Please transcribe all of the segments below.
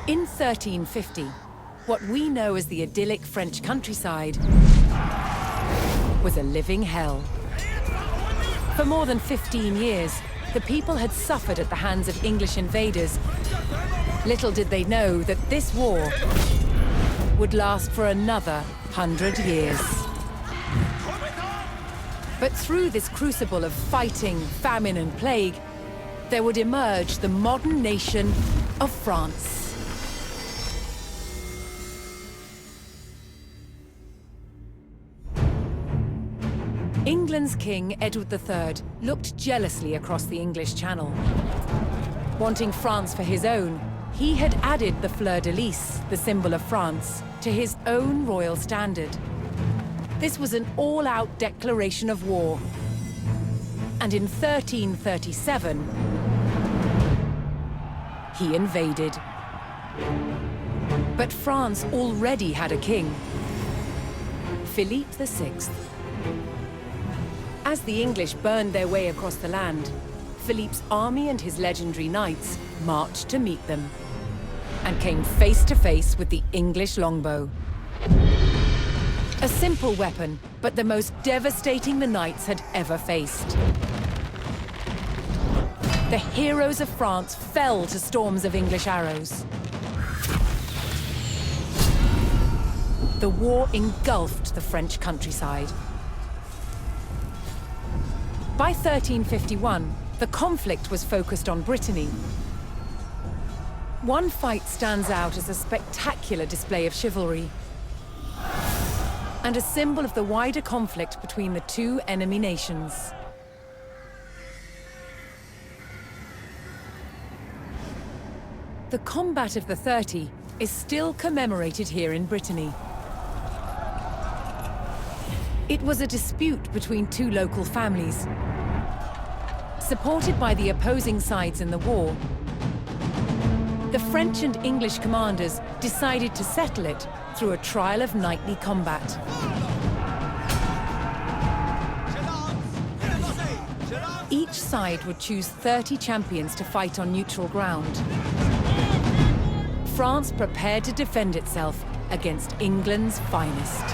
In 1350, what we know as the idyllic French countryside was a living hell. For more than 15 years, the people had suffered at the hands of English invaders. Little did they know that this war would last for another 100 years. But through this crucible of fighting, famine, and plague, there would emerge the modern nation of France. England's King, Edward III, looked jealously across the English Channel. Wanting France for his own, he had added the fleur-de-lis, the symbol of France, to his own royal standard. This was an all-out declaration of war. And in 1337, he invaded. But France already had a king, Philippe VI. As the English burned their way across the land, Philippe's army and his legendary knights marched to meet them and came face to face with the English longbow. A simple weapon, but the most devastating the knights had ever faced. The heroes of France fell to storms of English arrows. The war engulfed the French countryside. By 1351, the conflict was focused on Brittany. One fight stands out as a spectacular display of chivalry and a symbol of the wider conflict between the two enemy nations. The Combat of the 30 is still commemorated here in Brittany. It was a dispute between two local families. Supported by the opposing sides in the war, the French and English commanders decided to settle it through a trial of knightly combat. Each side would choose 30 champions to fight on neutral ground. France prepared to defend itself against England's finest.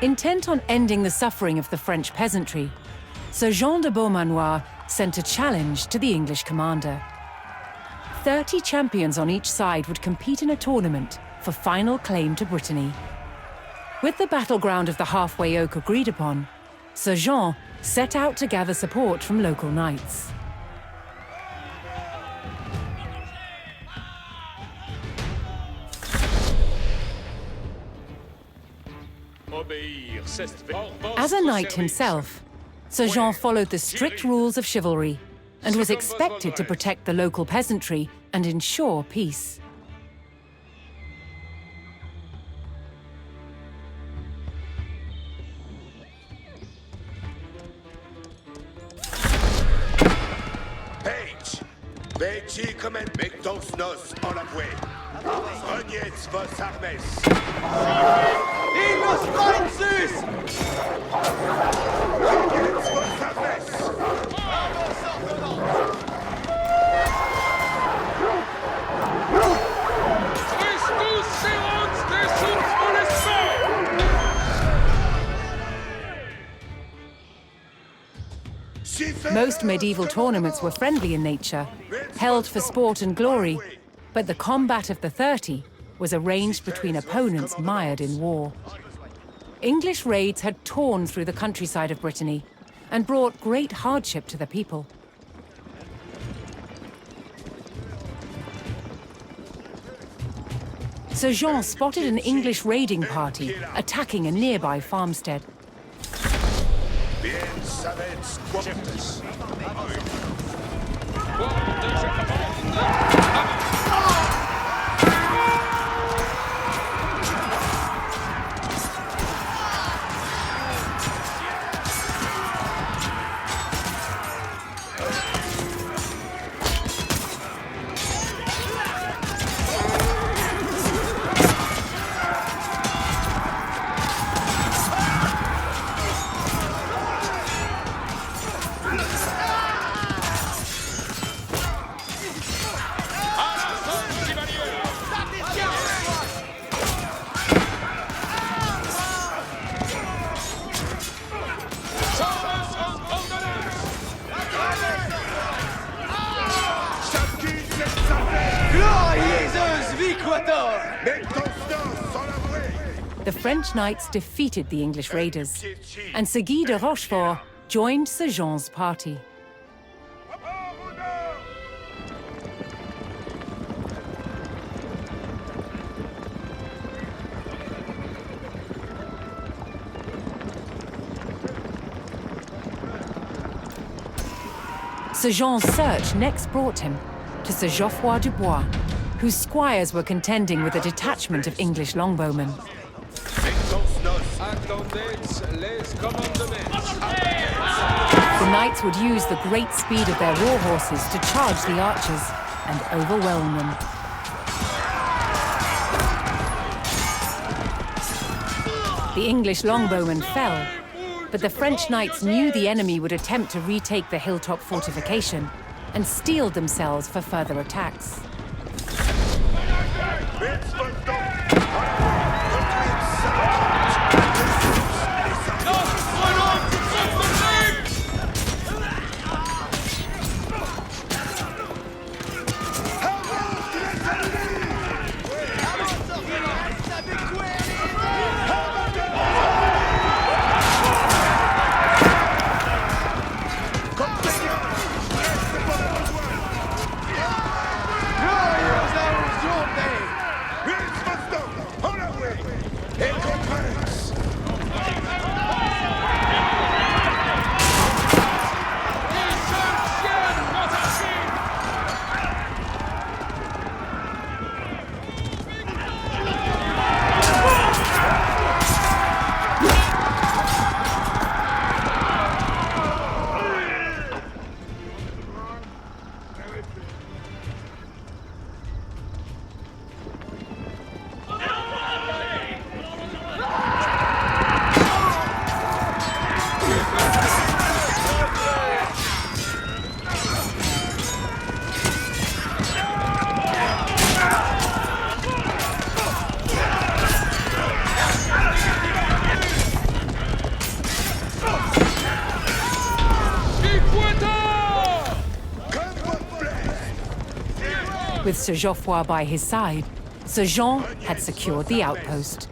Intent on ending the suffering of the French peasantry, Sir Jean de Beaumanoir sent a challenge to the English commander. 30 champions on each side would compete in a tournament for final claim to Brittany. With the battleground of the halfway oak agreed upon, Sir Jean set out to gather support from local knights. As a knight himself, Sir Jean followed the strict rules of chivalry and was expected to protect the local peasantry and ensure peace. Page, veci comet mectos nos en la voie. Reniez vos armes. Ilus Francis! Reniez vos armes. Christus serans de sunt molestum! Most medieval tournaments were friendly in nature, held for sport and glory, but the Combat of the 30 was arranged between opponents mired in war. English raids had torn through the countryside of Brittany and brought great hardship to the people. Sir Jean spotted an English raiding party attacking a nearby farmstead. The French knights defeated the English raiders, and Guy de Rochefort joined Sir Jean's party. Sir Jean's search next brought him to Sir Geoffroy du Bois, whose squires were contending with a detachment of English longbowmen. The knights would use the great speed of their war horses to charge the archers and overwhelm them. The English longbowmen fell, but the French knights knew the enemy would attempt to retake the hilltop fortification and steeled themselves for further attacks. With Sir Geoffroy by his side, Sir Jean had secured the outpost.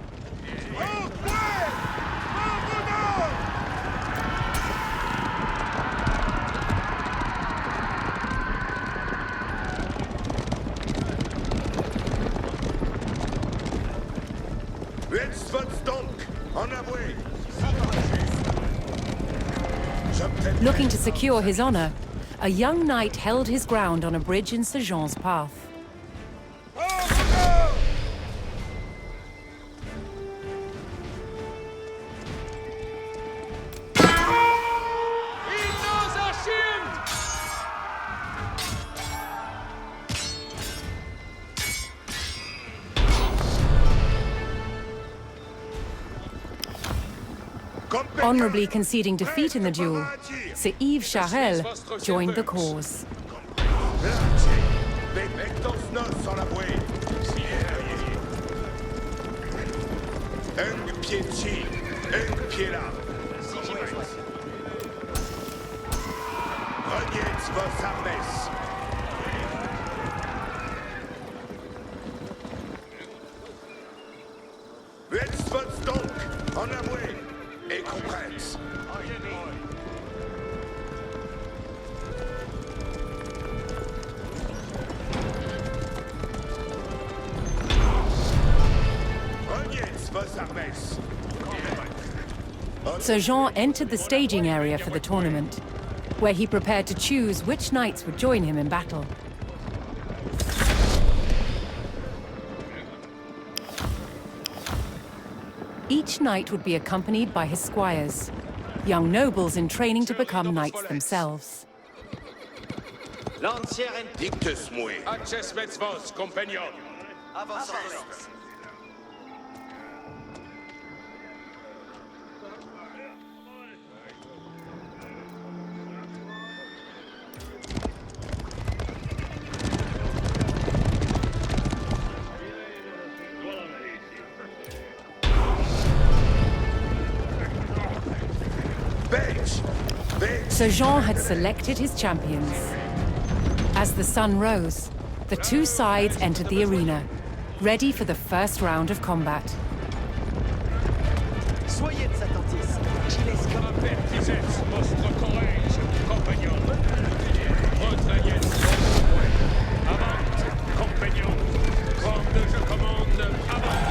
Looking to secure his honor, a young knight held his ground on a bridge in Sir Jean's path. Honorably conceding defeat in the duel, Sir Yves Charel joined the cause. Sir Jean entered the staging area for the tournament. where he prepared to choose which knights would join him in battle. Each knight would be accompanied by his squires, young nobles in training to become knights themselves. Dictus mui. Acces vos, compagnon. Sir Jean had selected his champions. As the sun rose, the two sides entered the arena, ready for the first round of combat. Soyez attentifs. Giles comme Avertissez votre courage, compagnon. Retrayez votre foi. Avant, compagnon. Comme je commande, avant.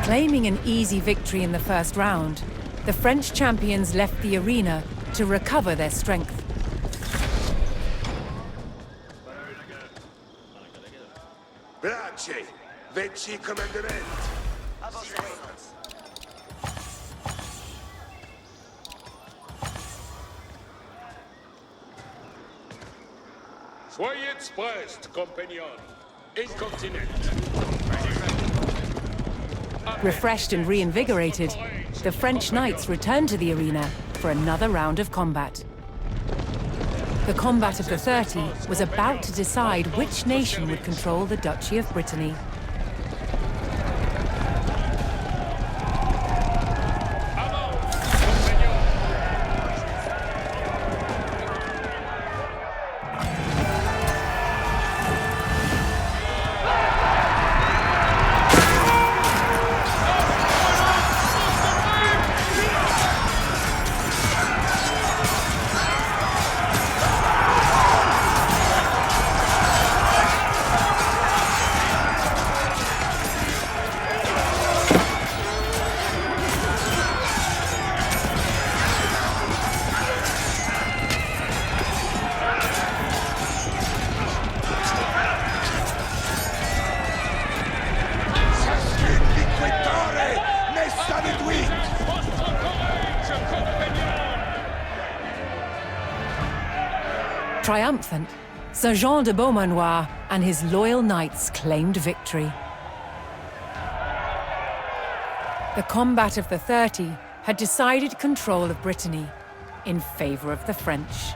Claiming an easy victory in the first round, the French champions left the arena to recover their strength. Brace, veci commandement. Soyez prest, compagnon. Incontinent. Refreshed and reinvigorated, the French knights returned to the arena for another round of combat. The combat of the 30 was about to decide which nation would control the Duchy of Brittany. Triumphant, Sir Jean de Beaumanoir and his loyal knights claimed victory. The combat of the 30 had decided control of Brittany in favor of the French.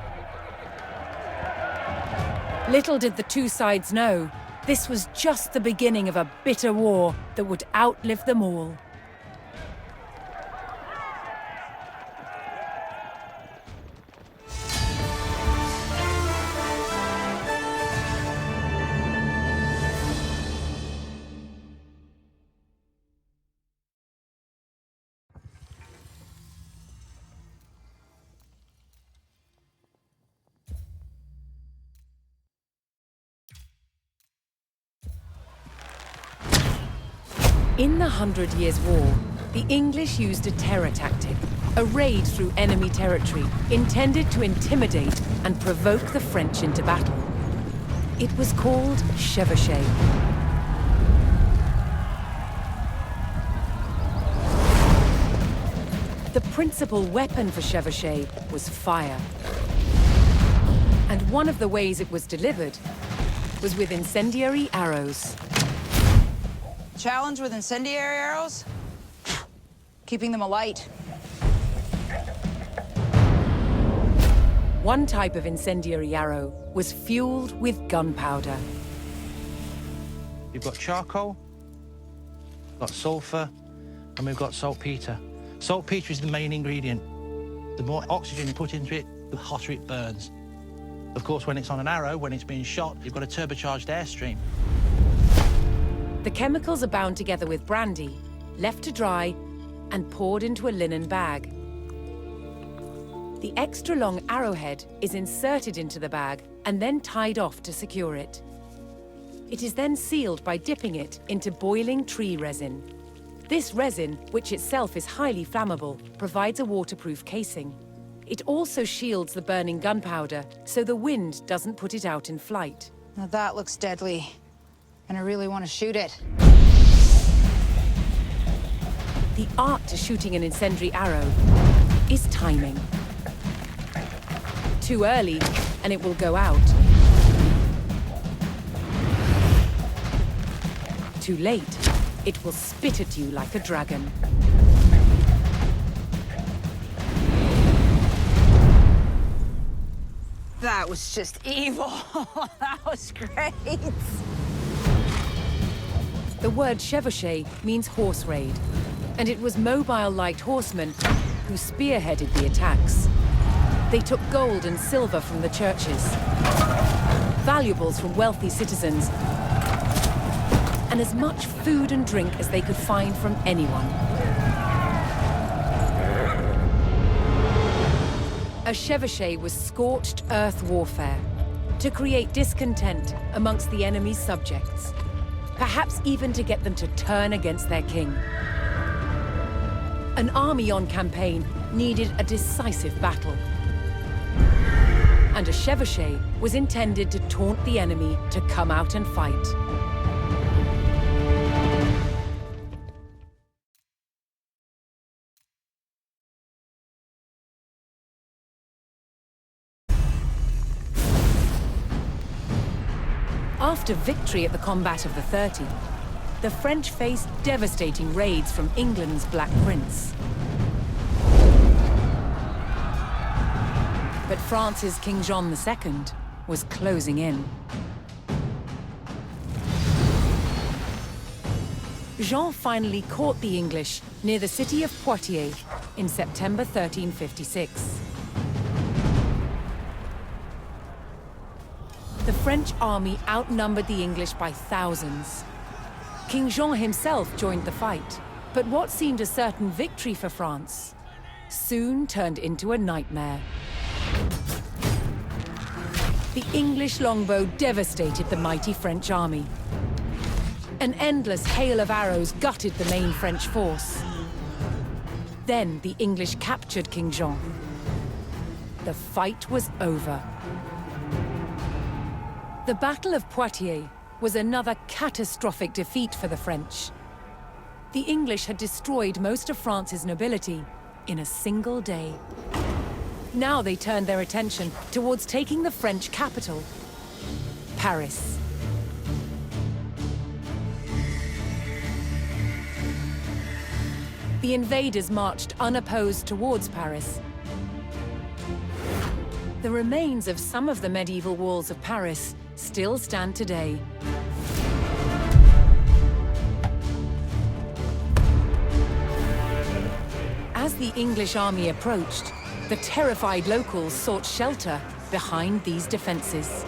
Little did the two sides know, this was just the beginning of a bitter war that would outlive them all. In the 100 Years' War, the English used a terror tactic, a raid through enemy territory, intended to intimidate and provoke the French into battle. It was called chevauchée. The principal weapon for chevauchée was fire. And one of the ways it was delivered was with incendiary arrows. Challenge with incendiary arrows? Keeping them alight. One type of incendiary arrow was fueled with gunpowder. You've got charcoal, got sulfur, and we've got saltpeter. Saltpeter is the main ingredient. The more oxygen you put into it, the hotter it burns. Of course, when it's on an arrow, when it's being shot, you've got a turbocharged airstream. The chemicals are bound together with brandy, left to dry, and poured into a linen bag. The extra long arrowhead is inserted into the bag and then tied off to secure it. It is then sealed by dipping it into boiling tree resin. This resin, which itself is highly flammable, provides a waterproof casing. It also shields the burning gunpowder so the wind doesn't put it out in flight. Now that looks deadly, and I really want to shoot it. The art to shooting an incendiary arrow is timing. Too early, and it will go out. Too late, it will spit at you like a dragon. That was just evil. That was great. The word chevauché means horse raid, and it was mobile light horsemen who spearheaded the attacks. They took gold and silver from the churches, valuables from wealthy citizens, and as much food and drink as they could find from anyone. A chevauché was scorched earth warfare to create discontent amongst the enemy's subjects, perhaps even to get them to turn against their king. An army on campaign needed a decisive battle. And a chevauché was intended to taunt the enemy to come out and fight. After victory at the Combat of the 30, the French faced devastating raids from England's Black Prince. But France's King John II was closing in. Jean finally caught the English near the city of Poitiers in September 1356. The French army outnumbered the English by thousands. King Jean himself joined the fight, but what seemed a certain victory for France soon turned into a nightmare. The English longbow devastated the mighty French army. An endless hail of arrows gutted the main French force. Then the English captured King Jean. The fight was over. The Battle of Poitiers was another catastrophic defeat for the French. The English had destroyed most of France's nobility in a single day. Now they turned their attention towards taking the French capital, Paris. The invaders marched unopposed towards Paris. The remains of some of the medieval walls of Paris still stand today. As the English army approached, the terrified locals sought shelter behind these defenses.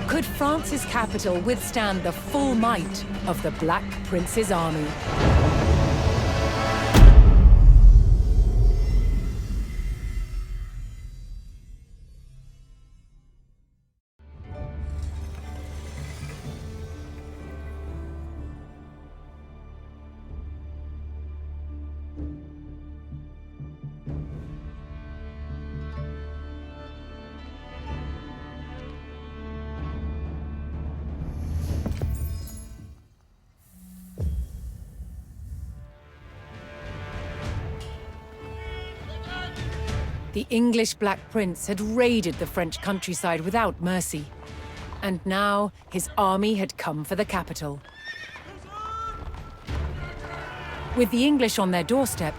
Could France's capital withstand the full might of the Black Prince's army? The English Black Prince had raided the French countryside without mercy, and now his army had come for the capital. With the English on their doorstep,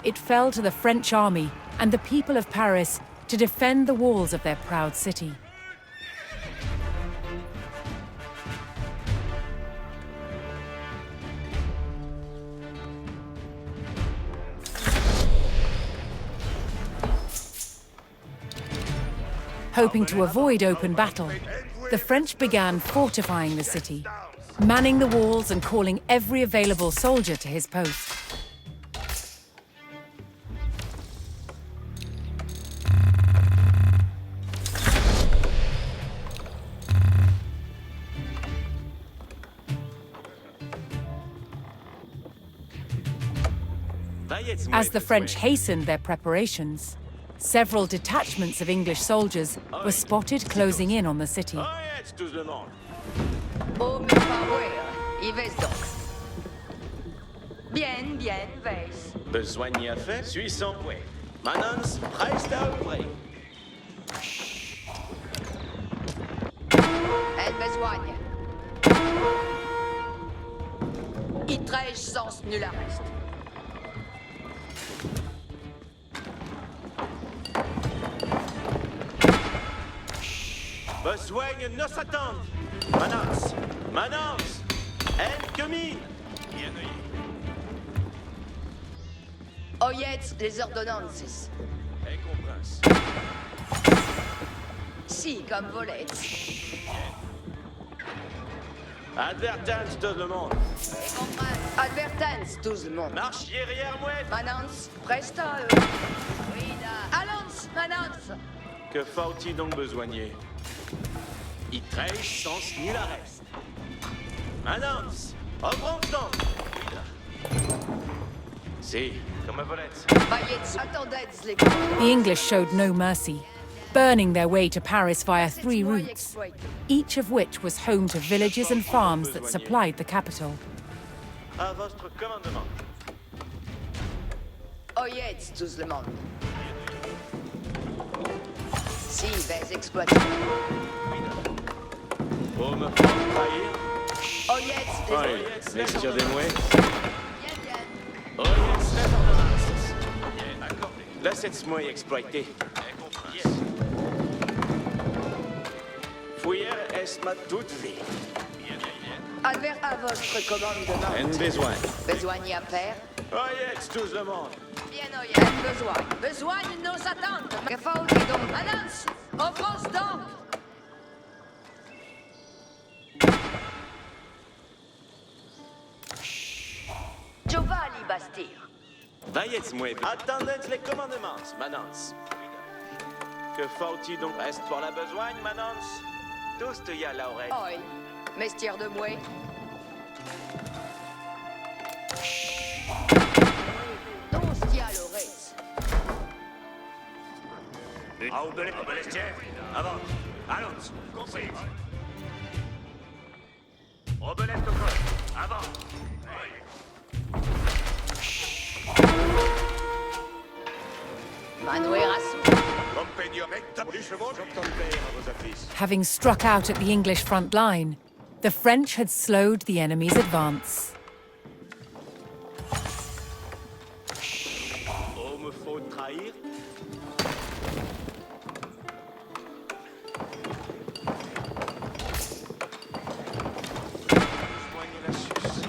it fell to the French army and the people of Paris to defend the walls of their proud city. Hoping to avoid open battle, the French began fortifying the city, manning the walls and calling every available soldier to his post. As the French hastened their preparations, several detachments of English soldiers were spotted closing in on the city. Bien, bien, wees. Besoin fait, suis sans fouet. Manons, preist à ouvrir. Het besoigne. Il trèche sans nul arrest. Besoigne nos attentes. Manons, manons, en commune. Bien Oyez les ordonnances. et comprince. Si, comme volette. Advertance tout le monde. Advertence, tout le monde. Marche arrière mouette. Manance, presto. Allons, manance. Que faut-il donc besoigner? Il trèche sans nul arrest. Manons, reprends donc. Si, comme volette. Voyez, attendez les The English showed no mercy, burning their way to Paris via 3 routes, each of which was home to villages and farms that supplied the capital. À votre commandement. Oyez tout le monde. Si, vais exploiter. Pour me faire trahir. Oyez les Oui, messieurs des mouets. Bien, bien. Oyez les ordonnances. Bien accordé. Laissez-moi exploiter. Yes. Fouiller est ma toute vie. Bien, bien, bien. Advert à votre commandement. En besoin. Besoin à faire. Oyez tout le monde. Bien, oyez. En besoin. Besoin de nos attentes. Que faut-il donc? Manance, offrance donc. Giovanni Bastir. Veuillez-moi. Attendez les commandements, Manance. Que faut-il donc? Reste pour la besogne, Manance. Tous te y à l'oreille. Oi, mestière de mouet. Tous y à l'oreille. Obelestier, avant. Allons, compris. Obelest au col, avant. Manuel Rassou. Compagnon, les chevaux, j'entends père à vos affiches. Having struck out at the English front line, the French had slowed the enemy's advance. Oh, me faut trahir. Joignez la suce.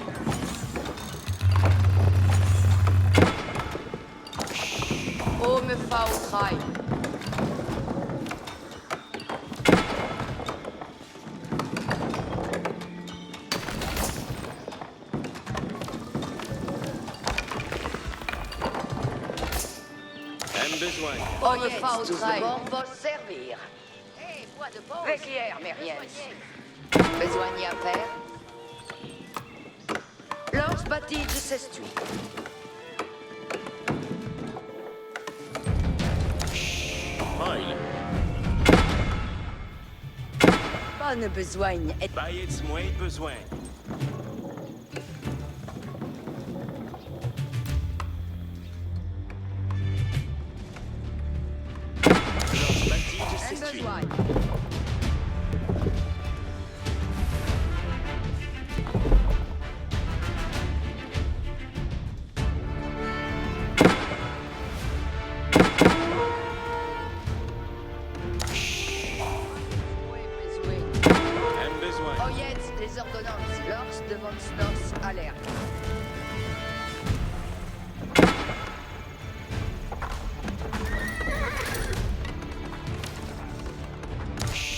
Oh, me fa au trail. Besoin. Oh, me fa au trail. Bon, va servir. Véquière, Mériens. Besoin à faire. Lors bâti de s'estui. Oil. Bonne besogne. Veuillez-moi besoin. Lors bâti de s'estui. Besoin. jetzt, les ordonnances. Lors de von Snos, alerte.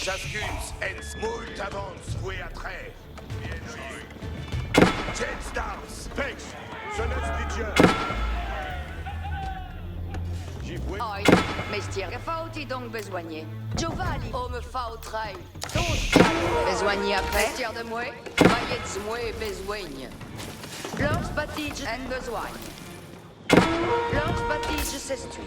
Jaskuns, ens, mult avance, voué à trait. Jetstars, Pex, Sonus Legion. J'y Oi, mestier, que faut-il donc besoigner? Giovanni, oh me fautrai. Besoigner après? Mestier de moi, vaillets moi besoigne. Lors bâtige en besoigne. Lors bâtige s'estui.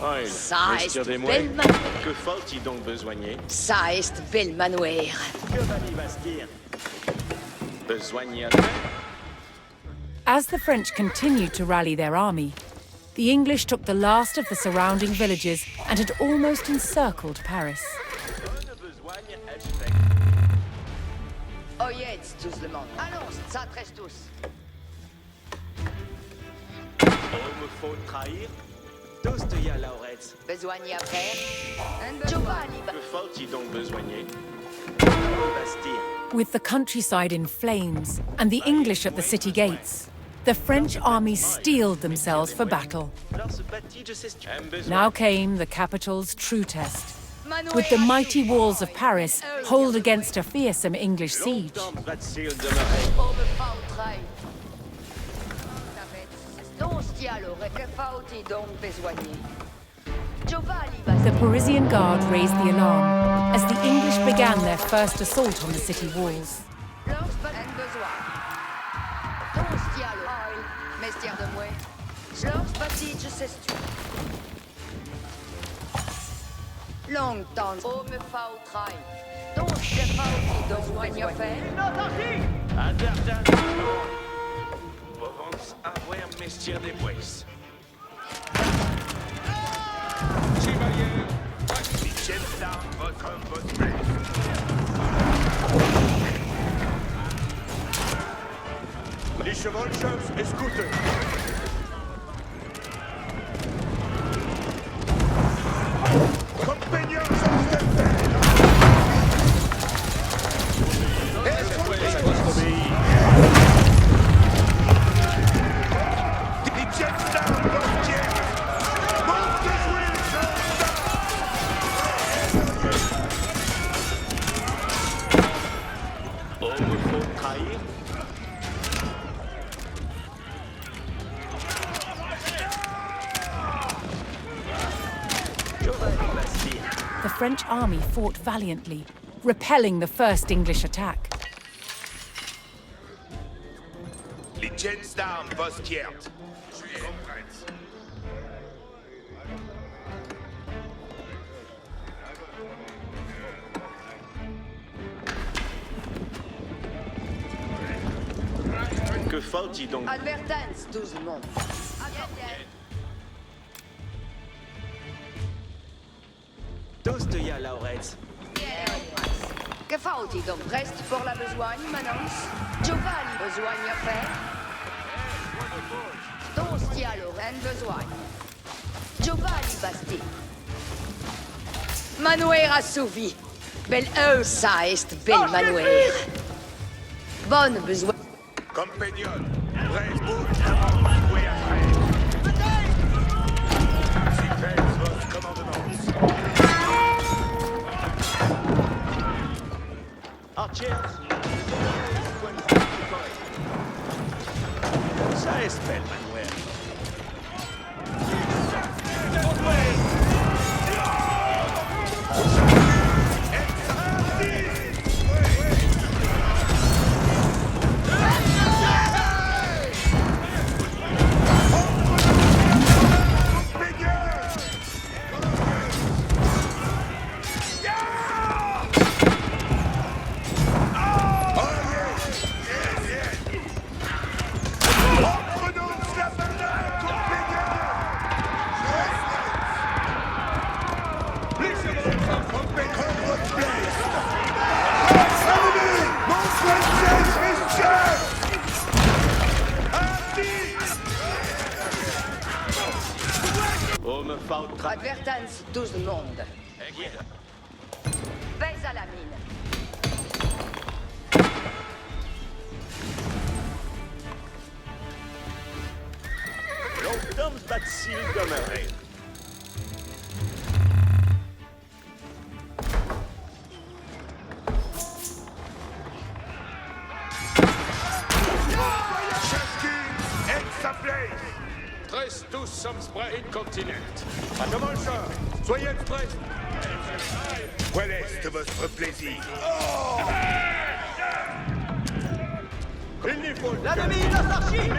Oil, Ça messieurs est des belle mouets, manière. que faut-il donc besoigner? Ça est belle manoir. Que va-t-il bastir? Besoigner après? As the French continued to rally their army, the English took the last of the surrounding villages and had almost encircled Paris. Besoigne, hashtag. Oyez tous le monde. Allons, ça tresse tous. Oh, me faut trahir? Toast ya Lauretz. Besoigner après? Giovanni, Que faut-il donc besoigner? Bastir. With the countryside in flames and the English at the city gates, the French army steeled themselves for battle. Alors ce bâtisse s'estuie. Now came the capital's true test, with the mighty walls of Paris hold against a fearsome English siege. ROTHSCHILD demeurait. oh me fautrai. Que faut-il donc besoigner? Giovanni, The Parisian guard raised the alarm as the English began their first assault on the city walls. Lors en besoin. Oil, mestier de moi. Lors bâtige s'estui. Longtemps, oh me fautrai. Donc, que faut-il donc besoigner? Advertance. Provence, avoir messieurs des bois. Chevalier, Jetstars, votre votre Les chevaux escouten. Compagnons Les Jetstars, Bordier. Monte de jouer, Oh, me faut trahir. Giovanni Bastir. The French army fought valiantly, repelling the first English attack. Les Jetstars, Boskiert. Que faut-il donc? Advertance, tout le monde. Toast ya Lauretz. Que faut-il donc? Reste pour la besoigne, Manance. Giovanni, besoigne à faire. Toastia, Lorraine, besoigne. Giovanni, Basti. Manuer assouvi. Belle ça est belle Manuer. Bonne besoin. Compagnon, reste bout avant, jouer à trait. Si faites votre commandement. Archer. Ça est belle, Manuel. faut Advertance, tout le monde. Baise à la mine. L'homme se bat ici comme un rêve. Presse tous sommes prêts et continent. Comment ça? Soyez prêts. Quel est votre plaisir? Il n'y faut La demi-anarchie!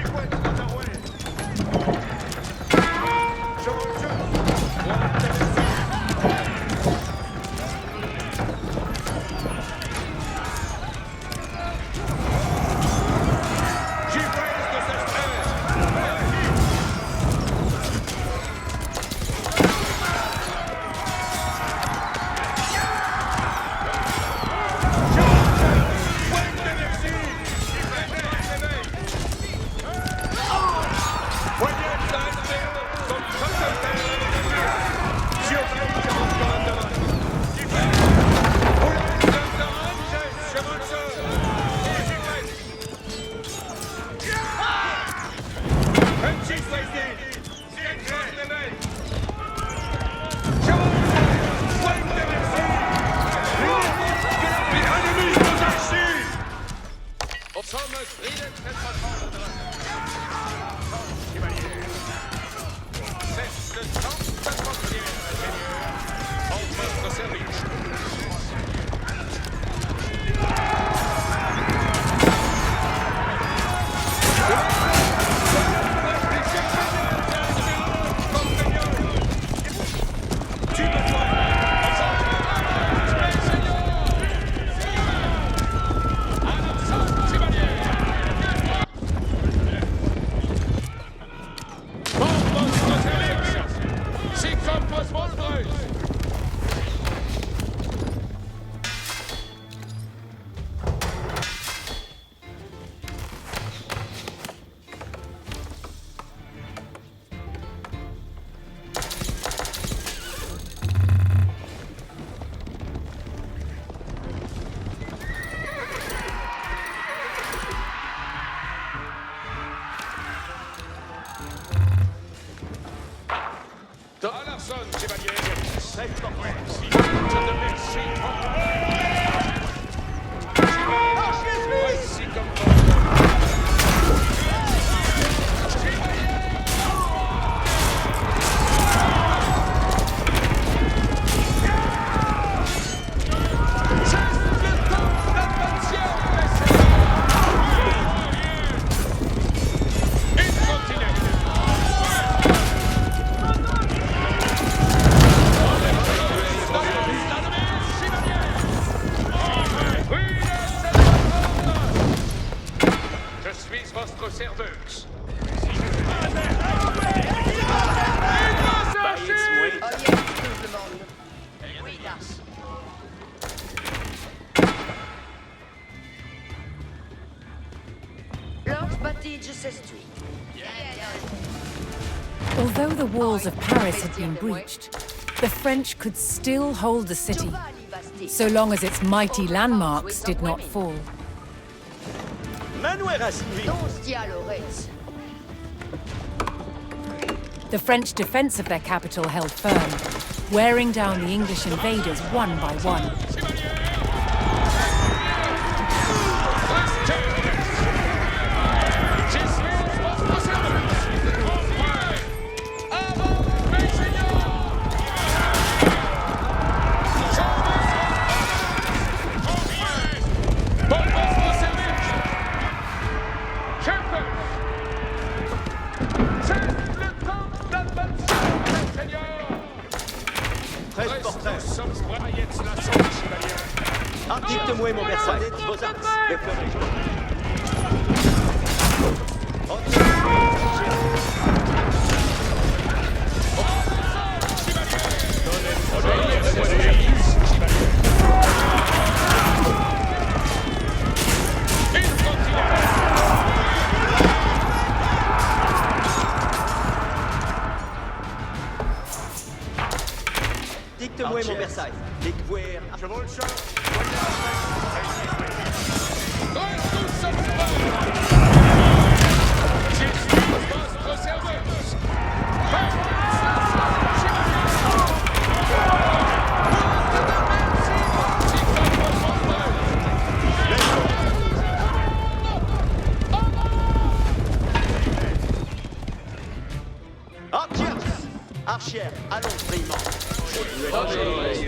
Although the walls of Paris had been breached, the French could still hold the city, so long as its mighty landmarks did not fall. The French defense of their capital held firm, wearing down the English invaders one by one. Dites-moi, mon personnage, vos armes. Dites-moi mon Versailles. Découvrir. Chevaucheur, Archère, allons, brillement. l'heure est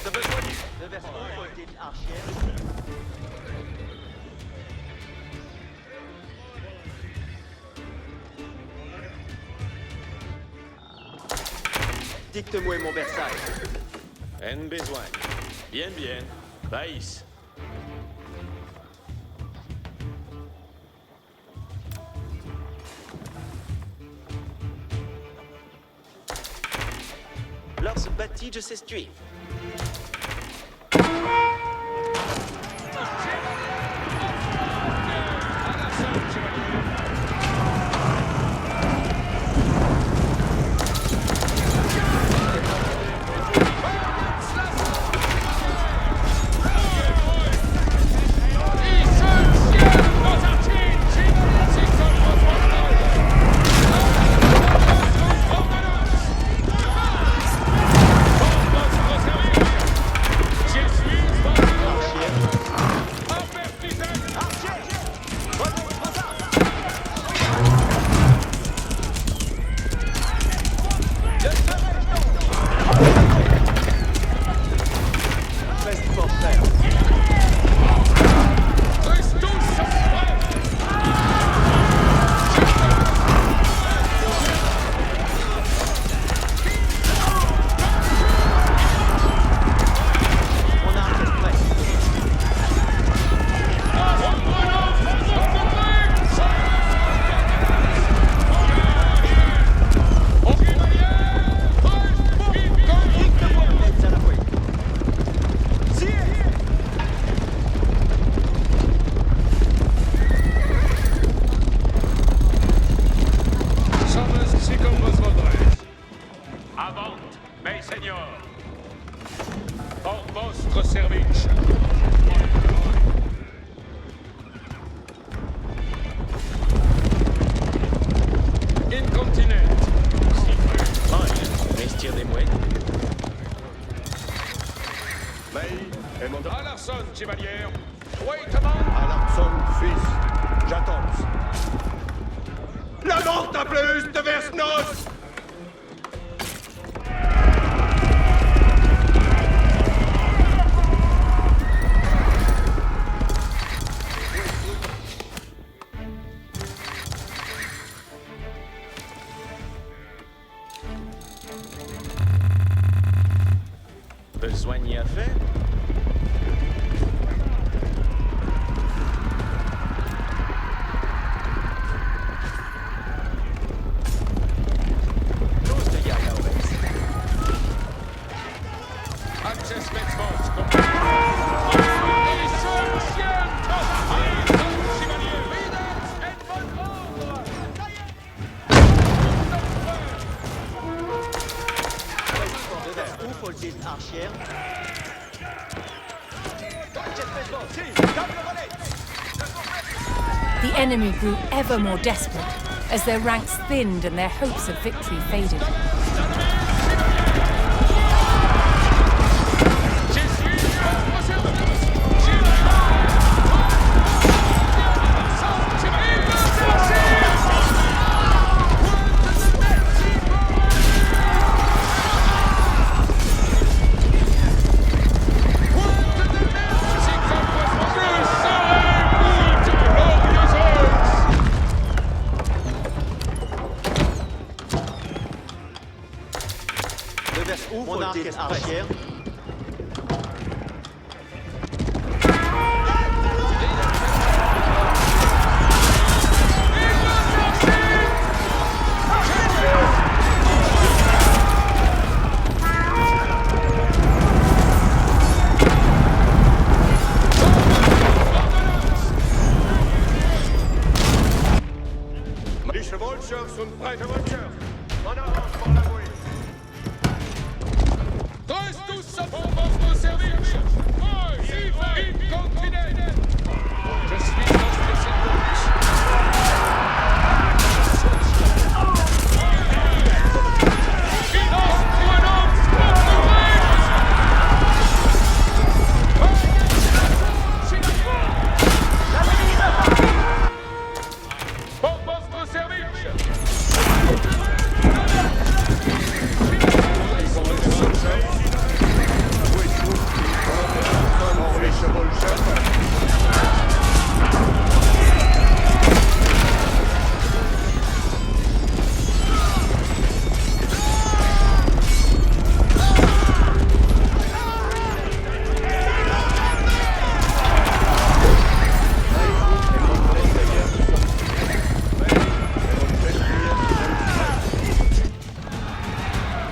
de besoin. Le versement faut-il Archère. Dicte-moi mon Versailles. En besoin. Bien, bien. Baïs. Lors bâti, je s'estuie. Chevalier. Waitman. Alarson, fils. J'attends. La mort à plus de Versnos. Besoin d'y a fait? The enemy grew ever more desperate as their ranks thinned and their hopes of victory faded. Mon arc est arrière. Die Chevaucheurs sont prêts à voiture. En avance pour la bouée. Pour votre service. Incontinent. Je suis votre service. Pour votre service.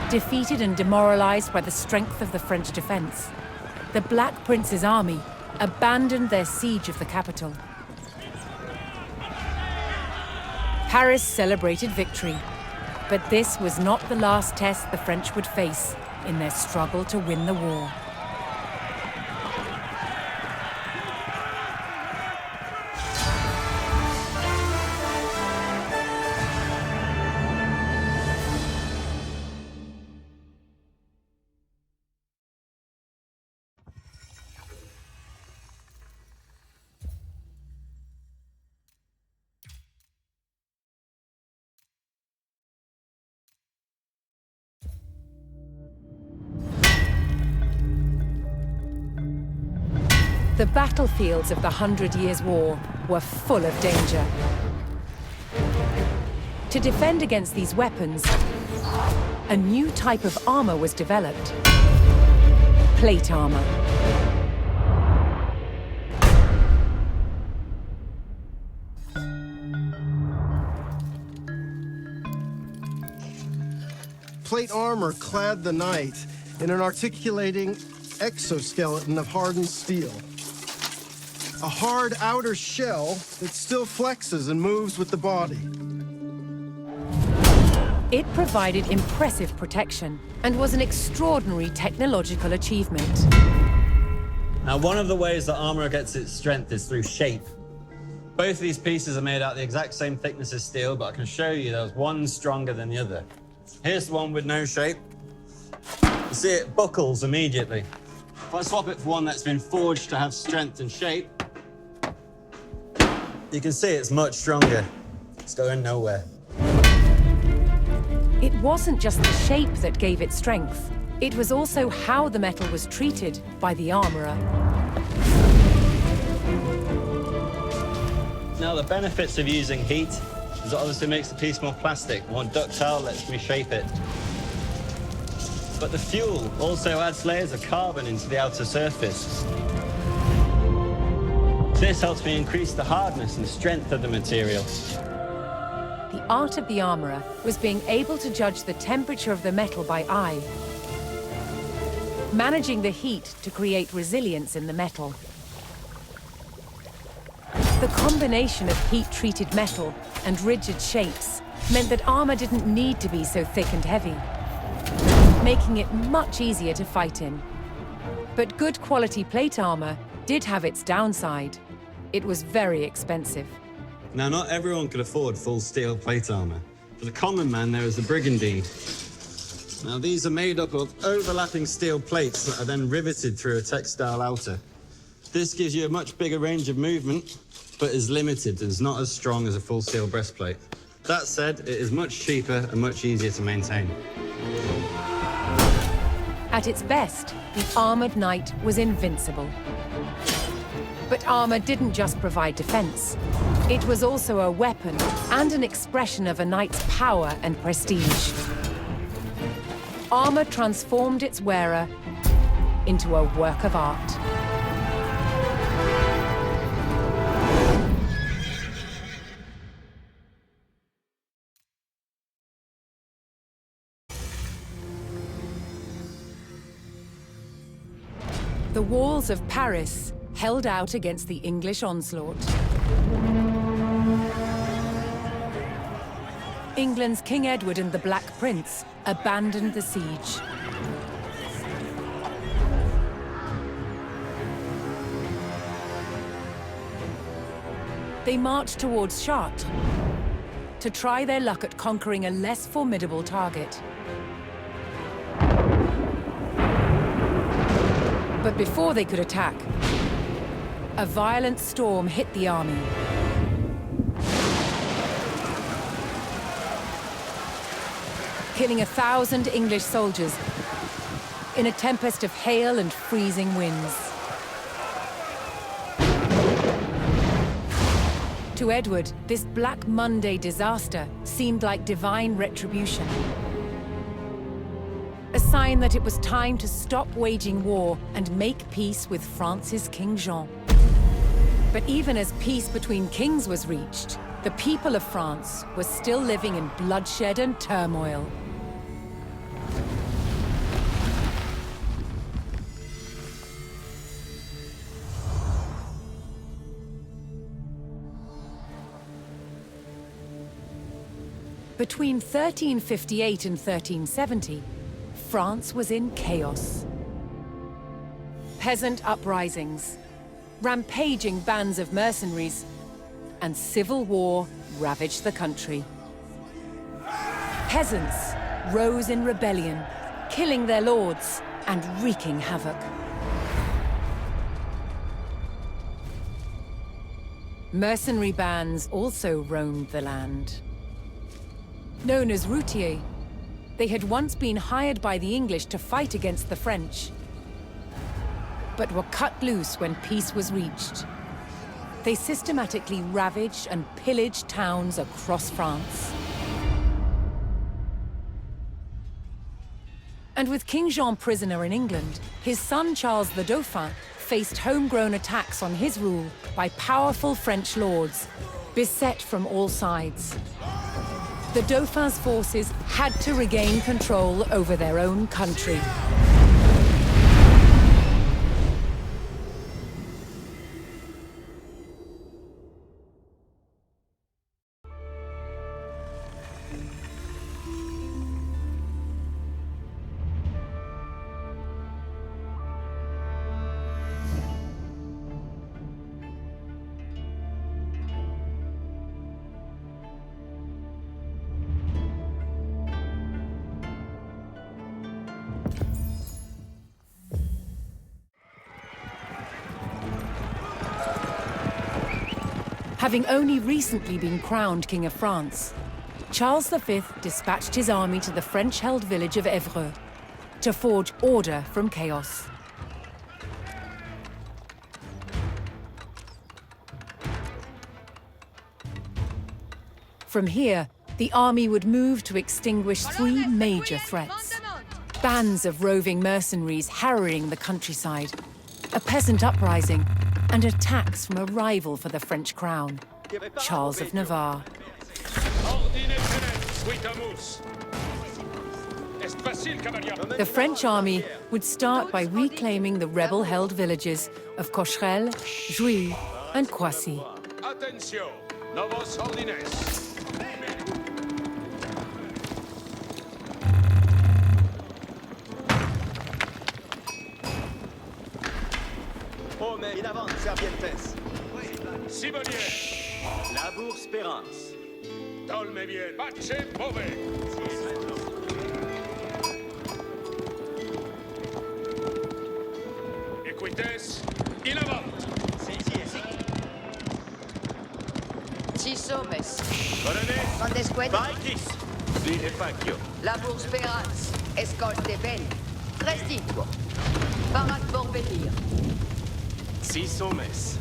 Defeated and demoralized by the strength of the French defense, the Black Prince's army abandoned their siege of the capital. Paris celebrated victory, but this was not the last test the French would face in their struggle to win the war. The battlefields of the 100 Years' War were full of danger. To defend against these weapons, a new type of armor was developed: plate armor. Plate armor clad the knight in an articulating exoskeleton of hardened steel. A hard outer shell that still flexes and moves with the body. It provided impressive protection and was an extraordinary technological achievement. Now, one of the ways that armor gets its strength is through shape. Both of these pieces are made out of the exact same thickness as steel, but I can show you there's one stronger than the other. Here's the one with no shape. You see it buckles immediately. If I swap it for one that's been forged to have strength and shape, you can see it's much stronger. It's going nowhere. It wasn't just the shape that gave it strength. It was also how the metal was treated by the armorer. Now, the benefits of using heat is it obviously makes the piece more plastic, more ductile, lets me shape it. But the fuel also adds layers of carbon into the outer surface. This helps me increase the hardness and strength of the material. The art of the armorer was being able to judge the temperature of the metal by eye, managing the heat to create resilience in the metal. The combination of heat-treated metal and rigid shapes meant that armor didn't need to be so thick and heavy, making it much easier to fight in. But good quality plate armor did have its downside. It was very expensive. Now, not everyone could afford full steel plate armor. For the common man, there is the brigandine. Now, these are made up of overlapping steel plates that are then riveted through a textile outer. This gives you a much bigger range of movement, but is limited and is not as strong as a full steel breastplate. That said, it is much cheaper and much easier to maintain. At its best, the armored knight was invincible. But armor didn't just provide defense. It was also a weapon and an expression of a knight's power and prestige. Armor transformed its wearer into a work of art. The walls of Paris held out against the English onslaught. England's King Edward and the Black Prince abandoned the siege. they marched towards Chartres to try their luck at conquering a less formidable target. But before they could attack, a violent storm hit the army. Killing 1,000 English soldiers in a tempest of hail and freezing winds. To Edward, this Black Monday disaster seemed like divine retribution. A sign that it was time to stop waging war and make peace with France's King Jean. But even as peace between kings was reached, the people of France were still living in bloodshed and turmoil. Between 1358 and 1370, France was in chaos. Peasant uprisings, rampaging bands of mercenaries, and civil war ravaged the country. Peasants rose in rebellion, killing their lords and wreaking havoc. Mercenary bands also roamed the land. Known as routiers, they had once been hired by the English to fight against the French, but were cut loose when peace was reached. They systematically ravaged and pillaged towns across France. And with King Jean prisoner in England, his son Charles the Dauphin faced homegrown attacks on his rule by powerful French lords, beset from all sides. The Dauphin's forces had to regain control over their own country. Having only recently been crowned King of France, Charles V dispatched his army to the French-held village of Évreux to forge order from chaos. From here, the army would move to extinguish three major threats. Bands of roving mercenaries harrying the countryside, a peasant uprising, and attacks from a rival for the French crown, Charles of Navarre. The French army would start by reclaiming the rebel-held villages of Cocherel, Jouy, and Croissy. Attention, novos ordines. Oh, mais in avant, Servientes. Cibonier. Labour Spérance. Dolme bien. Pace mauvais. Equites. In avant. Cisomes. Colonel. Condesqued. Paritis. Dine Pacchio. Labour Spérance. Escolte Ben. Restituo. Parat Porvenir. Six hommes.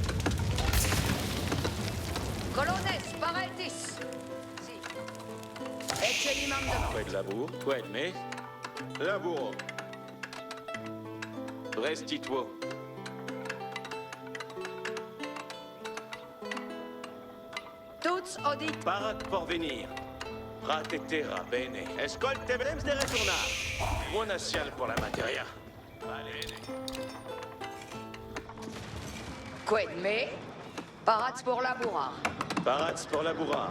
Colones Paretis. Si. Eccelimandement. Qued labour. Qued me. Labour. Restituo. Tous audit. Parat porvenir. Ratetera bene. Escolte brems de retornar. Monacial pour la materia. Qued me. Parats pour labourar. Parats pour labourar.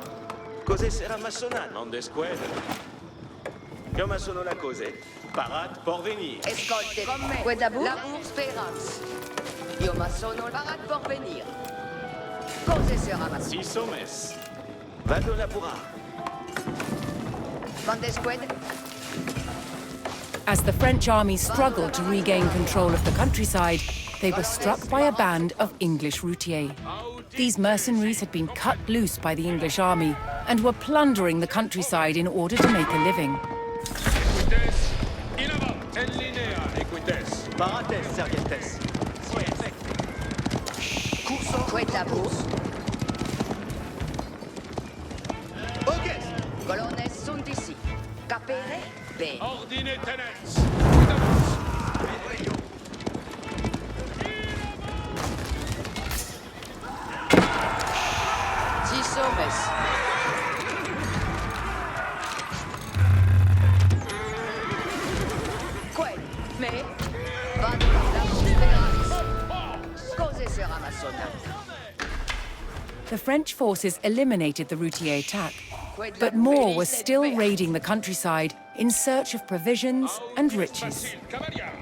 Cose sera massona, non desqued. Comme sono la cose. Parat porvenir. Escolte comme me. Qued abur. Labour Spérance. Io ma sono parat porvenir. Cos'è se ramasse? Si sommes. Vado labura. Mandesqued? As the French army struggled to regain control of the countryside, they were struck by a band of English routiers. These mercenaries had been cut loose by the English army and were plundering the countryside in order to make a living. Equites, in avant, en linea, equites. Parates, sergentes. Quet la bourse? Ok. Colonnes sunt ici. Capere? Bene. Ordine tenens. Cuidamos. Si sommes. Quel? Me? Vado la speranza. Cos'è se ramassona? The French forces eliminated the routier attack, but more were still raiding the countryside in search of provisions and riches.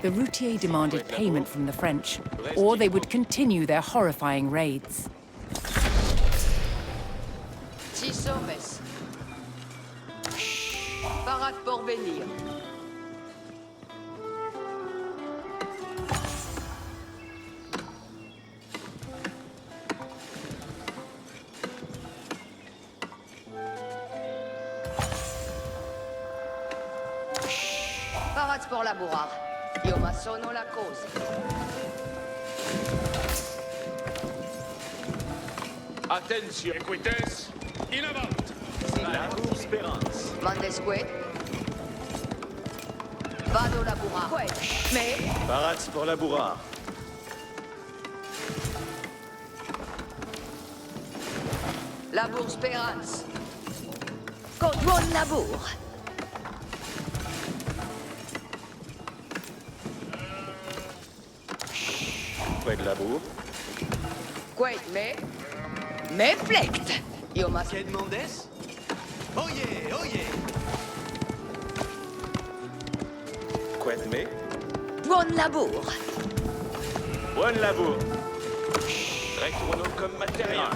The routier demanded payment from the French, or they would continue their horrifying raids. Si sommes. Parade pour venir. Parade pour laborar. Io ma sono la cause. Attention, equites, in avant. Labour speranza. Mandesqued? Vado laborar. Quel? Me? Parats pour labourar. Labour speranza. Con buon labour. Quid labour. Quet me? Me flect. Io ma Quel demandes? Oye, oye. Quid me. buon labour. Buon labour. Retournons comme matériel.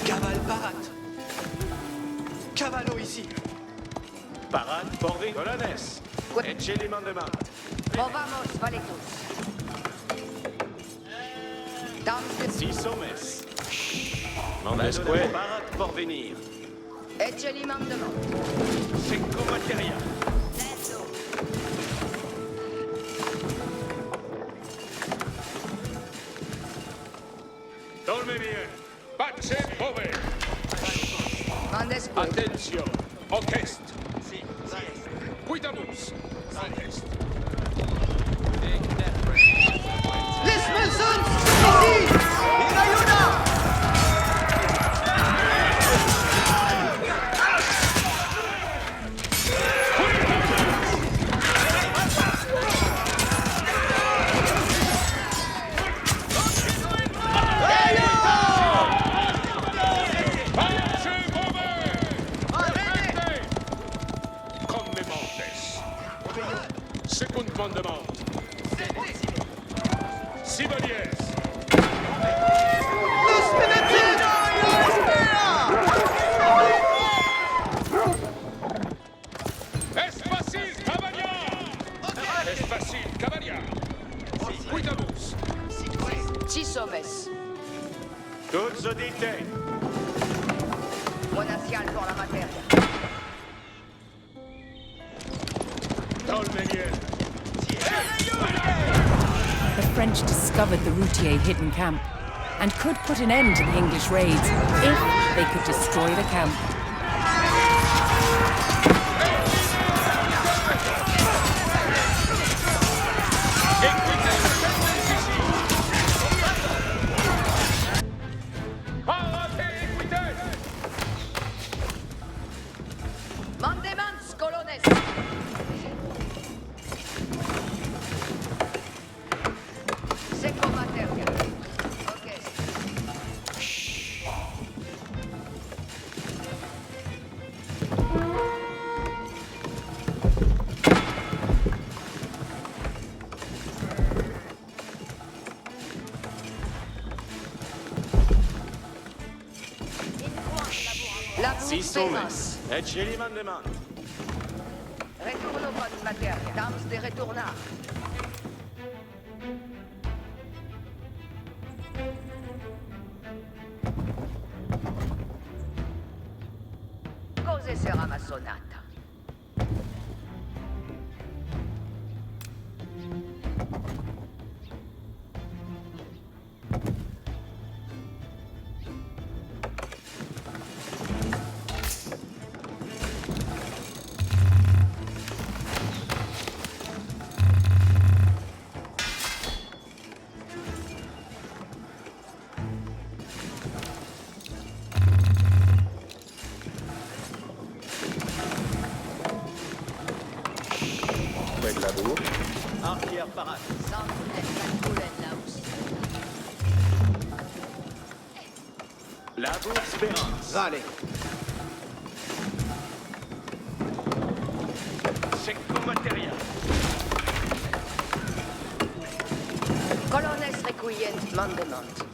Cavale parat. Cavallo ici. Parade, porvin, colonnes. Et chez les mandements. Movamos, valetus. Dans Si sommes. Mandesque. Parade, porvenir. Ecce li mandement. Secco matériel. Dorme bien. Pace pove. Mandesque. Attention. Orchest. Cuidamus. Orchest. Les Smelson! Ici! In ayuda! Second mandement. Sibeliers. Es facile, cavalier. Es facile, cavalier. Cuidamus. Ci sommes. Toutes auditées. Monacial pour la matière. Dolmenier. The French discovered the routier hidden camp and could put an end to the English raids if they could destroy the camp. Mandemans, colonnes. Secco materia. Ok. Si sommes. Et chez les mandements. Retorno con materia. Dams de retornar. Cosa sarà ma sonata? Arquière parade. Labour Spérance. Allez. Secco materia. Colonnes requient mandement.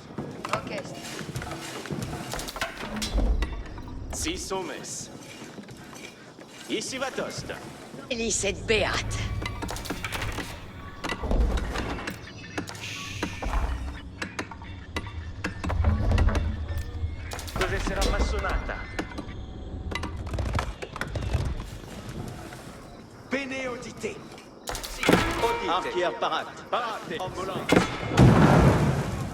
Orchestre. Si sommes. Ici va toast. Elised beat. Cosa sarà massonata? Bene audité. Arquière parade. Parate. Ambulance.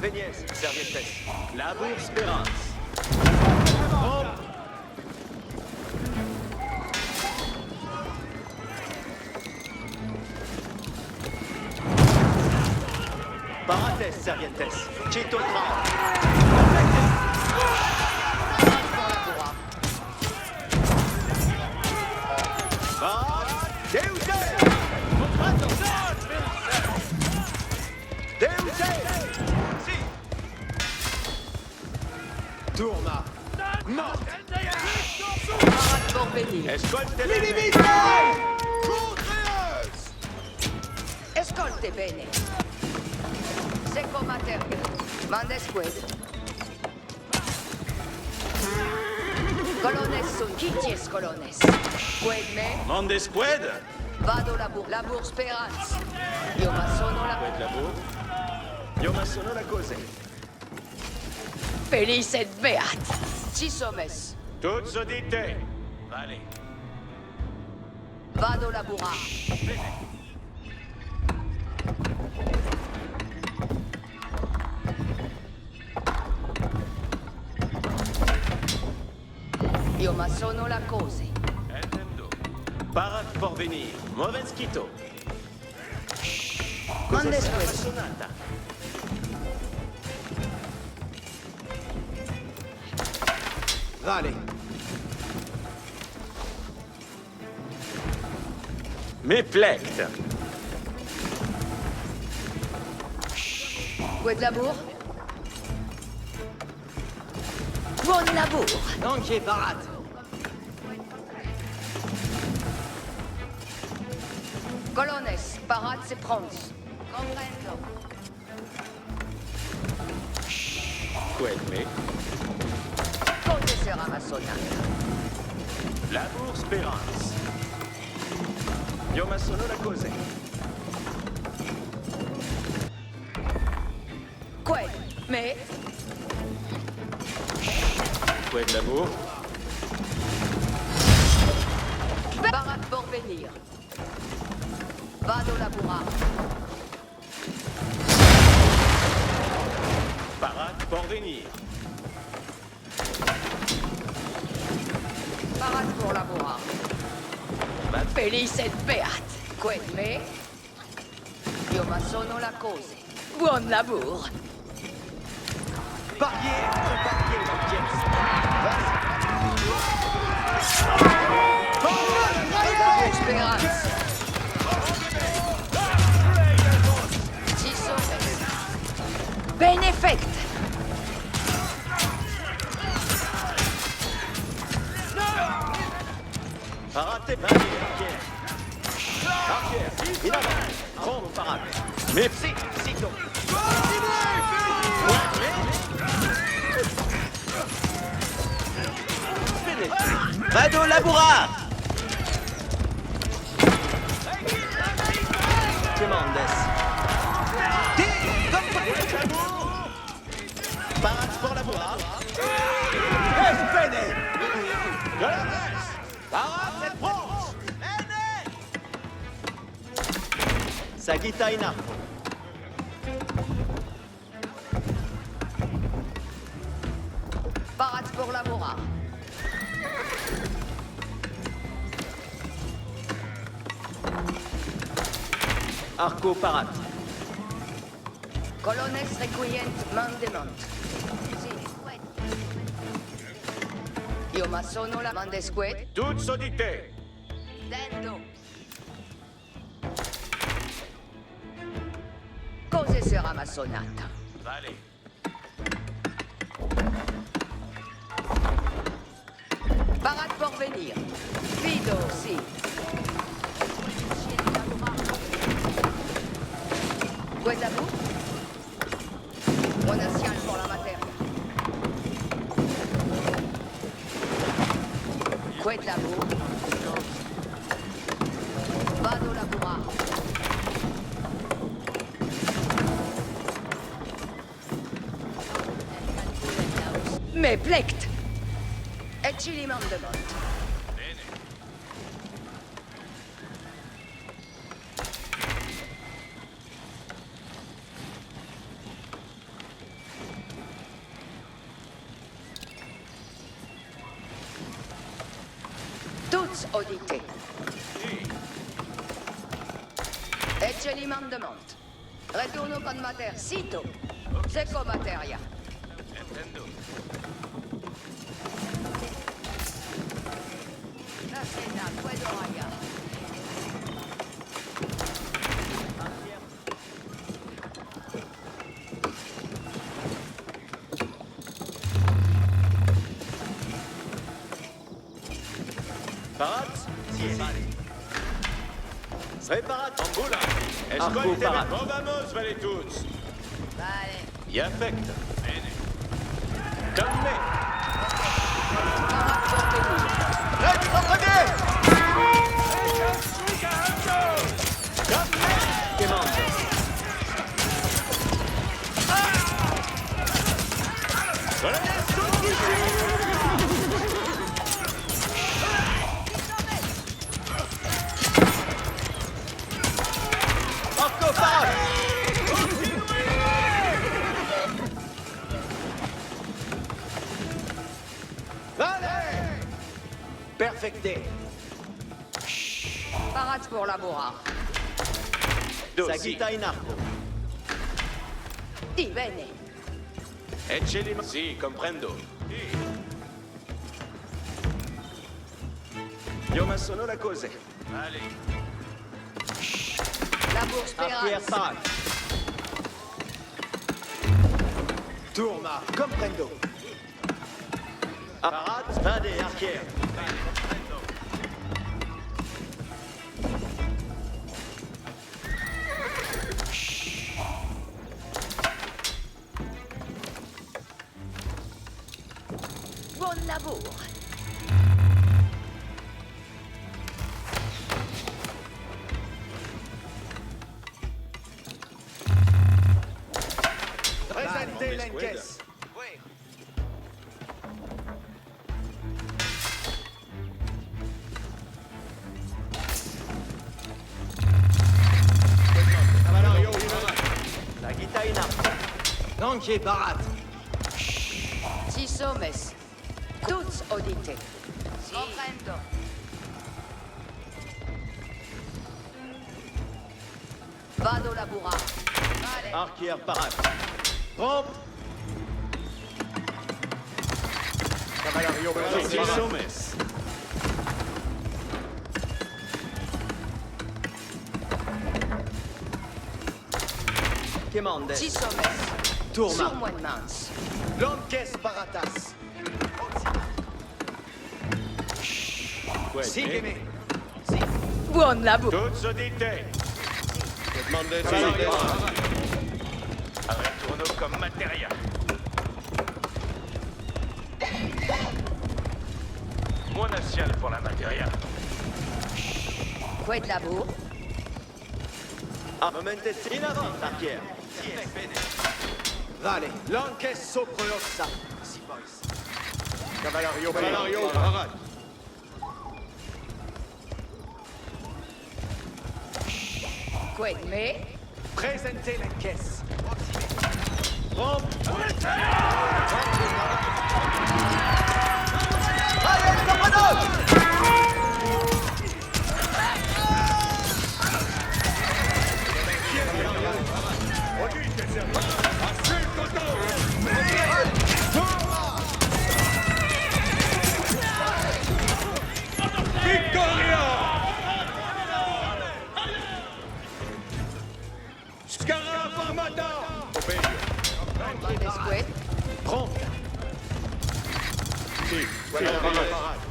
Véniès, serviette. Labour Spérance. Parates, serviettes. Chito Tra. Tourna. Parade pour venir. Escolte. Escolte bene. Secco materia. Mande squad. Colonnes sunt. Kitties colonnes. Squad me. Monde squad. Vado labour speranza. Io ma sono la... Squad labour. Io ma sono la cose. Felice et beat. Ci sommes. Toutes audite. Allez. Vado laborar. Io ma sono la cose. Entendo. Parate pour venir. Mauvais quito. Mande squad. Massonata. Allez. Méplecte. Squad labour. Buon labour. Tankier parade. Colonnes, parade c'est pronto. Comprendo. Squad me. Cosa sarà ma sonata? Labour Spérance. Io ma sono la cose. Quel, me. Squad labour. Parade pour venir. Vado laborar. Parate pour venir. Parade pour laborar. Felice et beat. Quel me. Io ma sono la cose. Buon lavoro. Barrière, barrière, Speranza. Ci sono. Benefect. Parate, barrière. Arquière, il avance. Prends parade. Mais Sito. Bene. Vado lavorare. Commandes. Parat pour lavorare. Bene. Parat, c'est pronto! Sagita in arco. Parat pour Lamora. Arco parat. Colones requient mandement. Io ma sono la mandesque. Toutes audités. Dendo. Cos'è sarà ma sonata? Allez. Parat pour venir. Fido, si. Questa vous? Buona sial pour la materia. Questa vous? Vado lavorare. Me plect. E ci li mandement. Tutti audite. E ce li mandement. Retorno con mater. Sito. Seco materia. La cena, puedo allá. Parat? Preparat. Angola. Arco Escolte, parat. vamos, vale tous. Vale. Yaffect. Bene. Donne. Parat pour venir. Commandes. Arco parat. Perfecte. Parat pour lavorare. Sagita in arco. Di bene. Ecceli. Sì, comprendo. Io ma sono la cose. Allez. Labor Arquier speranza. parat. Tourma. Comprendo. Parat. Vade arquier. Buon lavoro. Presente l'encaisse. Sagita in arco. Nanche parat. Ci sommes. Tutti audite. Comprendo. Vado lavorare. Vale. Arquier parat. Romp. Ci sommes. Commandes. Ci sommes. Tourma. Sur moi de mans. L'encaisse paratas. Seguimi. Buon lavoro. Toutes audités. Retourno comme materia. Monocial pour la materia. Quoi de la boue? Armamente in avanti, archiere. Vale, l'anche sopra l'ossa. Si boys. Cavallerio, parade. Quoi de me? Presentez la caisse. Victoria! Scarab Armada! Des squid? Prends. Si, voilà la parade.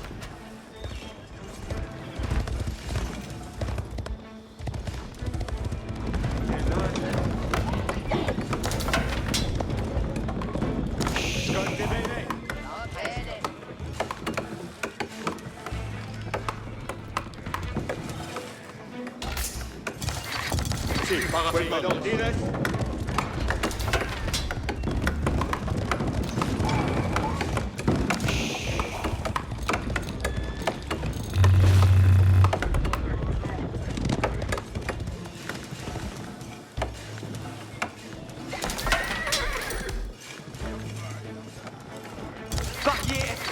Sì, parafina d'ordine.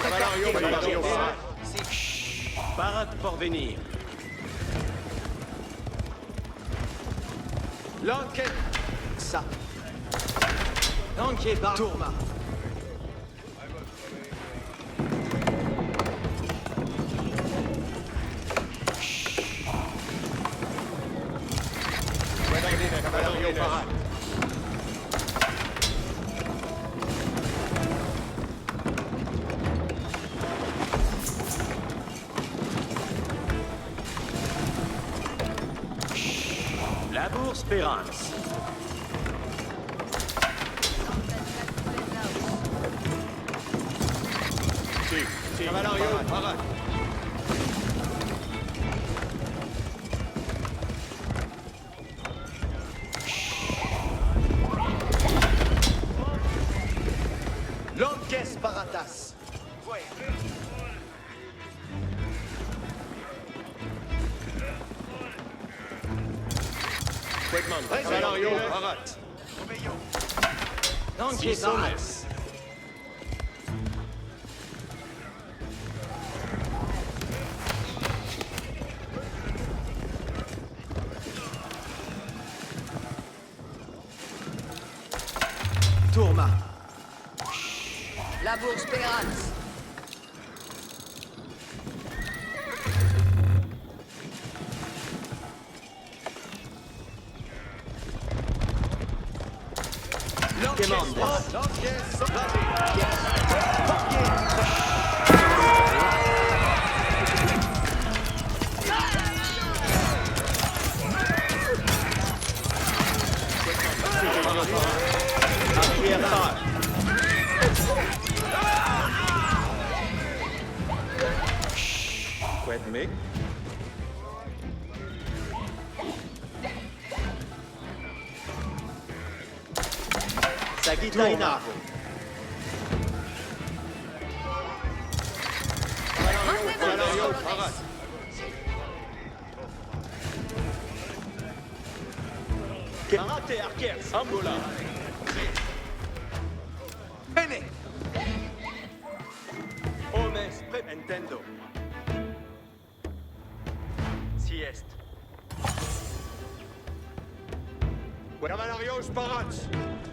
Cavallerio, parade pour venir. L'enquête. Ça. L'enquête par Tourma. Cavallerio, parade. La bourse Perance. Sì, Cavallerio, parade. L'enquête Paratas. Cavallerio, parade. L'enquête Paratas. Tourma. La bourse Perance. Qued me. Sagitaina. Cavallerio, parade. Karate arquère. Angola. Bene. Homes Nintendo. Siest. Cavallarios, parade.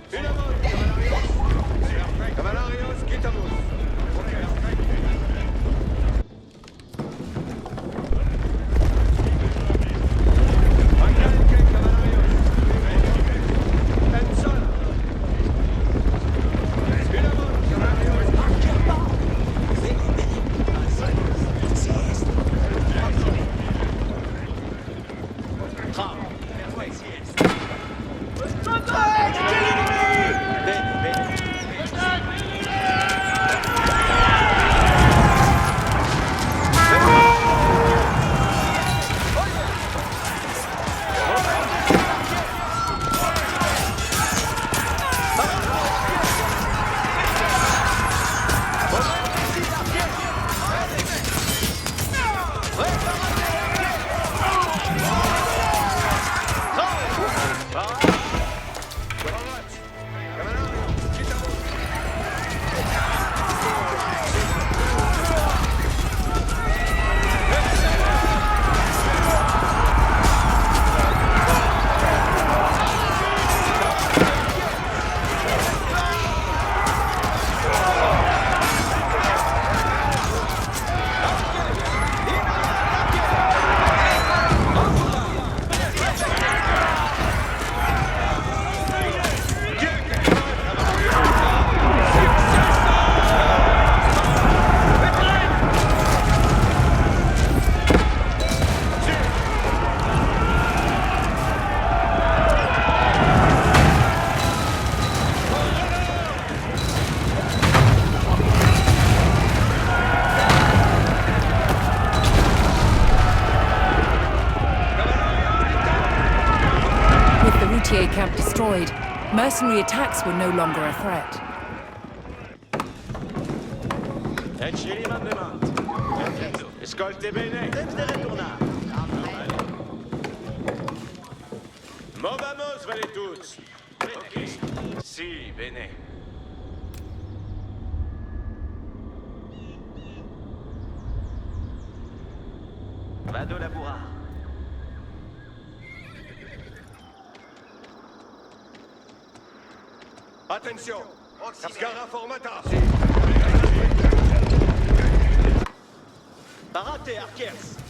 Finamos, Cavallarios. Cavallarios, quitamos. Mortier camp destroyed, mercenary attacks were no longer a threat. Escolte bene. Movamos, vale tutti. Ok. Sì, bene. Vado labura. Attention! Scara formata! Parate, Arkers.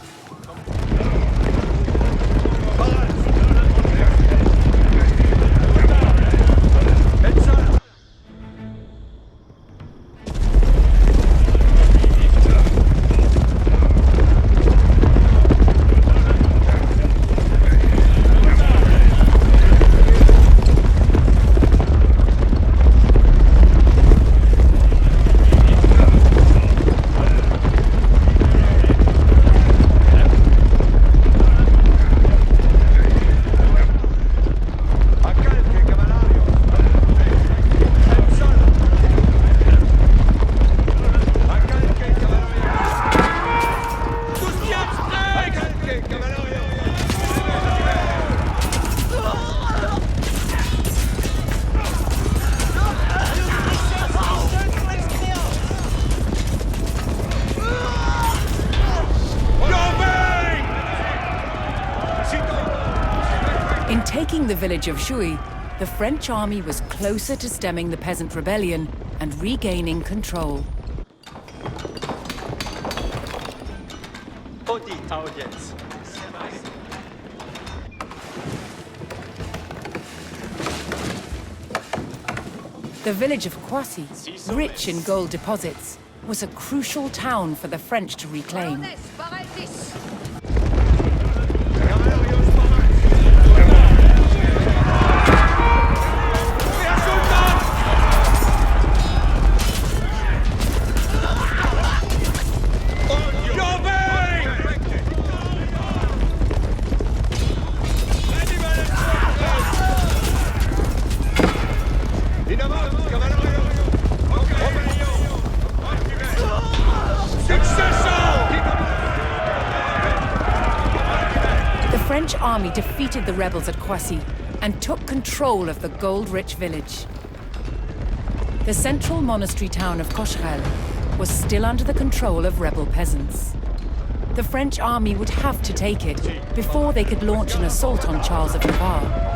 In taking the village of Shui, the French army was closer to stemming the peasant rebellion and regaining control. Audit audience. The village of Kwasi, rich in gold deposits, was a crucial town for the French to reclaim. The French army defeated the rebels at Kwasi and took control of the gold-rich village. The central monastery town of Cocherel was still under the control of rebel peasants. The French army would have to take it before they could launch an assault on Charles of Navarre.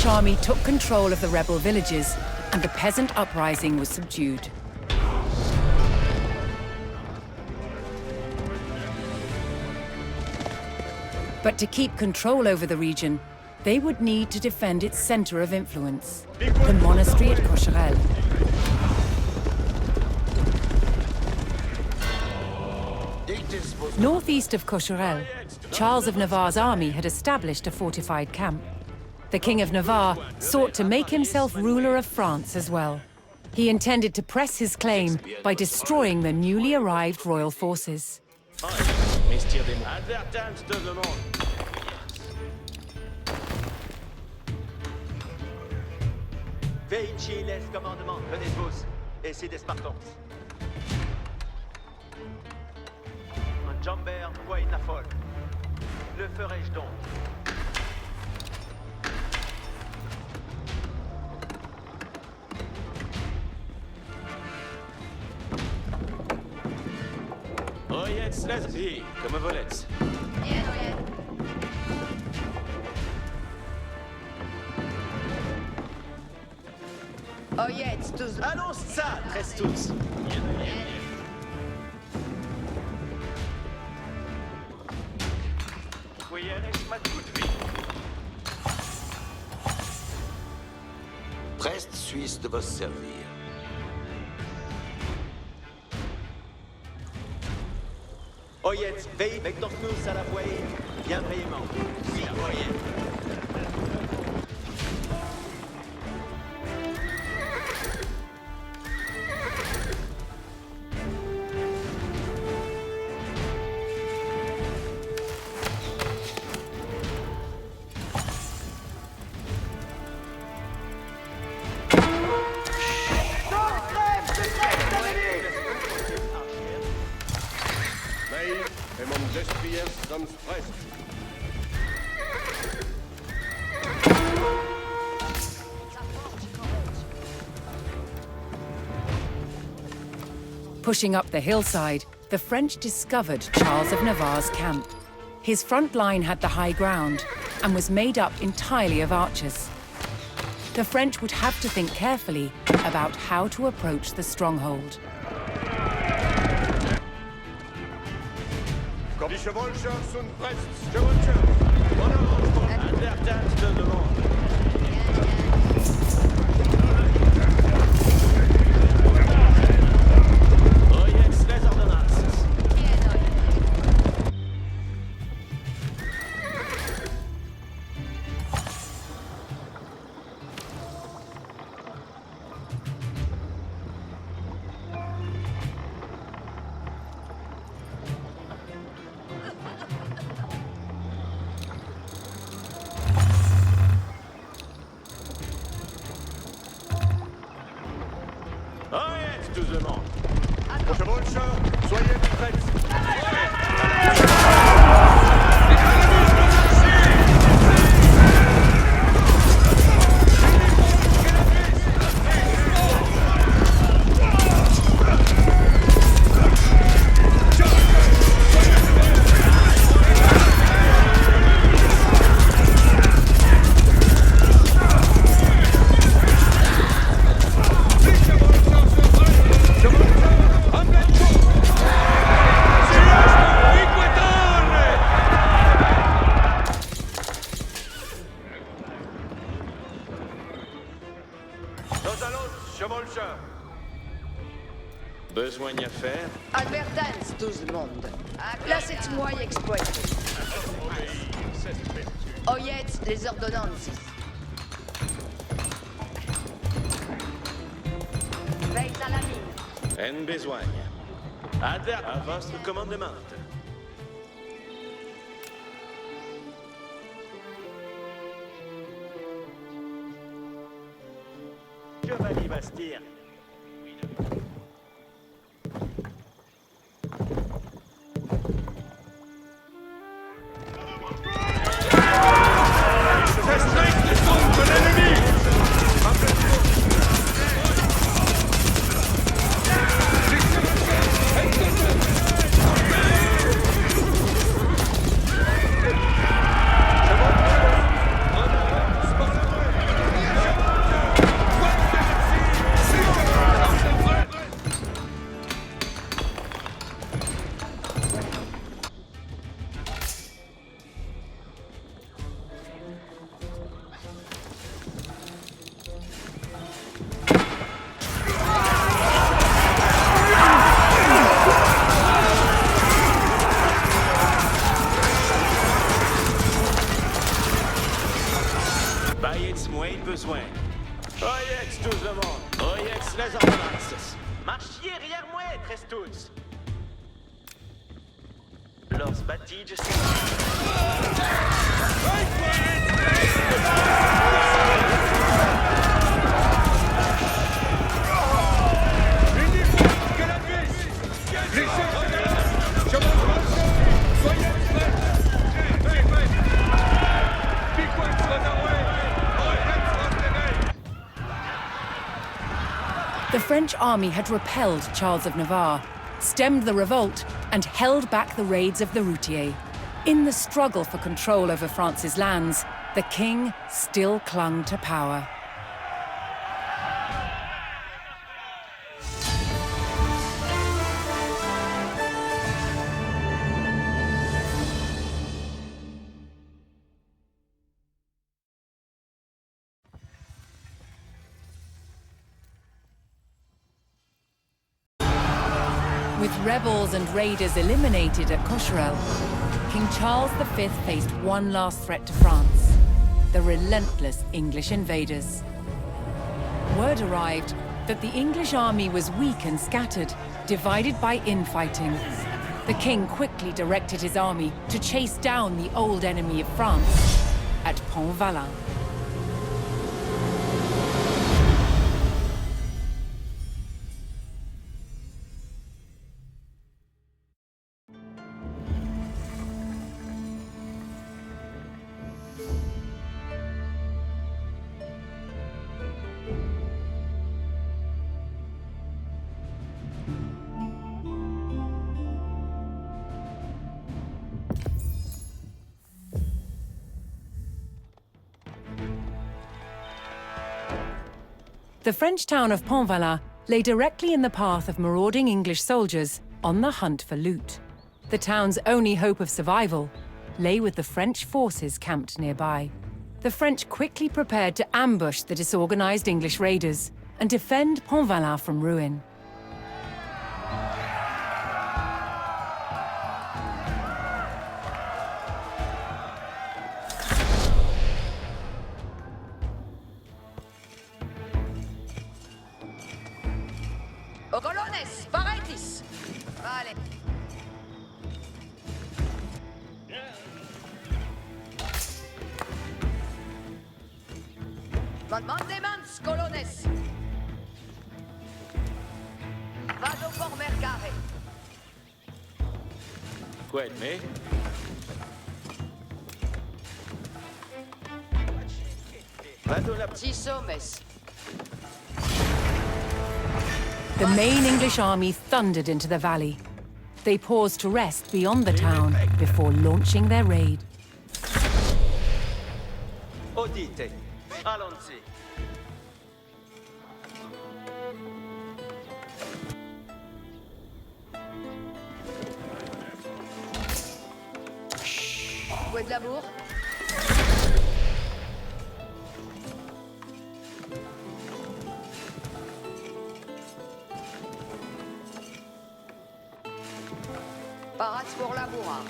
Army took control of the rebel villages, and the peasant uprising was subdued. But to keep control over the region, they would need to defend its center of influence, the monastery at Cocherel. Northeast of Cocherel, Charles of Navarre's army had established a fortified camp. The King of Navarre sought to make himself ruler of France as well. He intended to press his claim by destroying the newly arrived royal forces. Advertence de demande. Veici les commandements, venez tous. Ici des Spartans. Un jumper, quoi il n'affole. Le ferai-je donc? Oyez, lesbi, comme volets. Oyez, tous. Annonce ça, presse tous. Preste suisse de vous servir. Oyez, veille, mettons-nous à la voie. Bien brillamment. Si, oyez. Pushing up the hillside, the French discovered Charles of Navarre's camp. His front line had the high ground and was made up entirely of archers. The French would have to think carefully about how to approach the stronghold. Die Chevaucheurs sind prest. Chevaucheurs. En avance pour Advertence de demande. Oyez, les ordonnances. Oyez, tout le monde. Aux Chevaucheurs, soyez prêts. Nous allons, Chevaucheurs. Besoin d'y faire. Advertence, tout le monde. Là, c'est moi y exploité. Oyez, les ordonnances. Veille à la mine. En besoin. Advert à votre commandement. Chevalier Bastille. Bayets moins besoin. Oyez tout le monde. Oyez les ordonnances. Marchiez arrière moi, Trestuds. Lors Battige. The French army had repelled Charles of Navarre, stemmed the revolt, and held back the raids of the routiers. In the struggle for control over France's lands, the king still clung to power. With rebels and raiders eliminated at Cocherel, King Charles V faced one last threat to France: the relentless English invaders. Word arrived that the English army was weak and scattered, divided by infighting. The king quickly directed his army to chase down the old enemy of France at Pont-Valin. The French town of Pont-Valin lay directly in the path of marauding English soldiers on the hunt for loot. The town's only hope of survival lay with the French forces camped nearby. The French quickly prepared to ambush the disorganized English raiders and defend Pont-Valin from ruin. Colones, paretis! Vale. Mandemans, colones! Vado por mercare. Quid me? Vado la... Si somes. The main English army thundered into the valley. They paused to rest beyond the town before launching their raid. Odite. Allons-y. Où est de l'amour? Parade pour labour.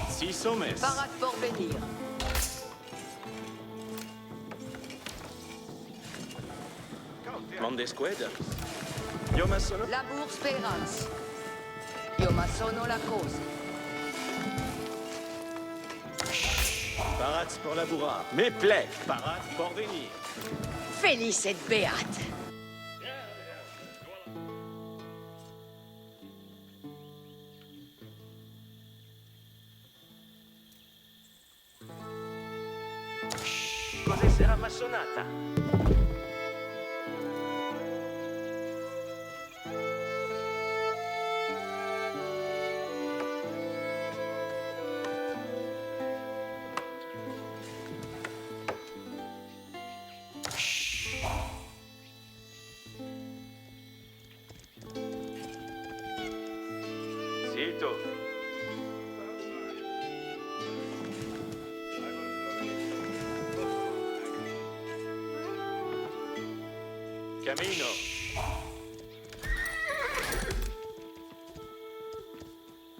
Si sommes. Parade pour venir. Mondes quid? Io ma sono... Labour speranza. Io ma sono la cause. Parade pour labourar. Me plaît. Parade pour venir. Felice et beate. Cos'è sarà massonata? Zitto. Camino.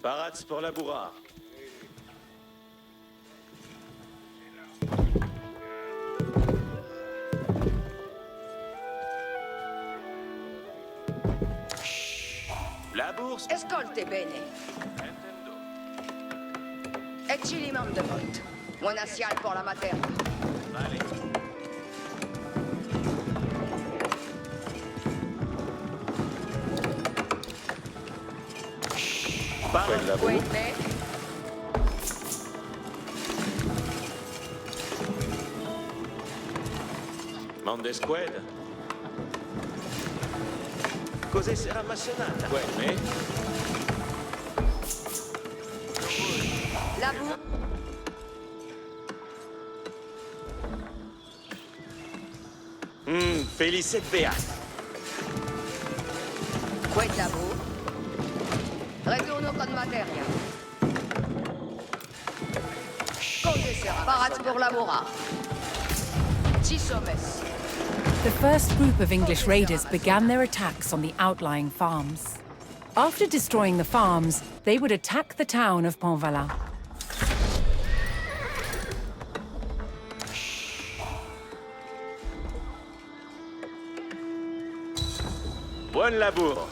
Parade pour labourar. bourse. Escolte bene. Nintendo. E ci limam de vote. Buona sial pour la materna. Allez. Wait, mate. Mande squad. Cos'è sarà massonata? Quelle. La boue. Felicet Beat. Quet la boue. Retorno con materia. Cos'è sarà parat pour laborar. Ci sommes. The first group of English raiders began their attacks on the outlying farms. After destroying the farms, they would attack the town of Pontvala. Buon lavoro.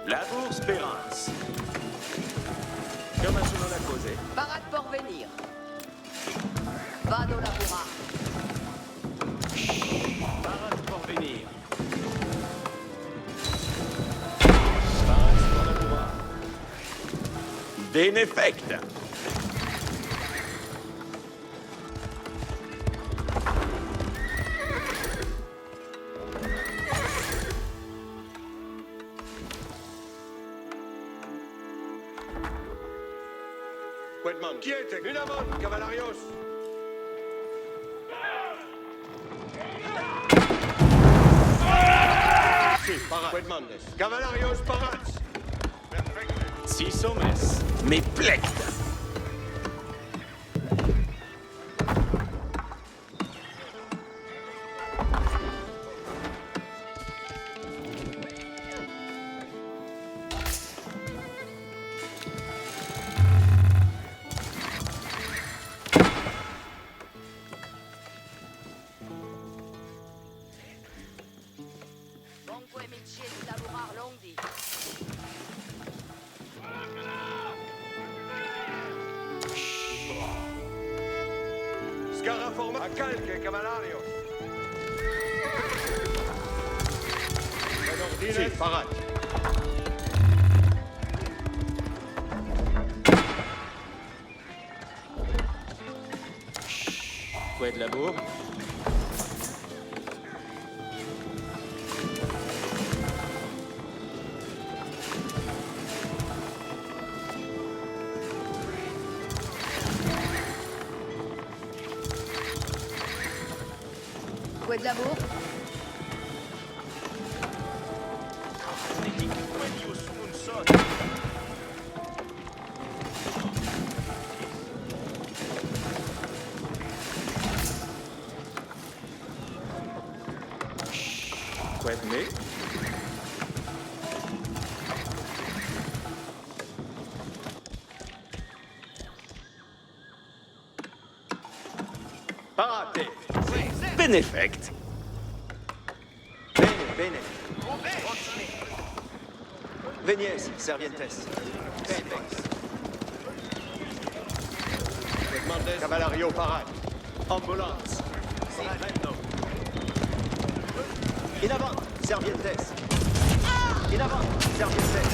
Labour Spérance. Come sono la cose? Parat pour venir. Vado laborar. Parat pour venir. Parat pour laborar. Deneffect. Quedman. Quiete. Minamon, cavallarios. Si, parat. Quedmandes. Cavallarios, parats. Si sommes. Me plecta. Bonque métier de laborar londi. Scaraforma. A calque, cavallarios. Si, parat. Qued labour. Quet labour. Qued me. Parate. Beneffect. Bene, bene. Venies, servientes. Quedmandes. Cavallario, parat. Ambulance. In avant, servientes. In avant, servientes.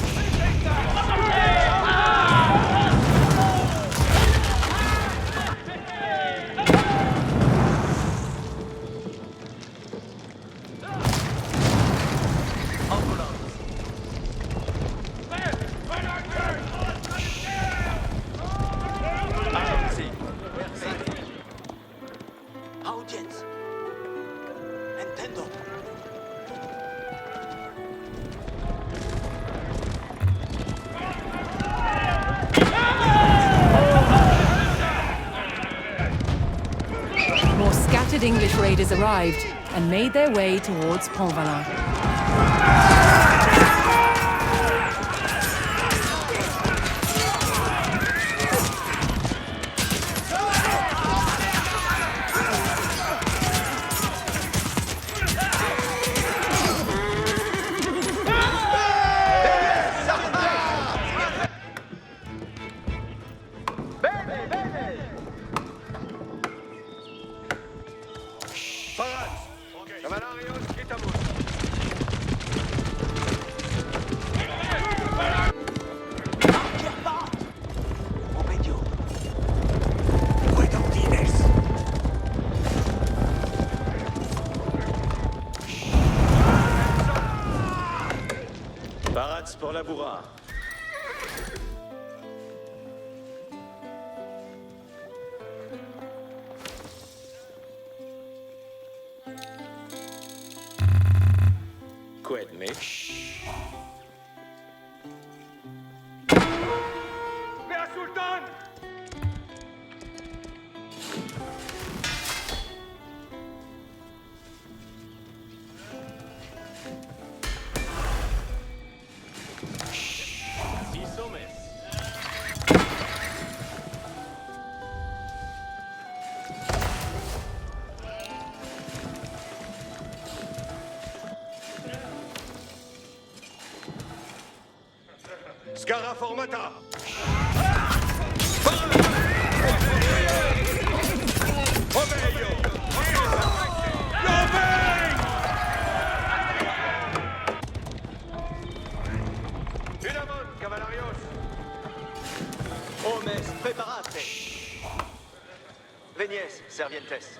Audience. Nintendo. More scattered English raiders arrived and made their way towards Pontvala. Cavalarios quitamus. Obedio. Oedoptines. Parades pour la bourra. Qued me. Mehr Sultan! Six hommes. Scara formata! Obeio! Unamon, cavalarios! Homes, preparate. Venies, servientes.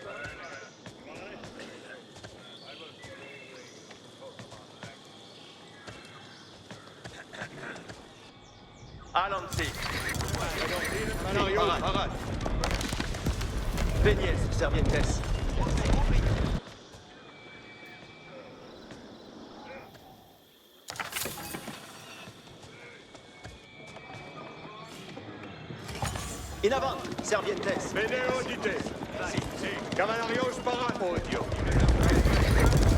Alanti. Cavalarios, parade! Venies, servientes. In avant, servientes. Beneo dite! Si, cavalarios, parade! Odio!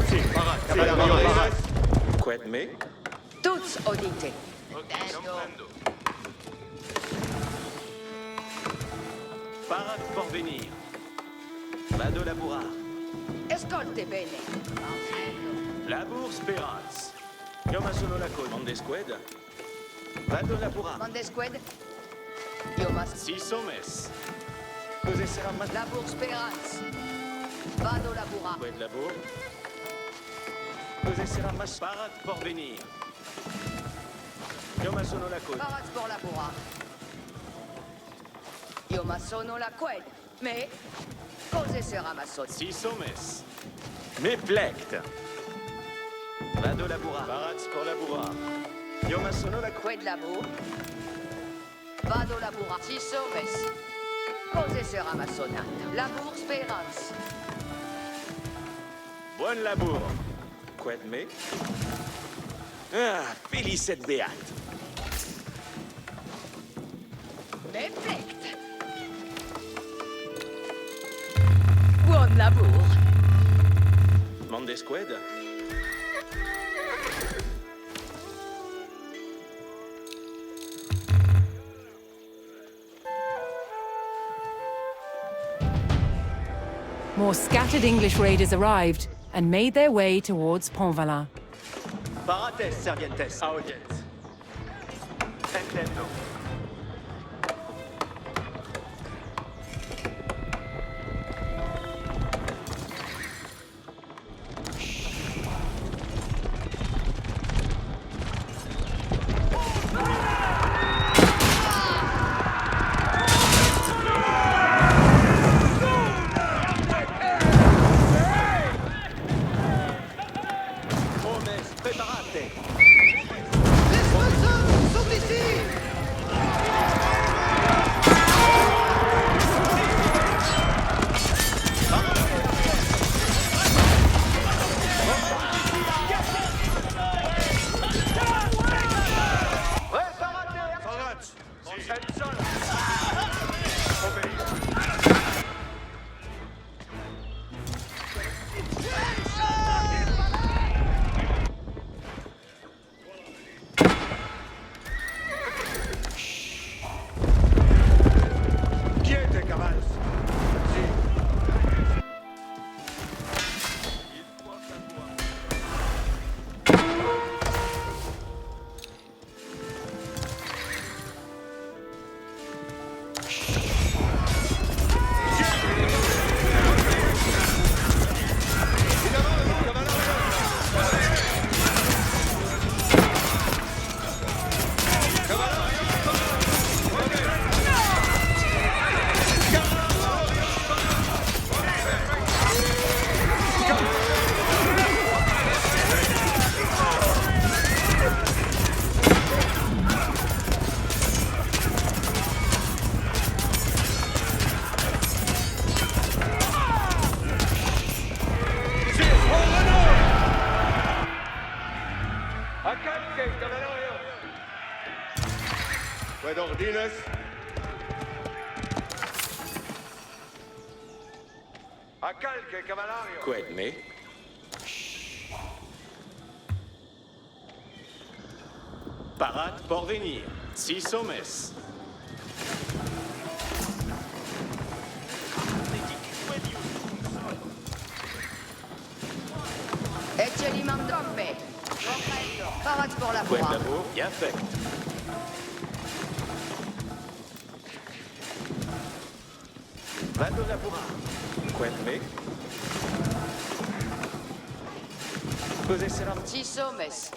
Si, parade! Cavalarios, parade! Qued me. Tous audite. Parade pour venir. Vado la bourra. Escolte bene. La bourse speranza. Io sono la code. Mondesqued. Vado la bourra. Mondesqued. Io mas. Six hommes. Cos'è sarà ma... La bourse speranza. Vado labura. Qued la bourre. Cos'è sarà ma... Parade pour venir. Io sono la code. Parats pour labura. Io ma sono la qued. Me. Cose sera ma son. Six hommes. Me plect. Vado la bourra. Parades pour la bourra. Io sono la Qued labur. Vado labura. Si somes. Cose sera ma sonata. Labur speranza. Buon labour. Qued me? Ah, felicet beat. Me plect. Buon labur. Mondesqued? More scattered English raiders arrived and made their way towards Pontvalin. Parates, servientes. Audience. Entendo. Homes, preparate. Les Samsung sont ici! Readiness. A calque, cavalario. Quid me? Parade pour venir. 6 hommes. Eccelimam dombe. Parade pour la Quid bourre. d'abord, bien fait. Vado labura. Quid me? Cos'è sarà? 6 hommes.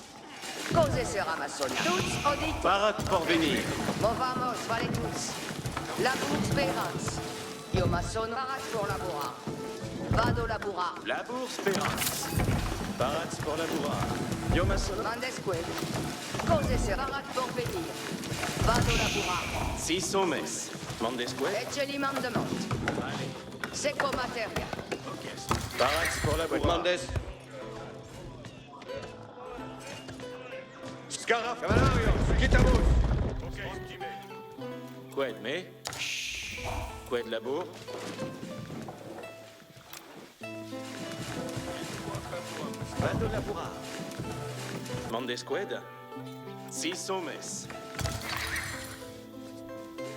Cose sera maçonne. Tous audit. Parade pour venir. Movamos, vale tous. La bourre speranza. Io maçon parade pour la bourra. Vado la bourra. La bourse Pérance. Parade pour labura. Yo maçon. Mandesque. Cose sera parade pour venir. Vado la bourra. 6 hommes. Mandesque. Eccelimam de monte. Seco materia. Parade pour labura. Mendes. Scaraf, cavalario. Quitamos. Quid me? Quid labor? Vado labura. Mandes quid? 6 hommes.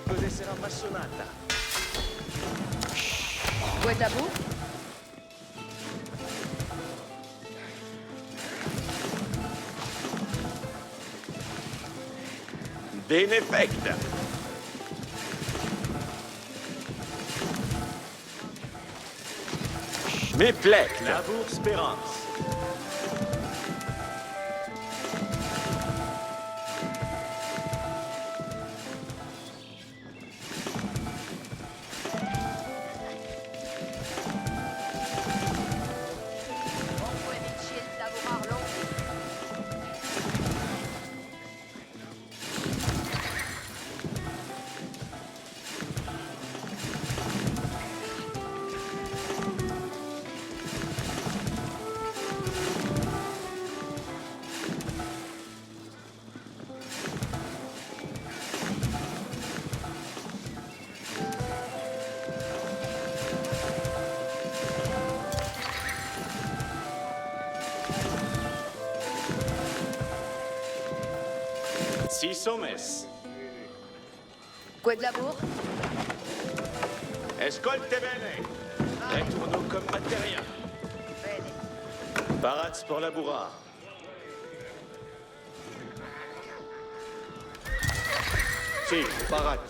Cos'è sarà massonata? Quid à bout? Benefecta. Me plec. La bourse Pérance. Six hommes. Quid la bourre? Escolte bene. Retournons comme matériel. Bene. Parade pour labura. Si, parade.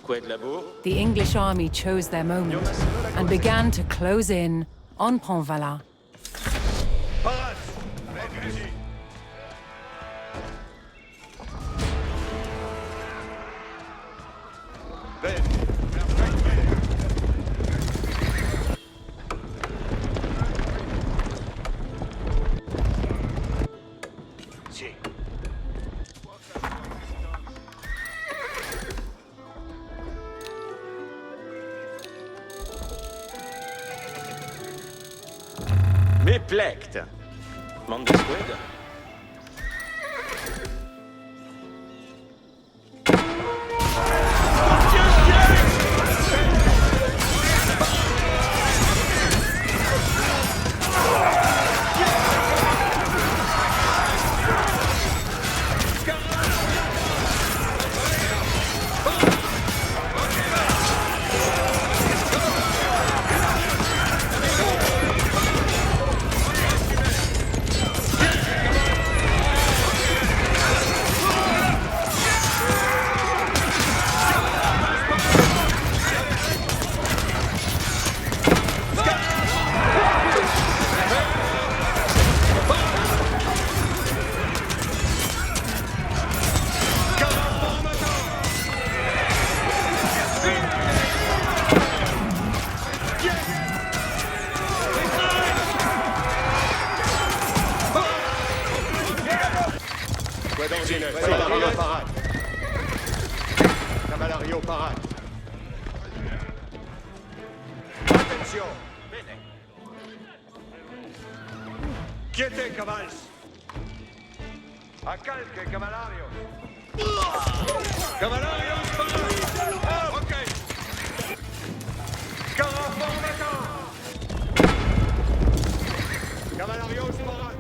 Quid labor? The English army chose their moment and began to close in on Pontvala. Parade. Me plect. Mandes quid? Cavalario parade. Cavalario parade. Attention. Quiete, cavals. A calque, cavalario. Cavalario, ok. Caraformata. Cavalario, sparat.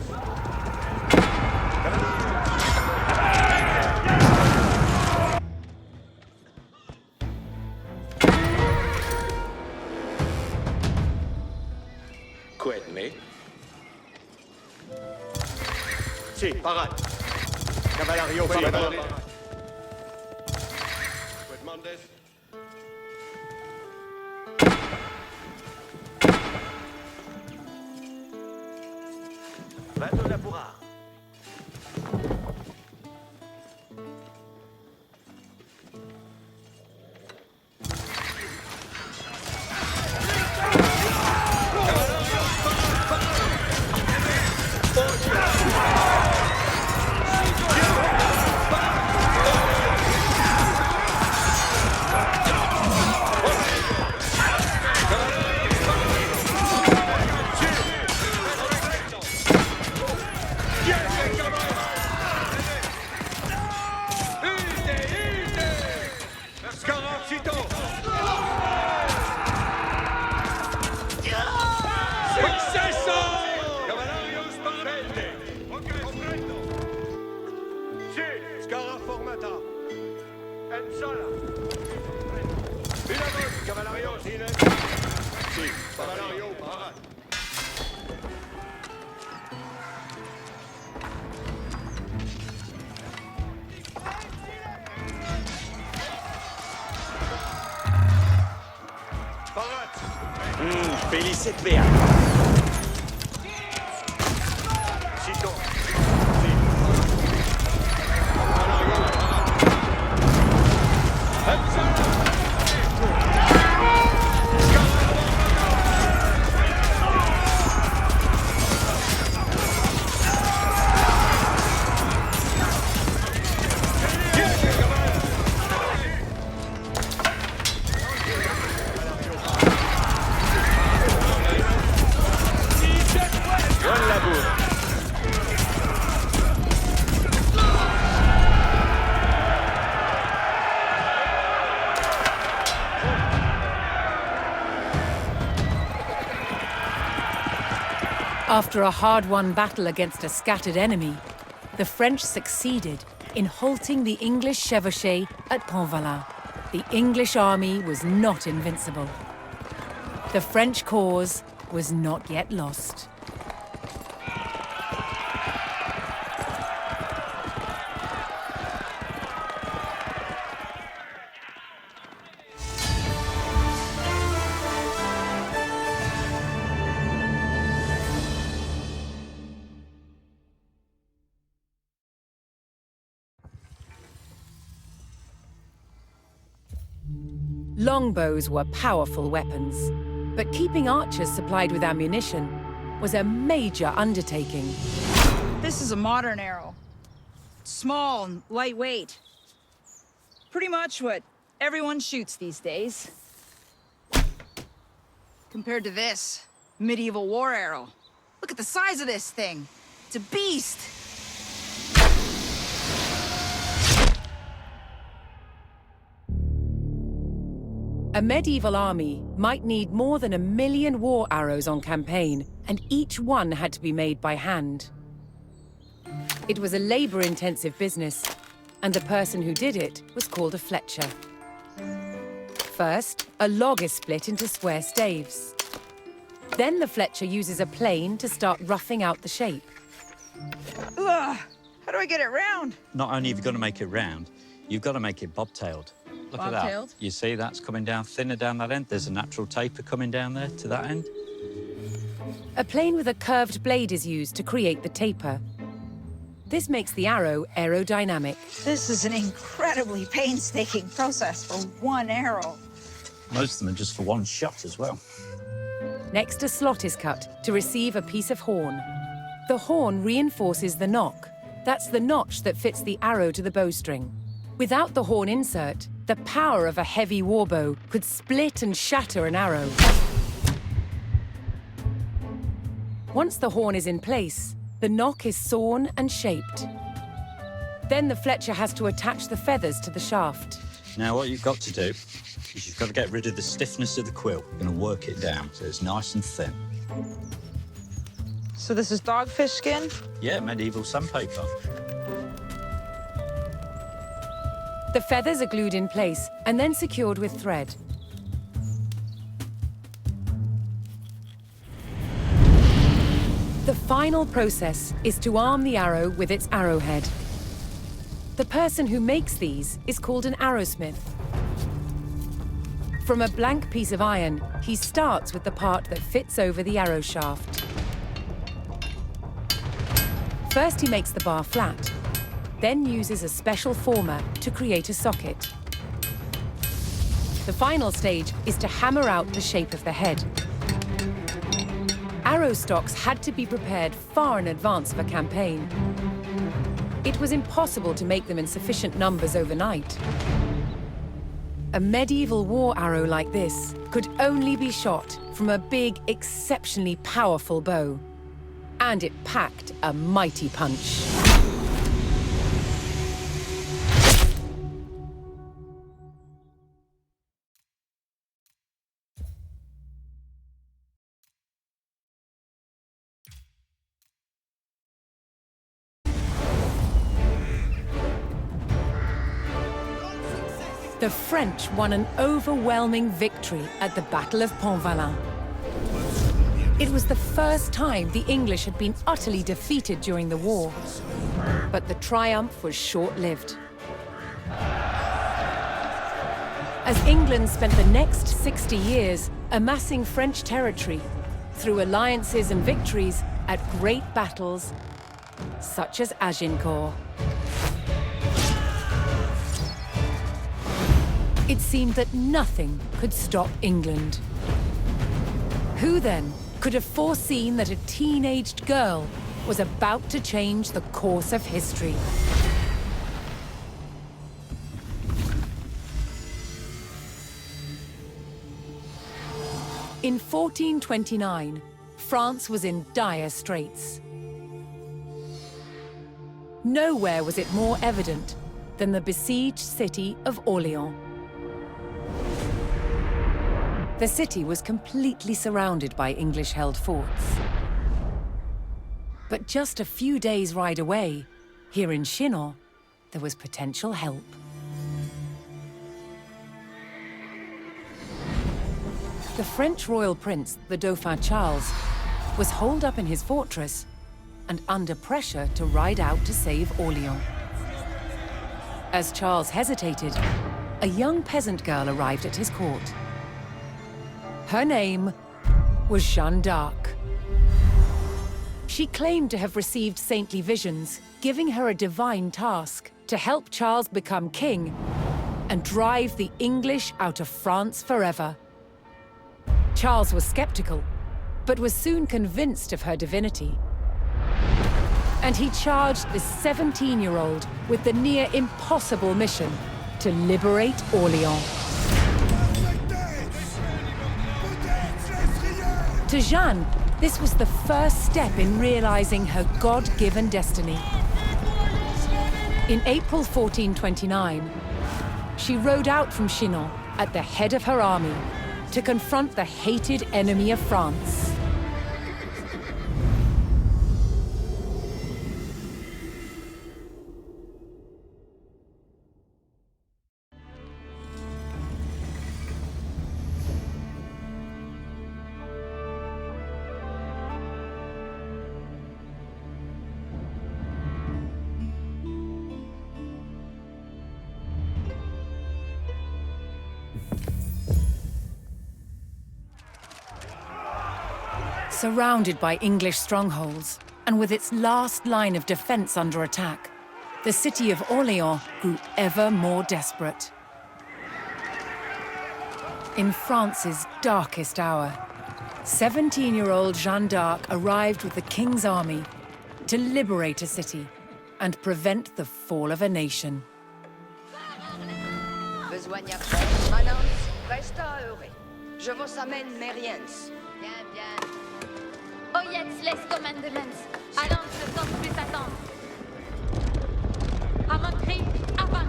Quid me? Sì, parate. Cavalario, sparat. Quid Mondes. Vado da pura. Félicite Béat. Cito. Buon lavoro. After a hard-won battle against a scattered enemy, the French succeeded in halting the English chevauchée at Pontvalin. The English army was not invincible. The French cause was not yet lost. Longbows were powerful weapons, but keeping archers supplied with ammunition was a major undertaking. This is a modern arrow. Small and lightweight. Pretty much what everyone shoots these days. Compared to this, medieval war arrow. Look at the size of this thing. It's a beast. A medieval army might need more than 1 million war arrows on campaign, and each one had to be made by hand. It was a labor-intensive business, and the person who did it was called a fletcher. First, a log is split into square staves. Then the fletcher uses a plane to start roughing out the shape. Ugh, how do I get it round? Not only have you got to make it round, you've got to make it bobtailed. Look at that. Bobtailed? You see that's coming down thinner down that end? There's a natural taper coming down there to that end. A plane with a curved blade is used to create the taper. This makes the arrow aerodynamic. This is an incredibly painstaking process for one arrow. Most of them are just for one shot as well. Next, a slot is cut to receive a piece of horn. The horn reinforces the nock. That's the notch that fits the arrow to the bowstring. Without the horn insert, the power of a heavy warbow could split and shatter an arrow. Once the horn is in place, the nock is sawn and shaped. Then the Fletcher has to attach the feathers to the shaft. Now what you've got to do is you've got to get rid of the stiffness of the quill. You're going to work it down so it's nice and thin. So this is dogfish skin? Yeah, medieval sandpaper. The feathers are glued in place and then secured with thread. The final process is to arm the arrow with its arrowhead. The person who makes these is called an arrowsmith. From a blank piece of iron, he starts with the part that fits over the arrow shaft. First, he makes the bar flat, then uses a special former to create a socket. The final stage is to hammer out the shape of the head. Arrow stocks had to be prepared far in advance of a campaign. It was impossible to make them in sufficient numbers overnight. A medieval war arrow like this could only be shot from a big, exceptionally powerful bow. And it packed a mighty punch. The French won an overwhelming victory at the Battle of Pont-Valin. It was the first time the English had been utterly defeated during the war. But the triumph was short-lived. As England spent the next 60 years amassing French territory through alliances and victories at great battles, such as Agincourt. It seemed that nothing could stop England. Who then could have foreseen that a teenaged girl was about to change the course of history? In 1429, France was in dire straits. Nowhere was it more evident than the besieged city of Orléans. The city was completely surrounded by English-held forts. But just a few days' ride away, here in Chinon, there was potential help. The French royal prince, the Dauphin Charles, was holed up in his fortress and under pressure to ride out to save Orléans. As Charles hesitated, a young peasant girl arrived at his court. Her name was Jeanne d'Arc. She claimed to have received saintly visions, giving her a divine task to help Charles become king and drive the English out of France forever. Charles was skeptical, but was soon convinced of her divinity. And he charged this 17-year-old with the near impossible mission to liberate Orléans. To Jeanne, this was the first step in realizing her God-given destiny. In April 1429, she rode out from Chinon at the head of her army to confront the hated enemy of France. Surrounded by English strongholds, and with its last line of defense under attack, the city of Orléans grew ever more desperate. In France's darkest hour, 17-year-old Jeanne d'Arc arrived with the king's army to liberate a city and prevent the fall of a nation. Besogne après. Manance, reste à Euré. Je vous amène Mériens. Bien, bien. Oh yes, les commandements. Allons, sans plus attendre. Infanterie, avant!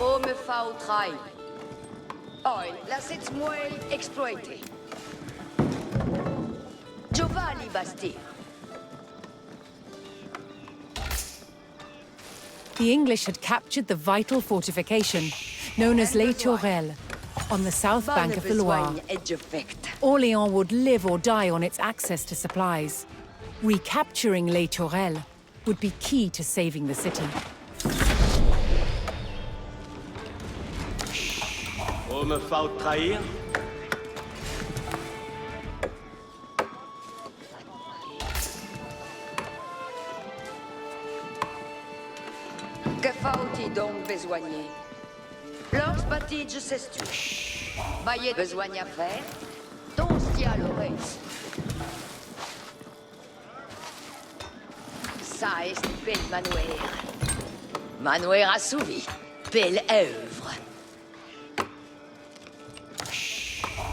Oh, me fout trail. Oi, laissez-moi exploiter. Giovanni Bastir. The English had captured the vital fortification, known as Les Tourelles, on the south bank of the Loire. Orléans would live or die on its access to supplies. Recapturing Les Tourelles would be key to saving the city. Oh, me faut trahir. Que faut-il donc besoigner? Lors batige s'estu. Baillet besoigne à faire. Ton stia l'oreille. Ça est belle manuère. Manuère assouvie. Belle œuvre.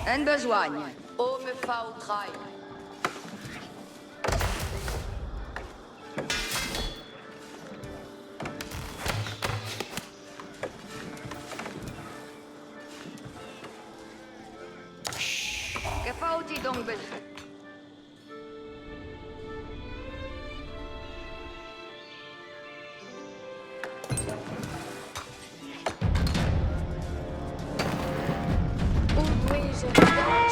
Un besoigne. Oh, me faut trahir. Que faut-il donc besoin?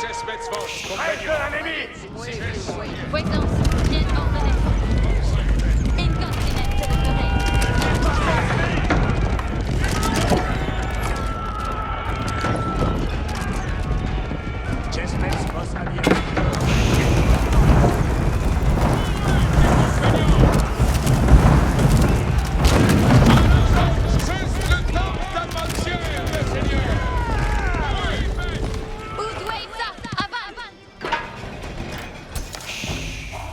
J'espère votre compagnon. Voisance, bien ordonnée. Incontinent de l'oreille. J'espère votre avion. C'est le temps d'avancer, mes seigneurs.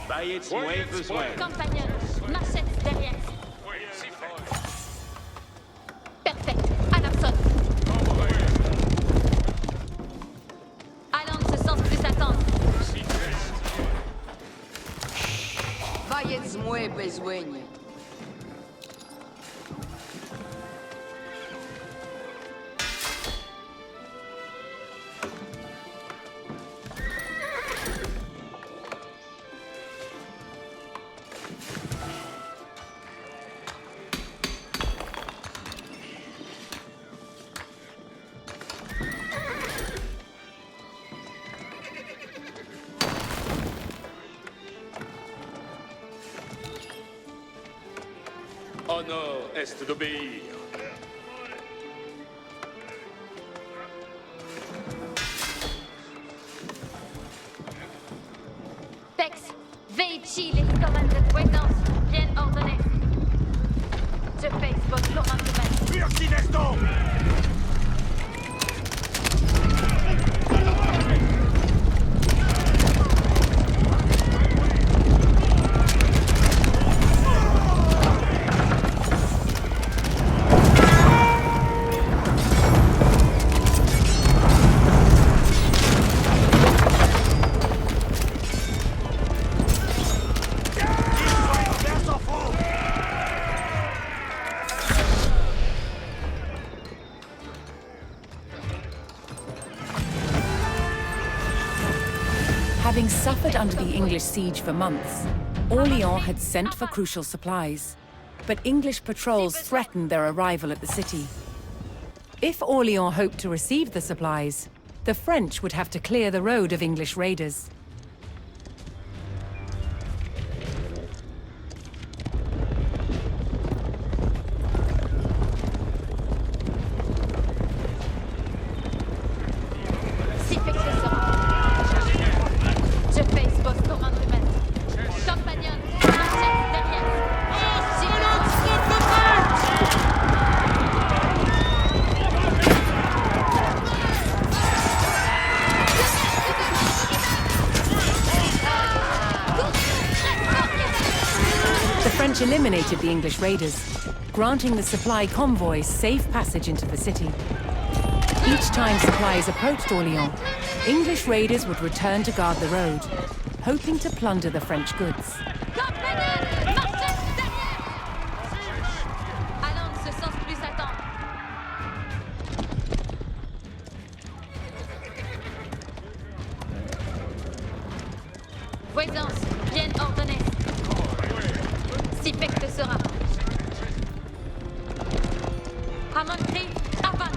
Baillez besoin. Compagnon, marchette derrière. Perfect, à l'absence. Allons ce sens plus attendre. Baillet-moi besoigne. Honneur est d'obéir. Pex, Veichi, les commandes de voisance, bien ordonnées. Je fais votre commandement. Merci, Nestor! Having suffered under the English siege for months, Orléans had sent for crucial supplies. But English patrols threatened their arrival at the city. If Orléans hoped to receive the supplies, the French would have to clear the road of English raiders. Je fais votre commandement. Compagnon, eliminated the English raiders, granting the supply convoy safe passage into the city. Each time supplies approached Orléans, English raiders would return to guard the road, hoping to plunder the French goods. Voisance, bien ordonnée. Si fait que sera. Ramon cri, avant.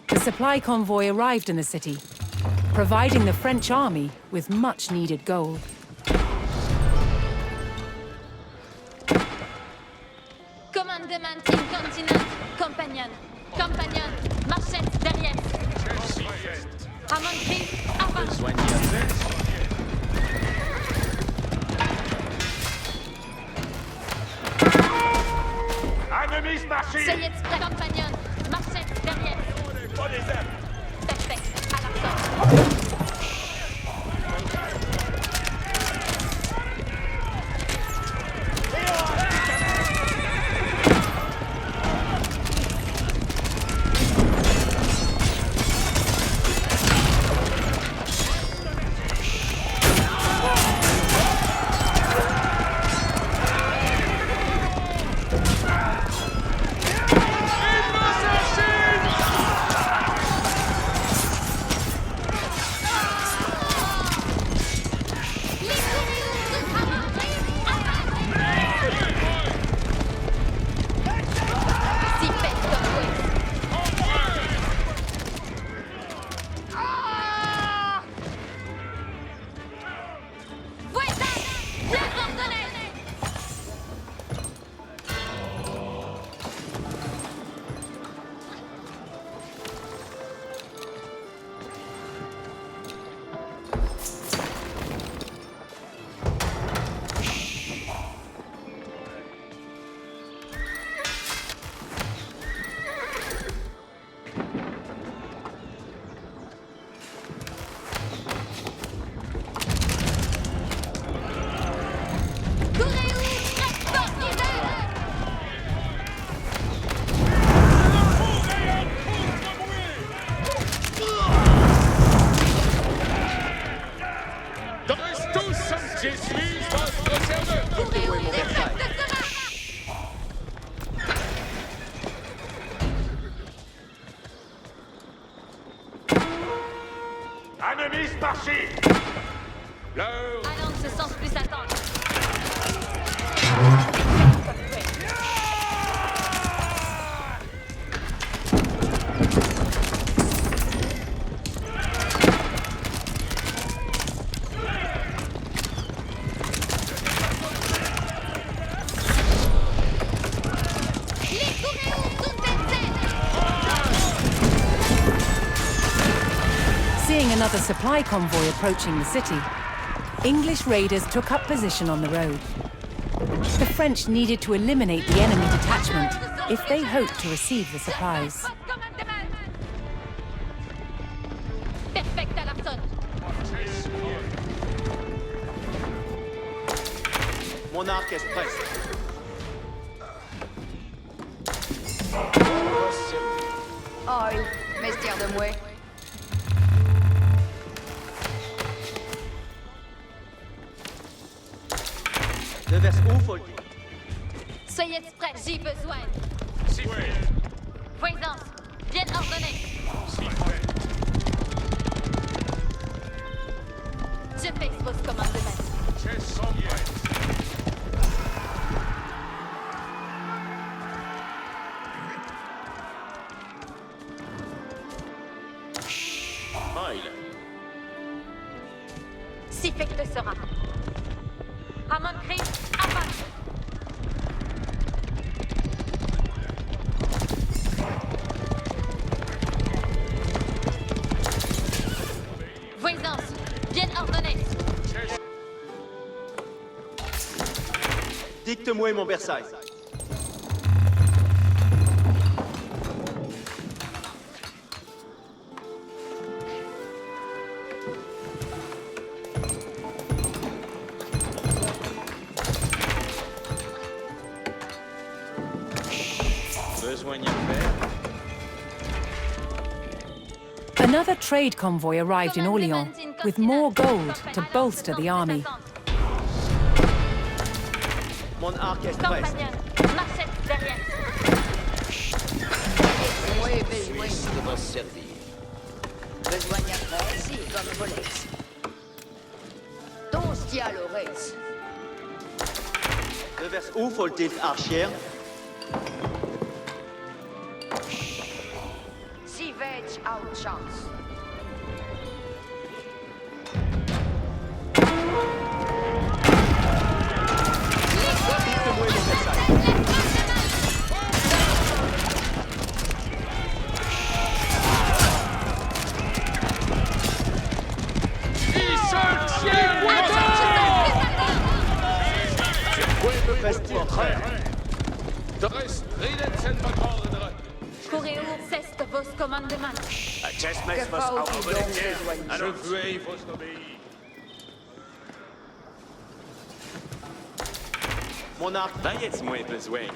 The supply convoy arrived in the city, providing the French army with much-needed gold. Commandement incontinent, compagnon. Compagnon, marchette derrière. Ramon cri, avant. Ennemis marchés! Soyez prêts, compagnon, marchette derrière. Perfect, à l'arçon. Ennemis marchés! Allons, ce sens plus attendre. Seeing another supply convoy approaching the city, English raiders took up position on the road. The French needed to eliminate the enemy detachment if they hoped to receive the supplies. Perfect à l'arçon. Mon arc est prêt. Oi, mestière de moi. De vers où faut le dire? Soyez prêts, j'ai besoin. Voisance, bien ordonnée. Je fais vos commandements. Si fait que le sera. Ramon cri, avant. Voisance, bien ordonnée. Dicte-moi mon Versailles. Besoin d'y faire. Another trade convoy arrived in Orléans with more gold to bolster the army. Mon arc est prêt. Compagnon, marchette derrière. Oui, besoin. De me servir. Besoin après, si, comme volets. Ton stial aurais. De vers où faut-il archière? Si veg out chance. Dicte-moi mon Versailles. Reste prêt. Courez où ceste vos commandements. Chessmets was auch militär. Eine Wave was dabei. Mon arc. Da jetzt moi besoin.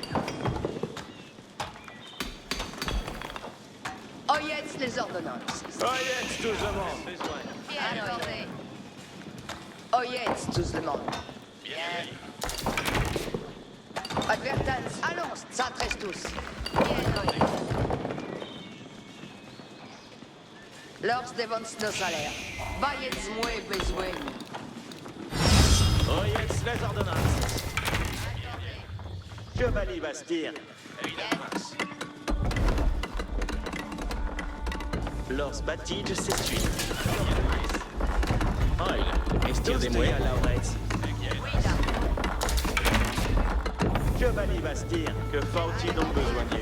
Oh, jetzt les ordonnances. Oh, jetzt tout le monde. Besoin. Bien noyé. Oh, jetzt tout le monde. Bien. Advertance, allons, s'adresse tous. Bien noyé. Lors devant nos salaires. Va jetzt moi besoin. Oh, jetzt les ordonnances. Chevalier Bastille. Lors Batige s'essuie. Oh, estir des mouets. Chevalier Bastille, que faut-il donc besoigner?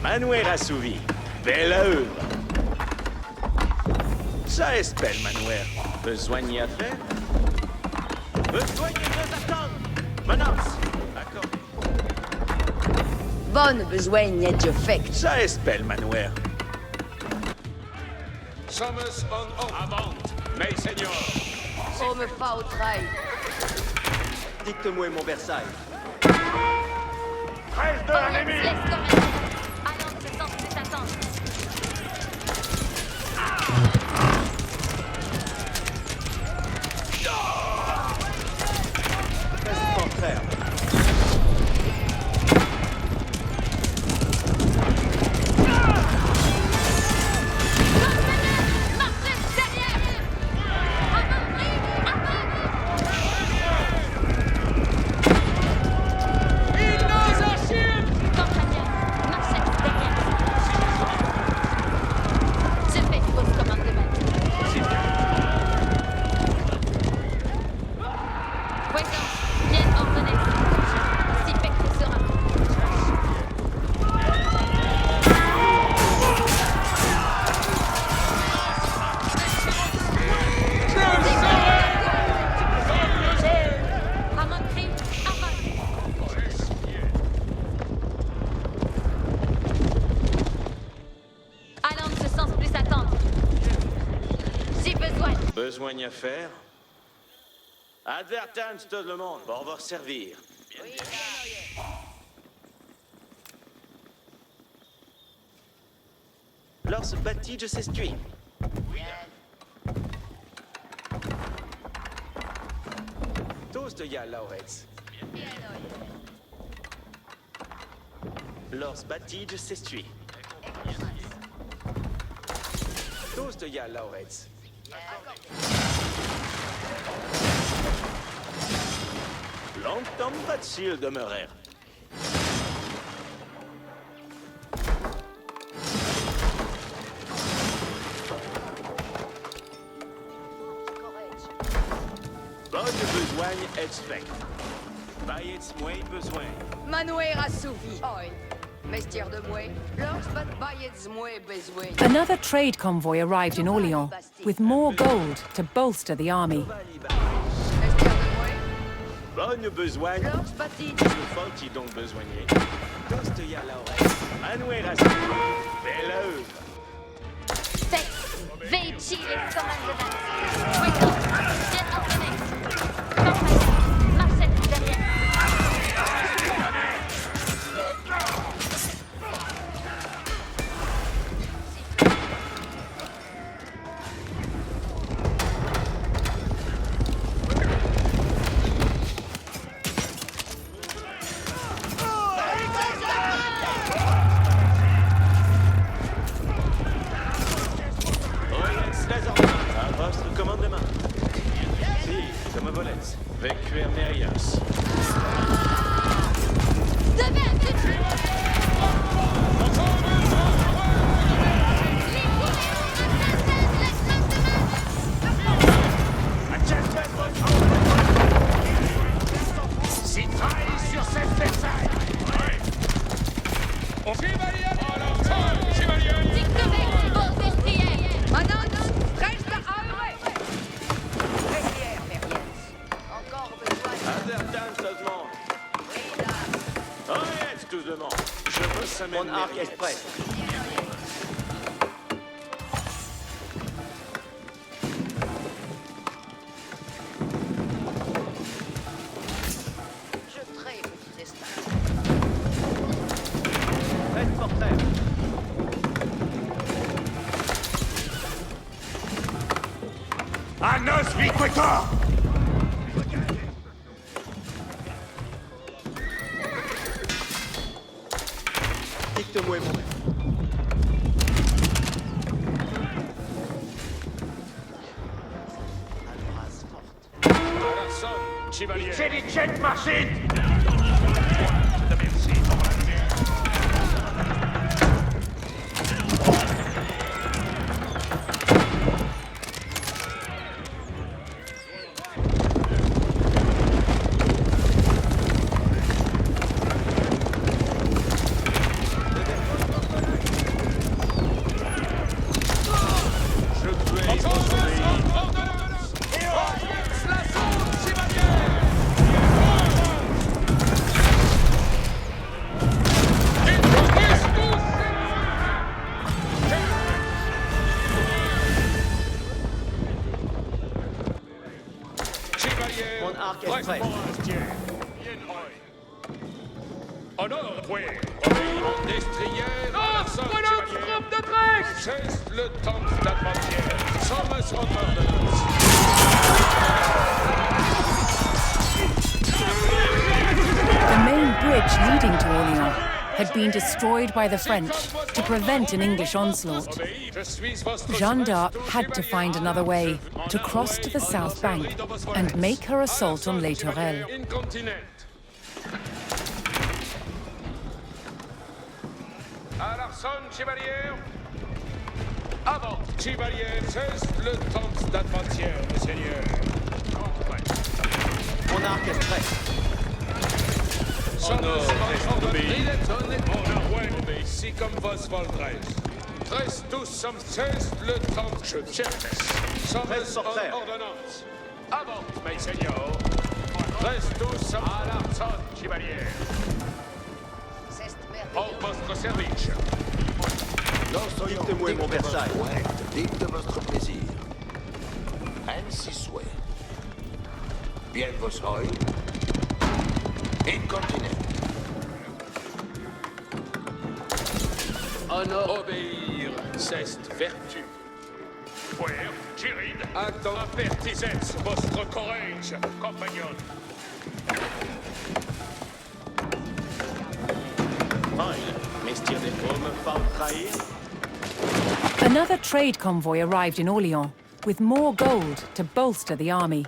Manuel assouvi. Belle œuvre. Ça espelle, Manuel. Besoigner à faire? Besoigner de attendre. Menace. D'accord. Bonne besoin de fait. Ça espelle, Manuel. Sommes en avant, mes seigneurs. Oh, me fa au trail. Dicte-moi mon Versailles. Presse de l'ennemi. Laisse comme allons de ce sens plus attendre. Reste contraire. Marchez derrière. Compagnon, marchette derrière. Je fais vos commandements. Présence, bien ordonnée. Si fait que sera. À mon cri, avant. Allons de ce sens plus attendre. Si besoin. Besoin à faire? Advertance tout le monde. Pour vous servir. Lors ce Batige s'essuie. Tous de ya Lauretz. Lors Batige s'essuie. Tous de ya Lauretz. Longtemps ROTHSCHILD demeurèrent. Bonne besoin expect. Baillets moins besoin. Manuel assouvi. Oi. Mestière de moi. Lors bat baillets moi besoin. Another trade convoy arrived in Orléans with more gold to bolster the army. Mestière de moi. On besoin. Lors bâti. Je faut-il donc besoigner. Toast y a l'oreille. Anoué Rassi. Belle œuvre. Space. Veichi les commandements. Puissance. Bien ordonnée. Formation. Marcette derrière. Mon arc est prêt. Je trai, petit destin. Faites portrait. Anos Viquetor! Dicte-moi mon maître. Chevalier. C'est les jets machines! Mon arc est prêt. Honneur, oui. Obéissant destrière. Groupe de trek! Cesse le temps d'adventure. Sommes ordonnance. The main bridge leading to Orléans had been destroyed by the French to prevent an English onslaught. Jeanne d'Arc had to find another way to cross to the south bank and make her assault on Les Tourelles. À l'arson, chevalier. Avant, chevalier, cesse le temps d'adventure, seigneur. Mon arc est prêt. Honneur est obéi. Ici comme vos voldres. Reste tous sommes cesse le temps je cherche. Sommes en ordonnance. Avant, mes seigneurs. Reste tous sommes à l'arson, chevalier. En votre service. Dicte-moi mon Versailles. Dites de votre plaisir. Ainsi soit. Bien vos oreilles. Incontinent. Honneur, obéir, c'est vertu. Puer, Giride, attends, avertissez votre courage, compagnon. Another trade convoy arrived in Orléans with more gold to bolster the army.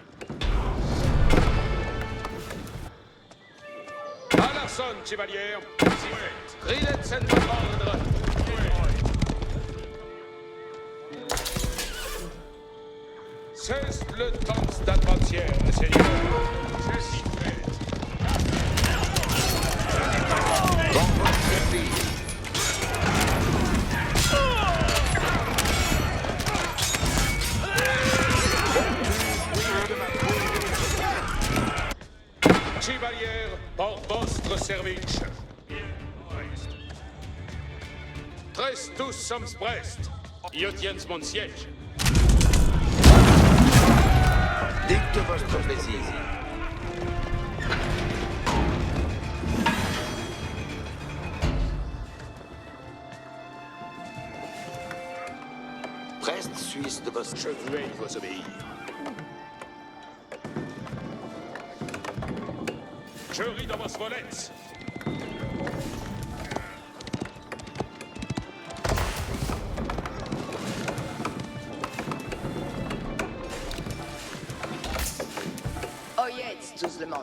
À la sonne, chevalier. Rilette cette ordre. Cesse le temps d'adventure, seigneur. Ceci fait. Chevalier, pour votre service. Tres tous sommes prest. Je tiens mon siège. Dicte votre plaisir. Prest suisse de votre... Je vais vous obéir. Je ris dans vos volets. Oh, jetzt, tous le monde.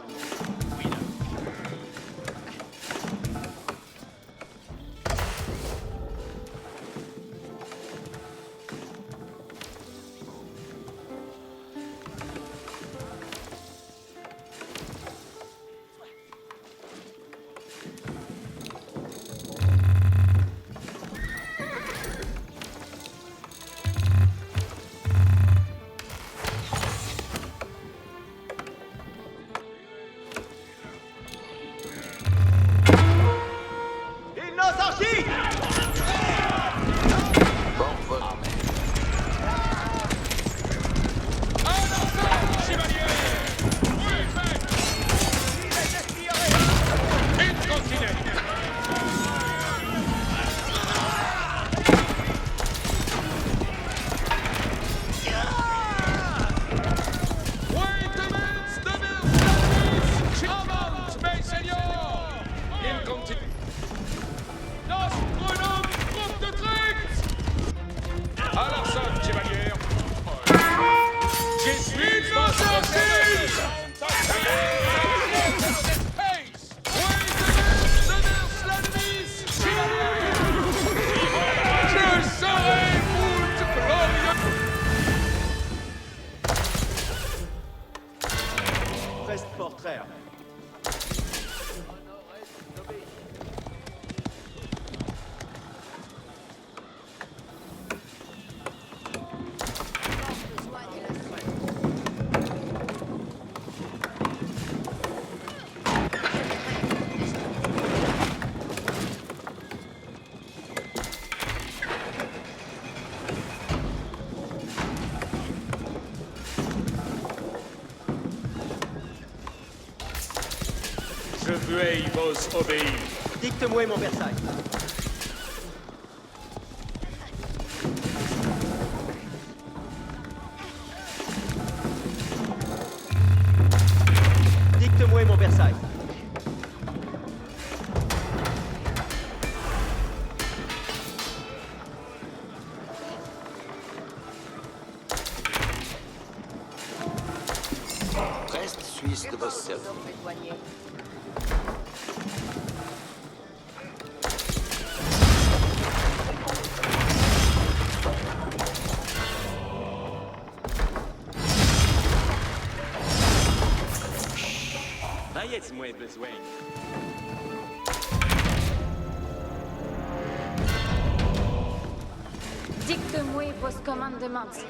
Je vais vous obéir. Dicte-moi mon Versailles. Dicte-moi mon Versailles. Prest suisse de votre service. Jetzt-moi besoin. Dicte-moi vos commandements.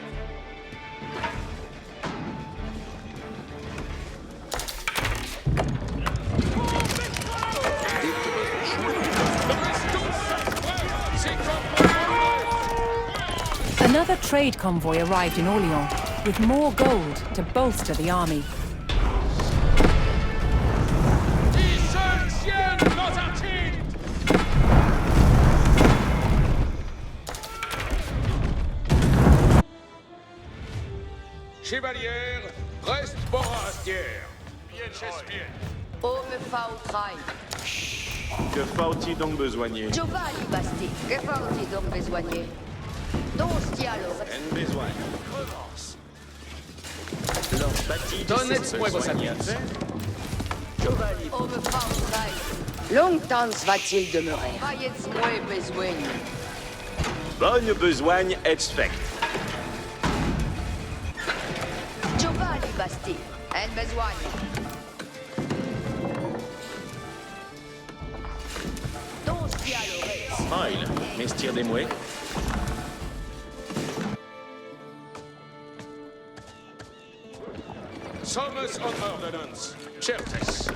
Another trade convoy arrived in Orléans with more gold to bolster the army. Chevalier, reste borastière. Bien chasse-bien. Oh, me fautrai. Que faut-il donc besoigner? Giovanni Basti, que faut-il donc besoigner? Dostialo. En besoin. Lors bâti Donnez-moi vos alliés. Giovanni. Oh, me fautrai. Longtemps va-t-il demeurer? Va jetzt-moi besoin. Bonne besoigne est faite. Giovanni Basti, en besoin. Smile, mestir des mouets. Sommes en ordonnance, certes.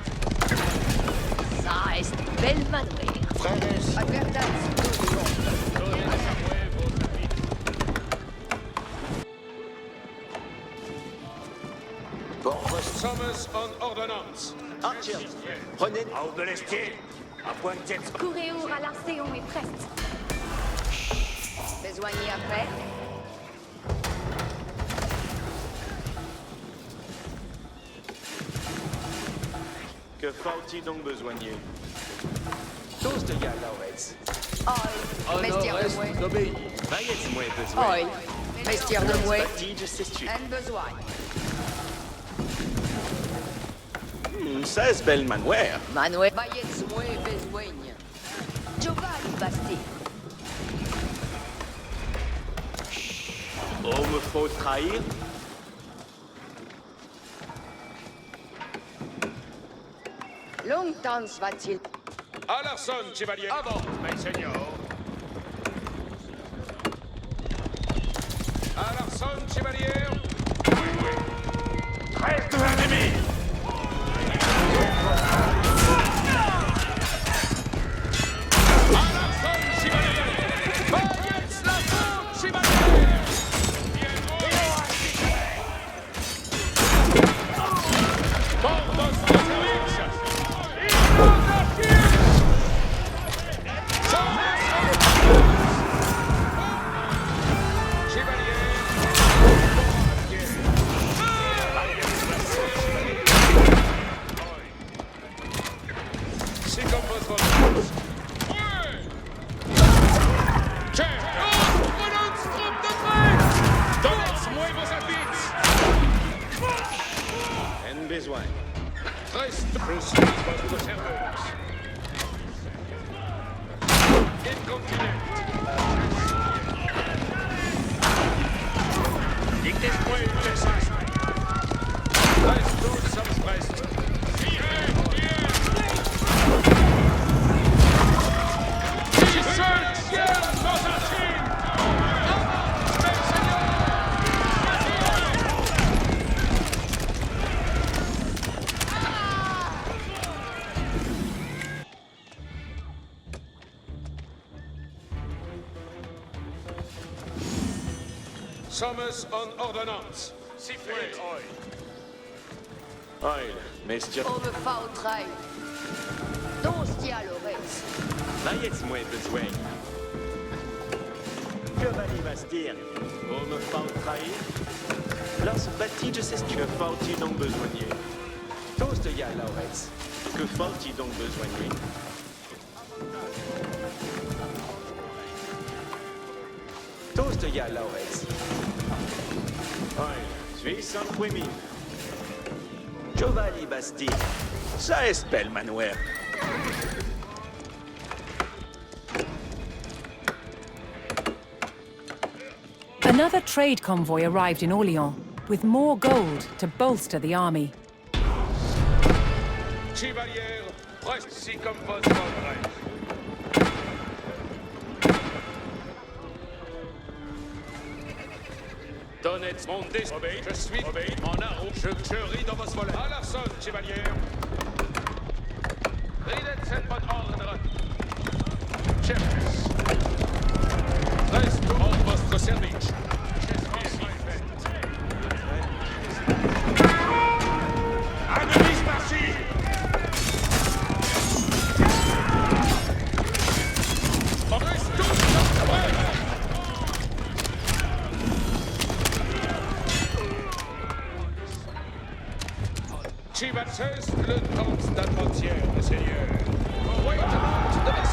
belle manouille. Frères, Advertance, tout le monde. pour vos Sommes en ordonnance. Archers, prenez... Hors de l'estier. À point de jet. Couréour à l'Arcéon est prête. Besoigné après. Que faut-il donc besoigner? Tous de gars, Lauretz. Oi, mestir de mouet. Vayez moi besoin. Oi, mestir de mouet. Batige, c'est tu. En besoin. 16 belles manouères. Manuel. Vayez mouet besoigne. Giovanni Basti. Oh, me faut trahir? Longtemps va-t-il? À l'arson, chevalier. Avant, mes seigneurs. À l'arson, chevalier. Reste l'ennemi. À l'arson, chevalier. Voyez la faute, chevalier. Pour votre service. C'est comme votre force. Tiens, prenons troupe de près. Donnez-moi vos habits. En besoin. Reste plus votre serveuse. Incontinent. Dictez-moi le message. Reste tous sommes prestes. Sommes en ordonnance. Sifflez. Oil, messieurs. On me faut trahir. Don stia Loretz. Vayez moi besoin. Que va-t-il bastir? Oh, me faut trahir? Lorsque Batige, c'est que faut-il donc besoigner? Tous de gars, Lauretz. Que faut-il donc besoigner? Tous de gars, Lauretz. Oil, suis sans quimine. Giovanni Basti. Ça est belle manouère. Another trade convoy arrived in Orléans, with more gold to bolster the army. Chevalier, reste si comme votre adresse. Donnez mon désobéi, je suis obéi, mon arme, je ris dans vos volets. À la sonne, chevalier. Ridet cette bonne ordre. Chef. Reste en votre service. Annelise parti. Reste tous prêts. Chivas, le temps d'atmosphère, seigneur. Envoyez tout le monde de la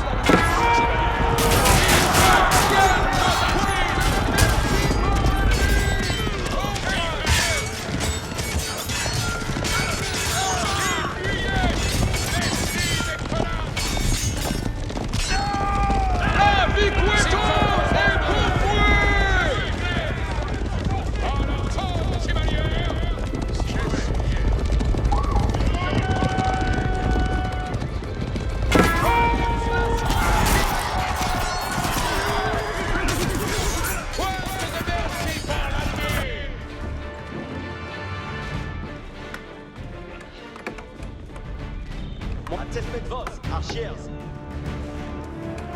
Attesmet vos, archiers.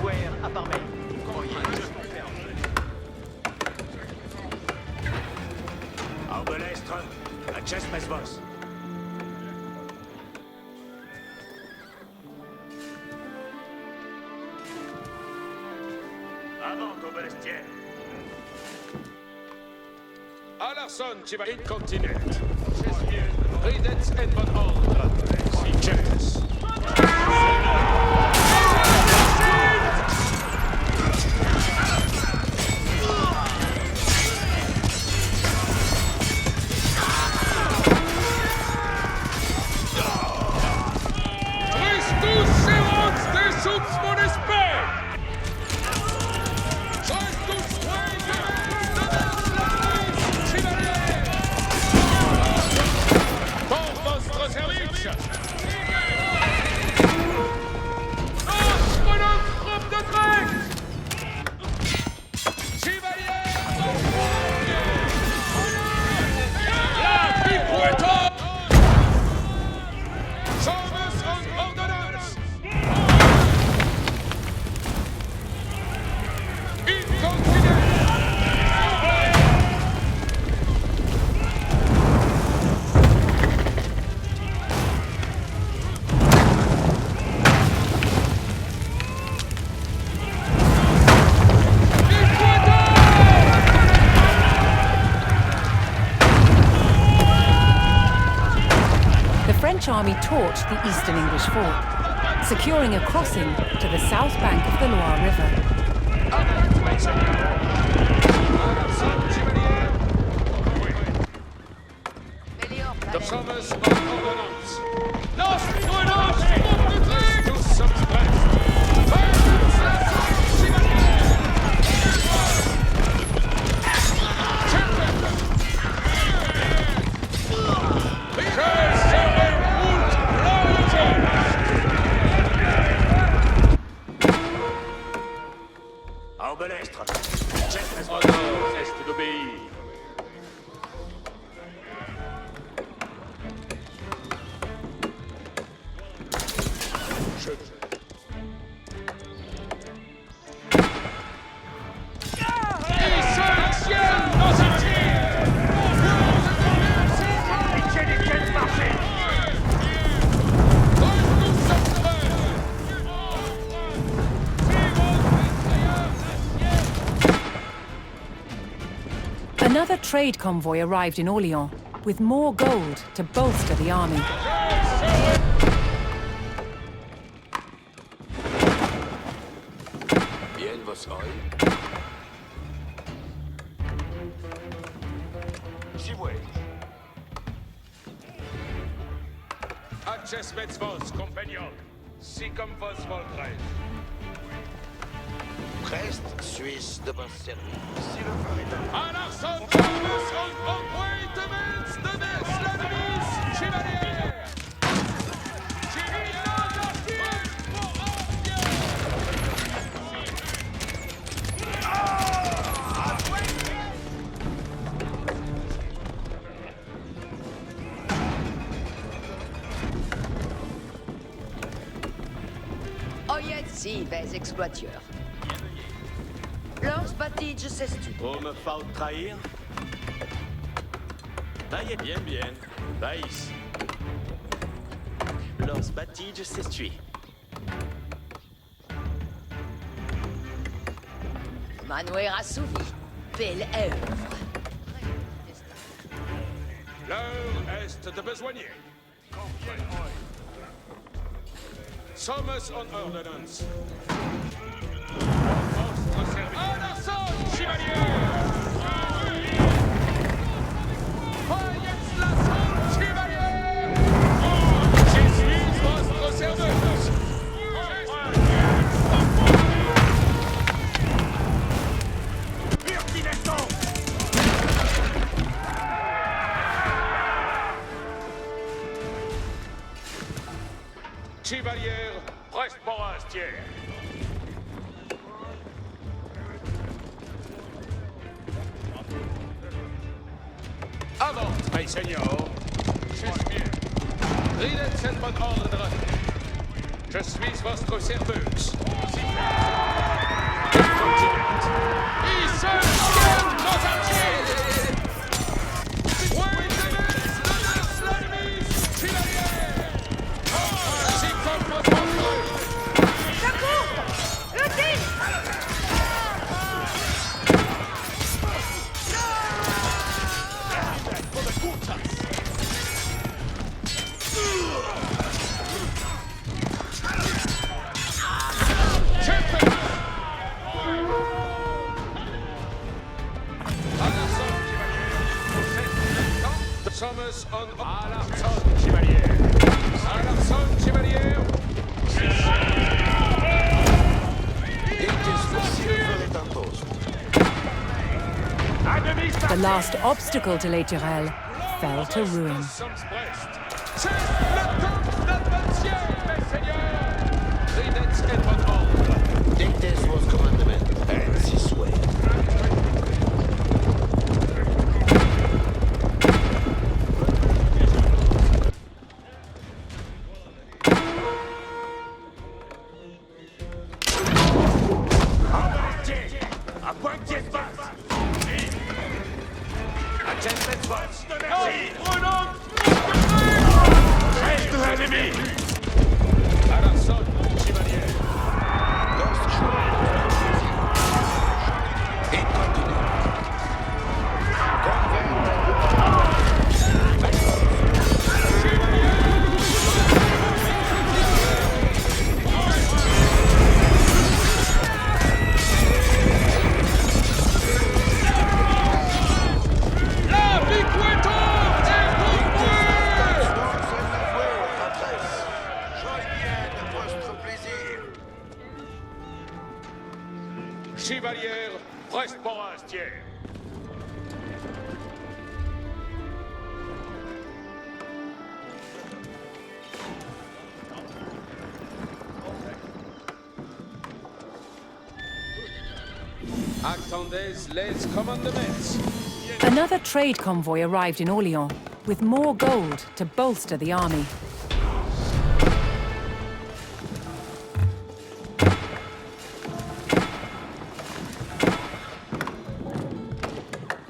Quer aparmei. Arbelestre, attesmet vos. Avant, Obelestier. Alarson, ci va incontinent. Ridets en von ordre. Si chess. Christus servans de subs mones pe! Christus pour votre service! Notre frappe de trek! Chevalier! La pirouette! Sommes en ordonnance! The French army torched the eastern English fort, securing a crossing to the south bank of the Loire River. Sommes en ordonnance. L'ordonnance de trek! Nous sommes prêts. Arbelestre, Oh non, est d'obéir. Another trade convoy arrived in Orléans, with more gold to bolster the army. Bien vos oil. si vuoi. Accesmets vos, compagnon. Si comme vos voldrez. Prest Suisse de bon service. Si le feu est un... Alarson, Thomas, on appointments de Neslavis, Chevalier! Si, vais exploiteur. Lors batige s'estu. Pour me faire trahir? Taillez bien, bien. Baïs. Lors batige s'estui. Manuel assouvi. Belle œuvre. L'heure est de besoigner. Sommes en ordonnance. Votre service. Alarson, chevalier! Voyez la son, chevalier! Je suis votre serveuse. Chevalier, preste morastière. Avance, mes seigneurs. Je suis bien. Ridet c'est mon ordre. Je suis votre serveuse. Le continent. Il se tient dans un ciel. Ouais, c'est comme votre frère. Ça court! Le tir! Thomas on Alarson Chevalier. Alarson Chevalier. The last obstacle to Les Tourelles fell to ruin. C'est le temps d'adventure, mes seigneurs. Readers and von ordre. Dictates was commandment, and this way. À point de espace. À Jensen's Boss. Reste l'ennemi. Alarson Chevalier. Et continue. Chevalier, reste forestier. Attendez les commandements. Another trade convoy arrived in Orléans, with more gold to bolster the army.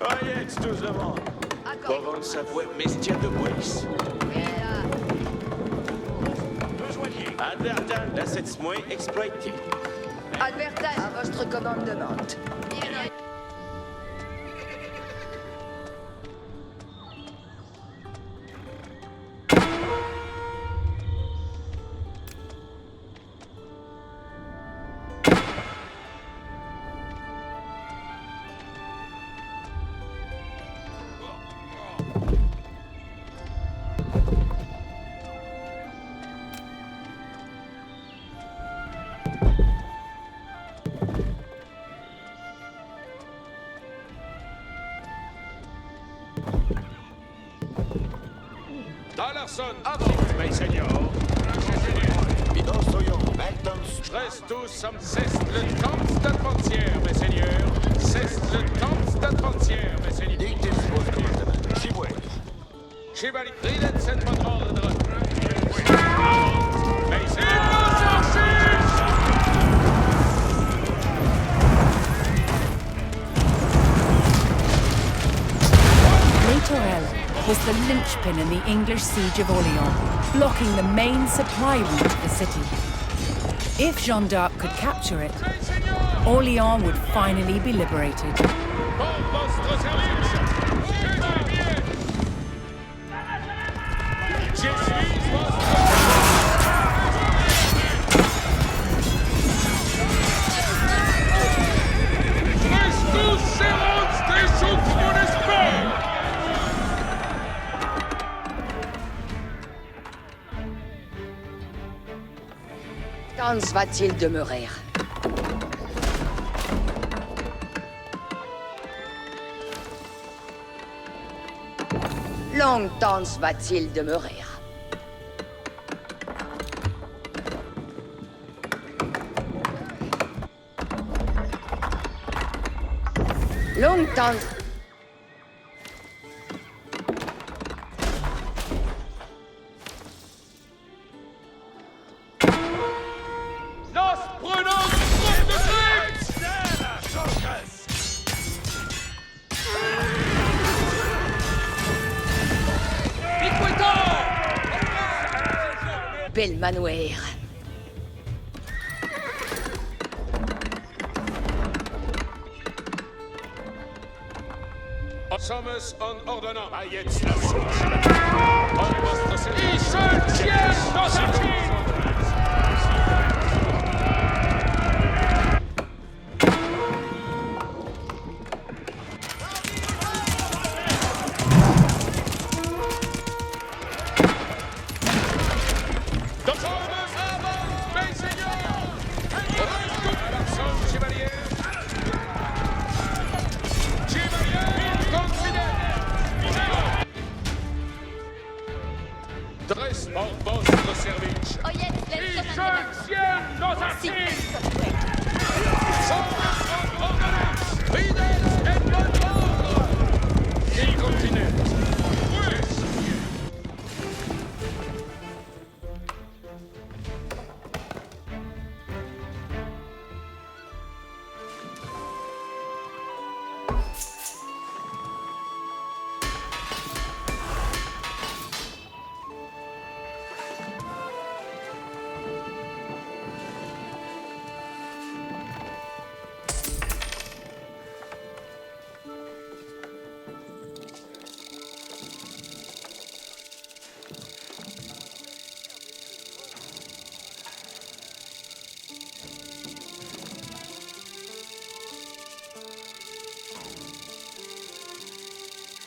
Oyez tous devant. Provence Savoie, Mestia de Bois. Advertan, l'assets moins exploité. Advertise à votre commandement. Alarson, avant, mes seigneurs. Reste tous, sommes cesse le temps d'adventure, mes seigneurs. Cesse le temps d'adventure, mes seigneurs. Chevalier, Readers and von ordre. Mes seigneurs. Les Tourelles was the linchpin in the English siege of Orléans, blocking the main supply route to the city. If Jeanne d'Arc could capture it, Orléans would finally be liberated. Quand va-t-il demeurer? Longtemps va-t-il demeurer? Longtemps. occuper le manoir. Sommes en ordonnance. Jetzt lass uns. Ich soll jetzt noch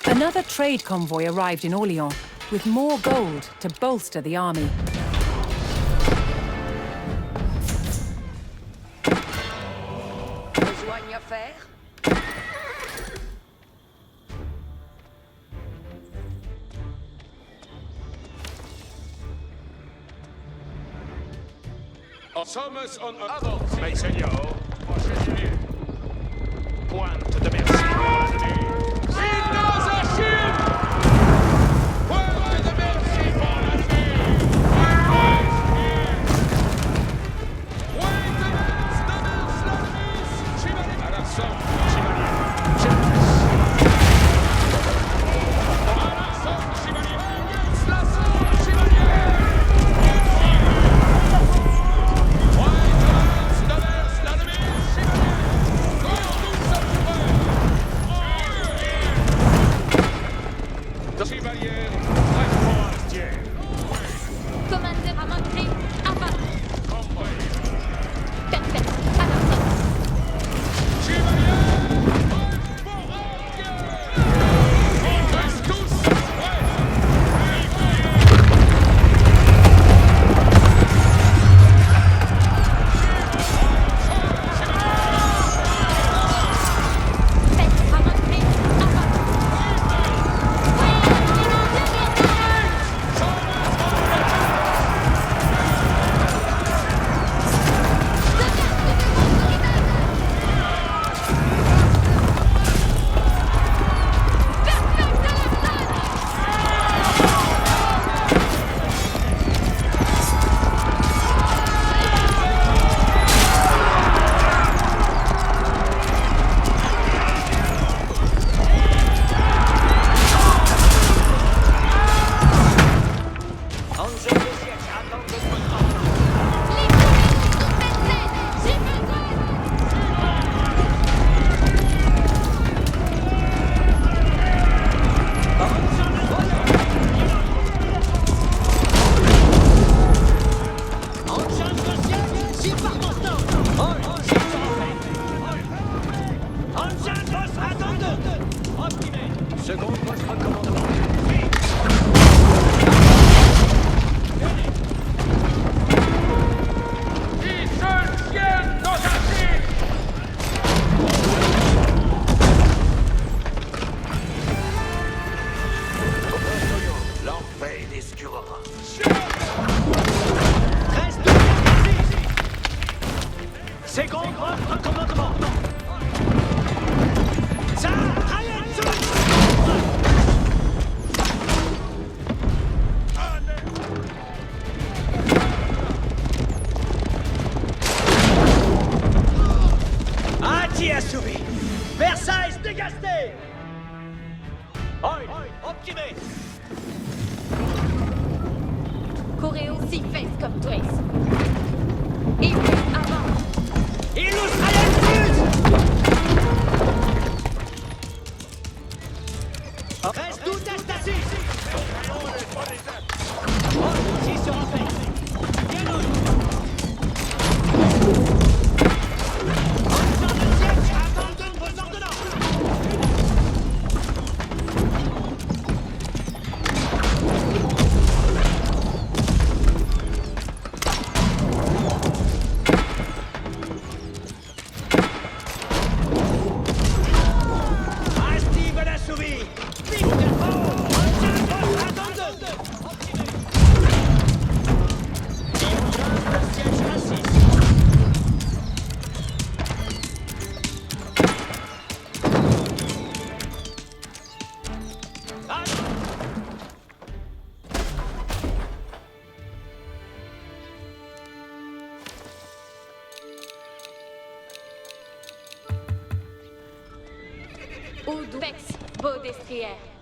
Another trade convoy arrived in Orléans, with more gold to bolster the army. Besoin à faire? Sommes en avance, mes seigneurs. Pointe de merci pour l'ennemi. Silence Achille! Pointe de merci pour l'ennemi. Pointe de merci, Chevalier. À l'assaut, Chevalier. À l'assaut, Chevalier. L'assaut, Chevalier. Pointe de merci, l'ennemi, Chevalier. Quand nous sommes prêts. comme Trace. Hybride avant. Reste tout à statique. Si sur en fait.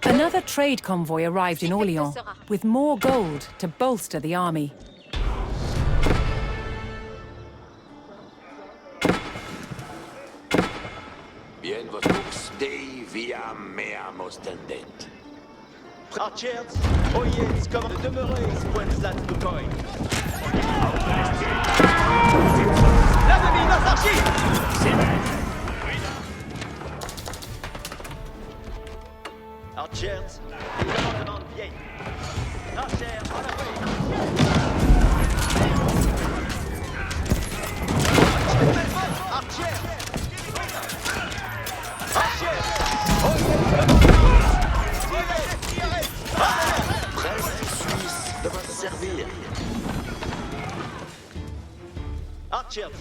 Another trade convoy arrived in Orléans with more gold to bolster the army. Bien vos Dei via mea mostendent. Archers, oyez, comme de demeurer, Squenslat Bukoi. La demi, nos archives! Archers, commandement vieille. Archers, à la veille. Archers! Archers! Suisse de me servir. Archers!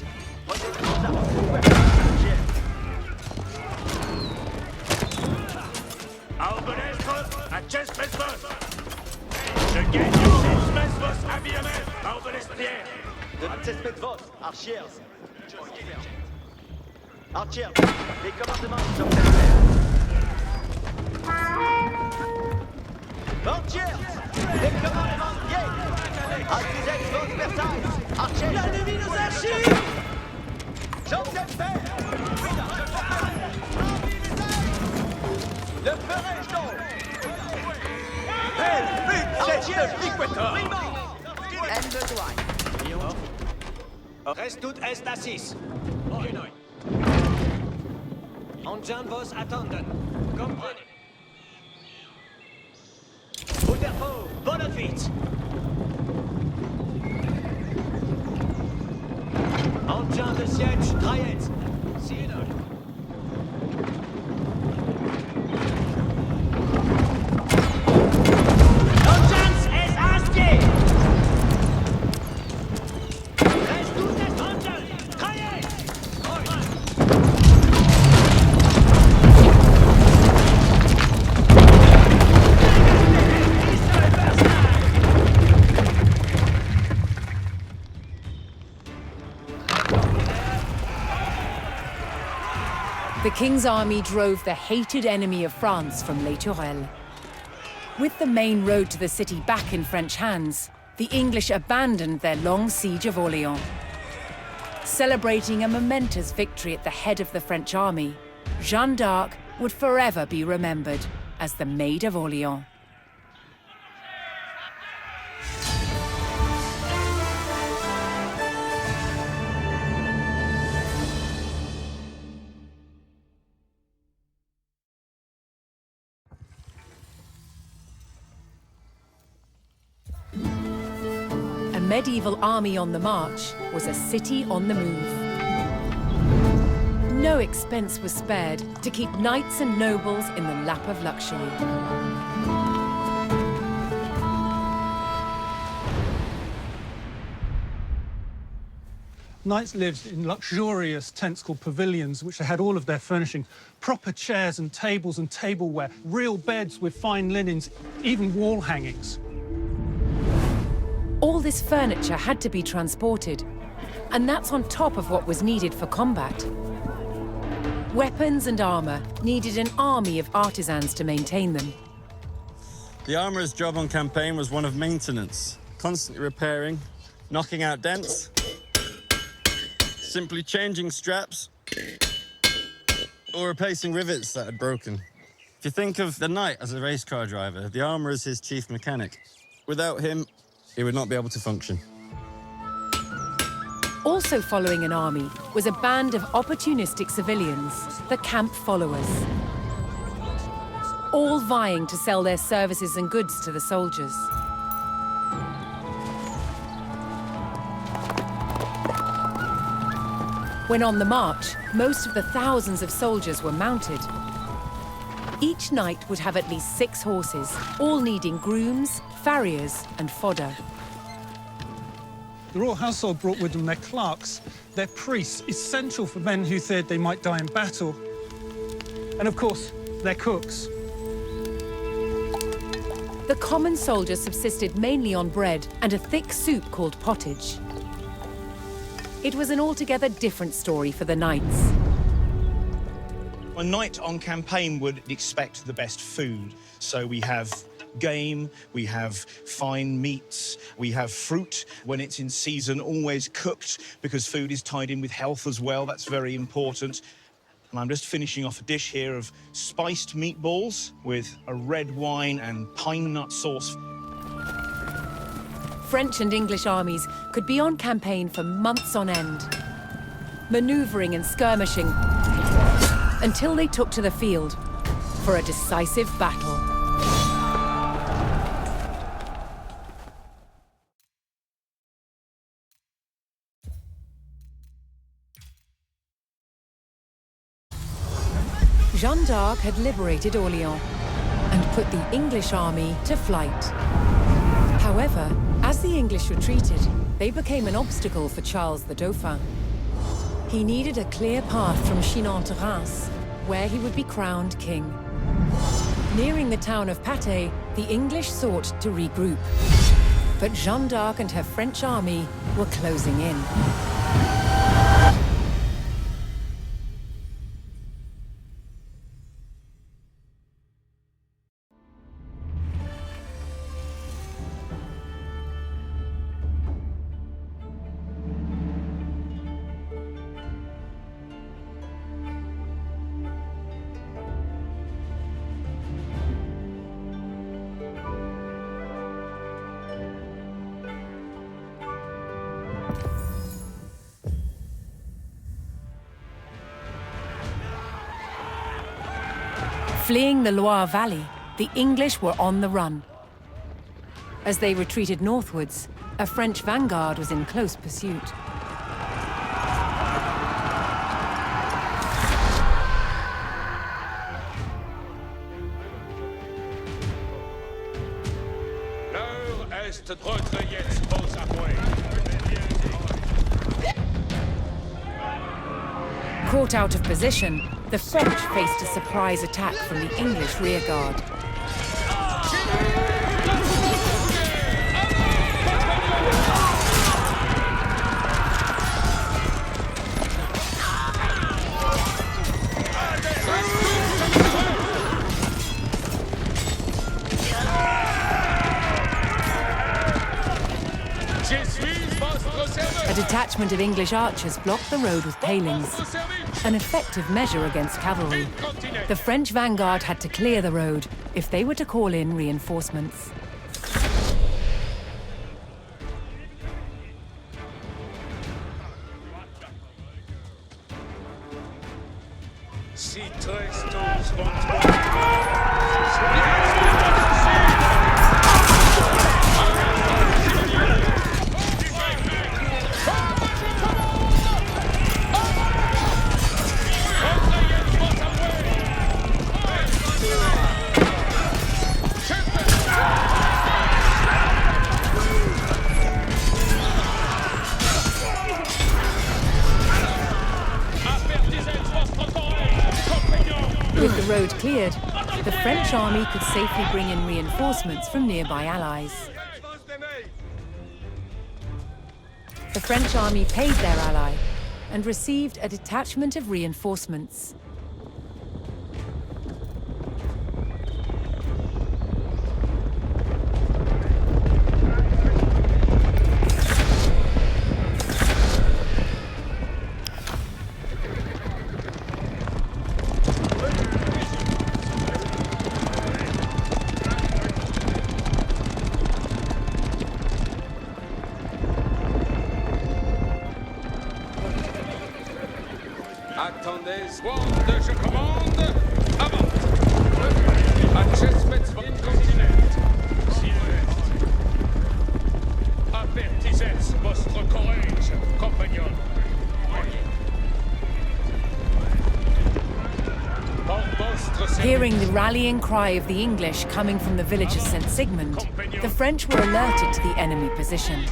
Albenestre, acest mesvos. Je gagne 6 mesvos à Viamet, Albenestière. De acest mesvos, Archers. Archers, les commandements sont nécessaires. Archers, les commandements vieilles. Accusez vos Versailles. Archers, l'ennemi nous archives. J'en ai fait. Le ferai-je donc? En besoin. Reste tout est à 6. Engin vos attendent. Comprenez. Uderpo, Bonafit. Engin de siège, Trayette. Sienol. The King's army drove the hated enemy of France from Les Tourelles. With the main road to the city back in French hands, the English abandoned their long siege of Orléans. Celebrating a momentous victory at the head of the French army, Jeanne d'Arc would forever be remembered as the Maid of Orléans. A medieval army on the march was a city on the move. No expense was spared to keep knights and nobles in the lap of luxury. Knights lived in luxurious tents called pavilions, which they had all of their furnishing, proper chairs and tables and tableware, real beds with fine linens, even wall hangings. All this furniture had to be transported, and that's on top of what was needed for combat. Weapons and armor needed an army of artisans to maintain them. The armorer's job on campaign was one of maintenance, constantly repairing, knocking out dents, simply changing straps, or replacing rivets that had broken. If you think of the knight as a race car driver, the armor is his chief mechanic. Without him, he would not be able to function. Also following an army was a band of opportunistic civilians, the camp followers, all vying to sell their services and goods to the soldiers. When on the march, most of the thousands of soldiers were mounted. Each knight would have at least 6 horses, all needing grooms, farriers, and fodder. The royal household brought with them their clerks, their priests, essential for men who feared they might die in battle. And of course, their cooks. The common soldier subsisted mainly on bread and a thick soup called pottage. It was an altogether different story for the knights. A knight on campaign would expect the best food. So we have game, we have fine meats, we have fruit when it's in season, always cooked, because food is tied in with health as well. That's very important. And I'm just finishing off a dish here of spiced meatballs with a red wine and pine nut sauce. French and English armies could be on campaign for months on end, maneuvering and skirmishing until they took to the field for a decisive battle. Jeanne d'Arc had liberated Orléans and put the English army to flight. However, as the English retreated, they became an obstacle for Charles the Dauphin. He needed a clear path from Chinon to Reims, where he would be crowned king. Nearing the town of Patay, the English sought to regroup. But Jeanne d'Arc and her French army were closing in. Fleeing the Loire Valley, the English were on the run. As they retreated northwards, a French vanguard was in close pursuit. L'heure est de recueillir vos appuis. Caught out of position, the French faced a surprise attack from the English rearguard. A detachment of English archers blocked the road with palings, an effective measure against cavalry. The French vanguard had to clear the road if they were to call in reinforcements. With the road cleared, the French army could safely bring in reinforcements from nearby allies. The French army paid their ally and received a detachment of reinforcements. Attendez, squad, je commande, avant. Adjustments incontinent. Silhouette. Avertissez votre courage, compagnon. Hearing the rallying cry of the English coming from the village of St. Sigmund, the French were alerted to the enemy position.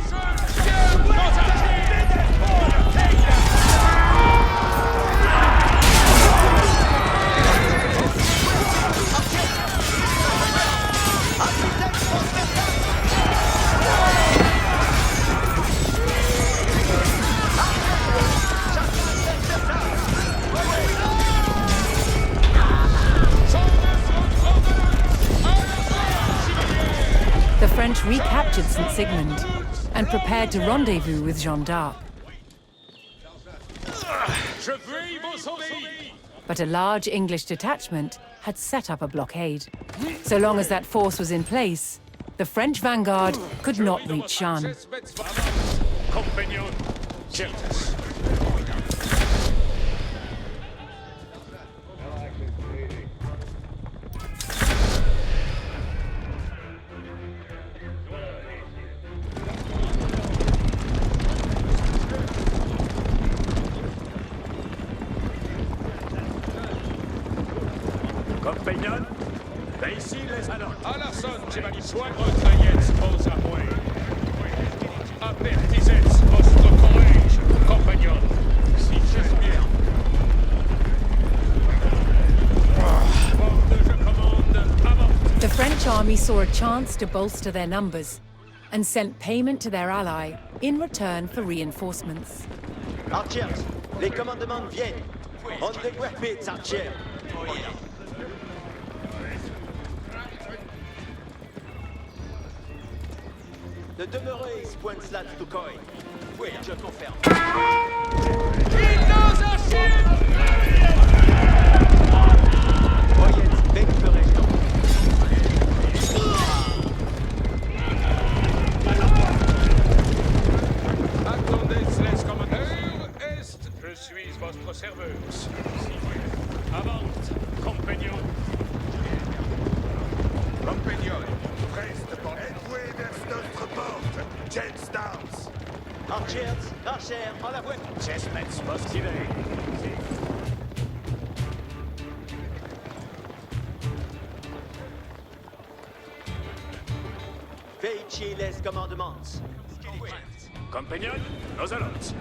The French recaptured St. Sigmund and prepared to rendezvous with Jeanne d'Arc. But a large English detachment had set up a blockade. So long as that force was in place, the French vanguard could not reach Jeanne. Compagnon, ben ici les salons. À la sonne, j'ai mal dit soit retraillez vos avoués. Avertissez votre courage, compagnon. Si j'espère. Je commande, avant. The French army saw a chance to bolster their numbers and sent payment to their ally in return for reinforcements. Archers, les commandements viennent. On the weapons, Archers. De demeurer point slats to coin. Oui, je confirme. Voyez, bec de région. Attendez, les commandeurs est, je suis votre serveuse. Avant, compagnon. Compagnon. Reste pour être vers notre porte. Jet Stars. Archers, Archer, en la voie. Chessmets postulés. Faites les commandements. Compagnon, nos allons.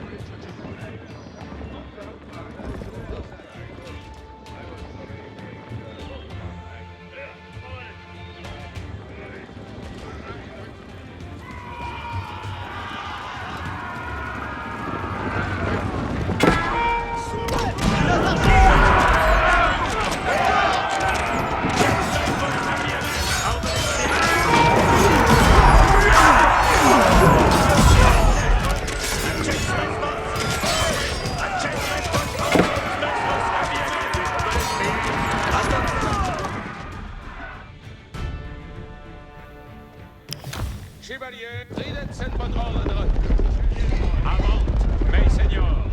Chevalier, redet cette bonne ordre. Avant, mes seigneurs.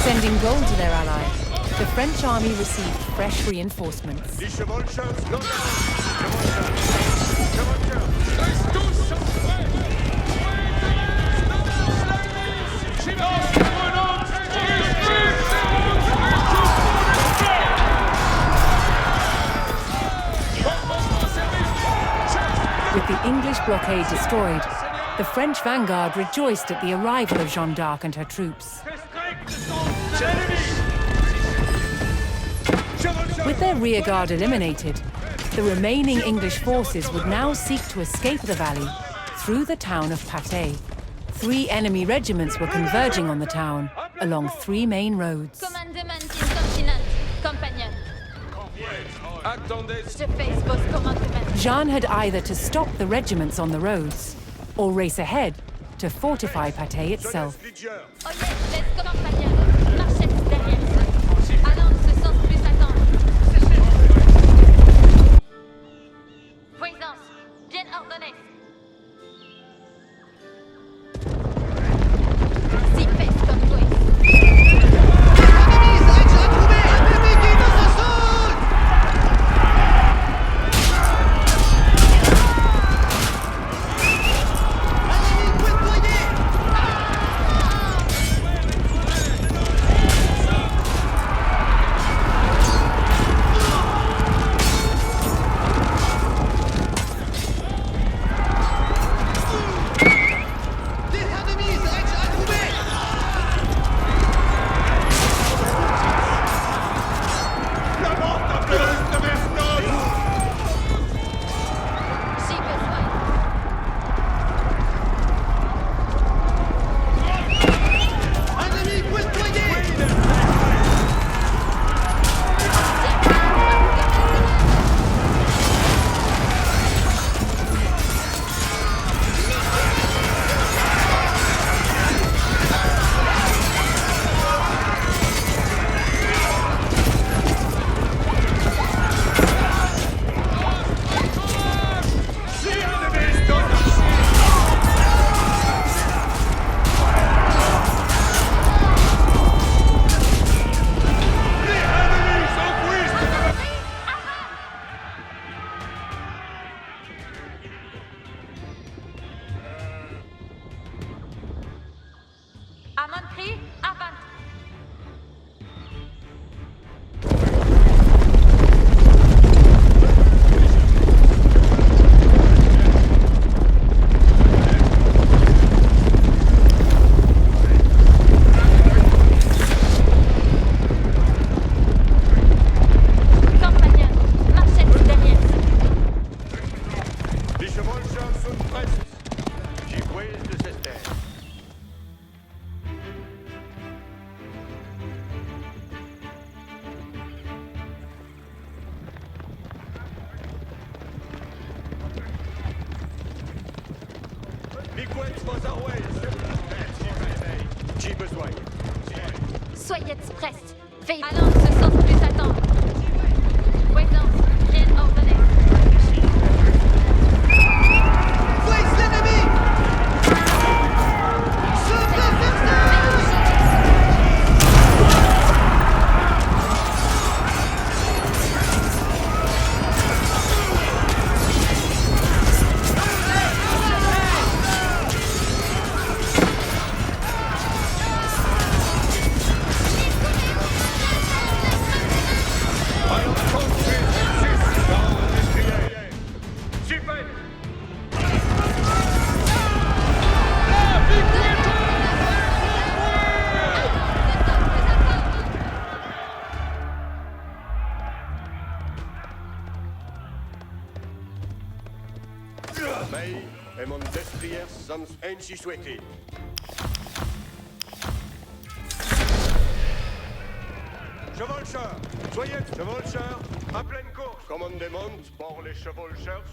Sending gold to their ally, the French army received fresh reinforcements. With the English blockade destroyed, the French vanguard rejoiced at the arrival of Jeanne d'Arc and her troops. With their rearguard eliminated, the remaining English forces would now seek to escape the valley through the town of Patay. 3 enemy regiments were converging on the town along 3 main roads. Commandement incontinent, companion. Je face commandement. Jean had either to stop the regiments on the roads or race ahead to fortify Patay itself. Oh yes, let's go, compagnon. Marchez derrière. Allons, ce sens plus attendre. Voisance, bien ordonnée. Si face comme toi. À mon cri, avant. Soyez prêts. Allons, ce sens plus attendre. Voisance, bien ordonnée. Face l'ennemi! Mij en mon destriers sans ainsi souhaité. Chevalcheurs, soyez chevalcheurs à pleine course. Commandement pour les chevalcheurs.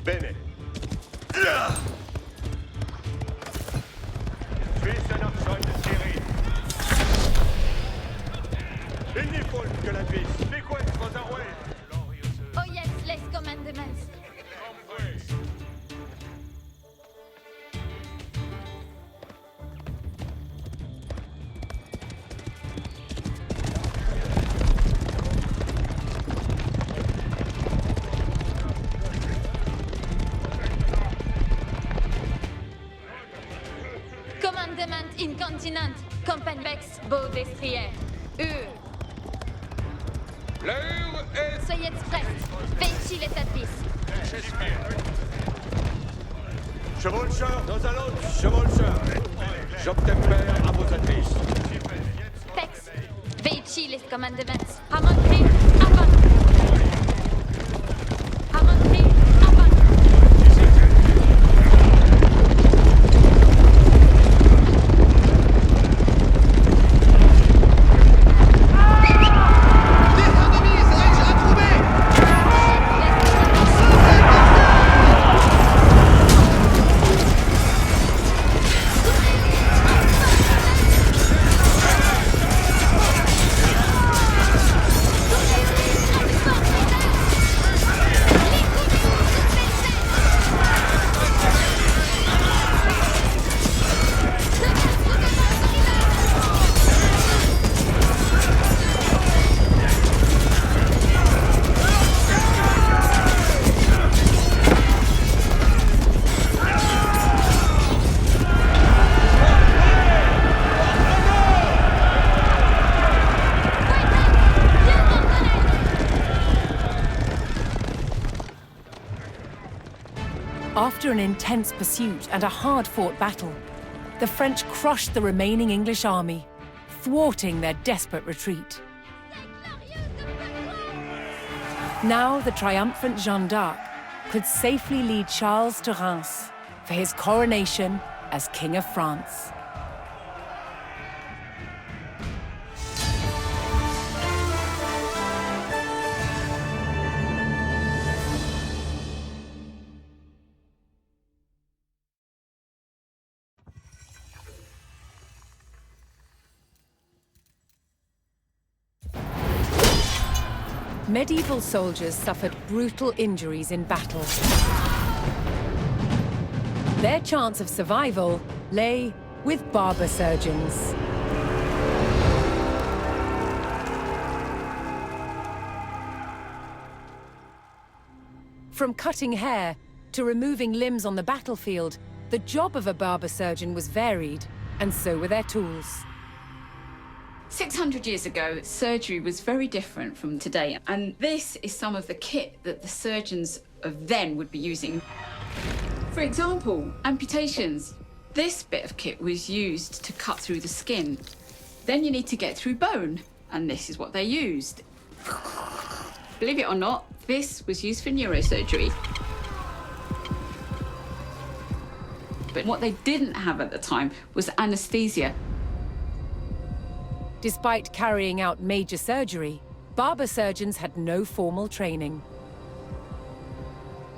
Bene. Fils un argent de Thierry. Il n'y faut que la vis. Mais quoi, was away? Oh yes, les commandements. incontinent, Compenvex, beau destrier. L'heure est... Soyez prêts. Veichi les advis. Chevaucheur, nos allons, chevaucheur. J'obtempère à vos advices. Pex. Veichi les commandements. Hamontri, avant. Hamontri, avant. After an intense pursuit and a hard-fought battle, the French crushed the remaining English army, thwarting their desperate retreat. Now the triumphant Jeanne d'Arc could safely lead Charles to Reims for his coronation as King of France. Medieval soldiers suffered brutal injuries in battle. Their chance of survival lay with barber surgeons. From cutting hair to removing limbs on the battlefield, the job of a barber surgeon was varied, and so were their tools. 600 years ago, surgery was very different from today, and this is some of the kit that the surgeons of then would be using. For example, amputations. This bit of kit was used to cut through the skin. Then you need to get through bone, and this is what they used. Believe it or not, this was used for neurosurgery. But what they didn't have at the time was anesthesia. Despite carrying out major surgery, barber surgeons had no formal training.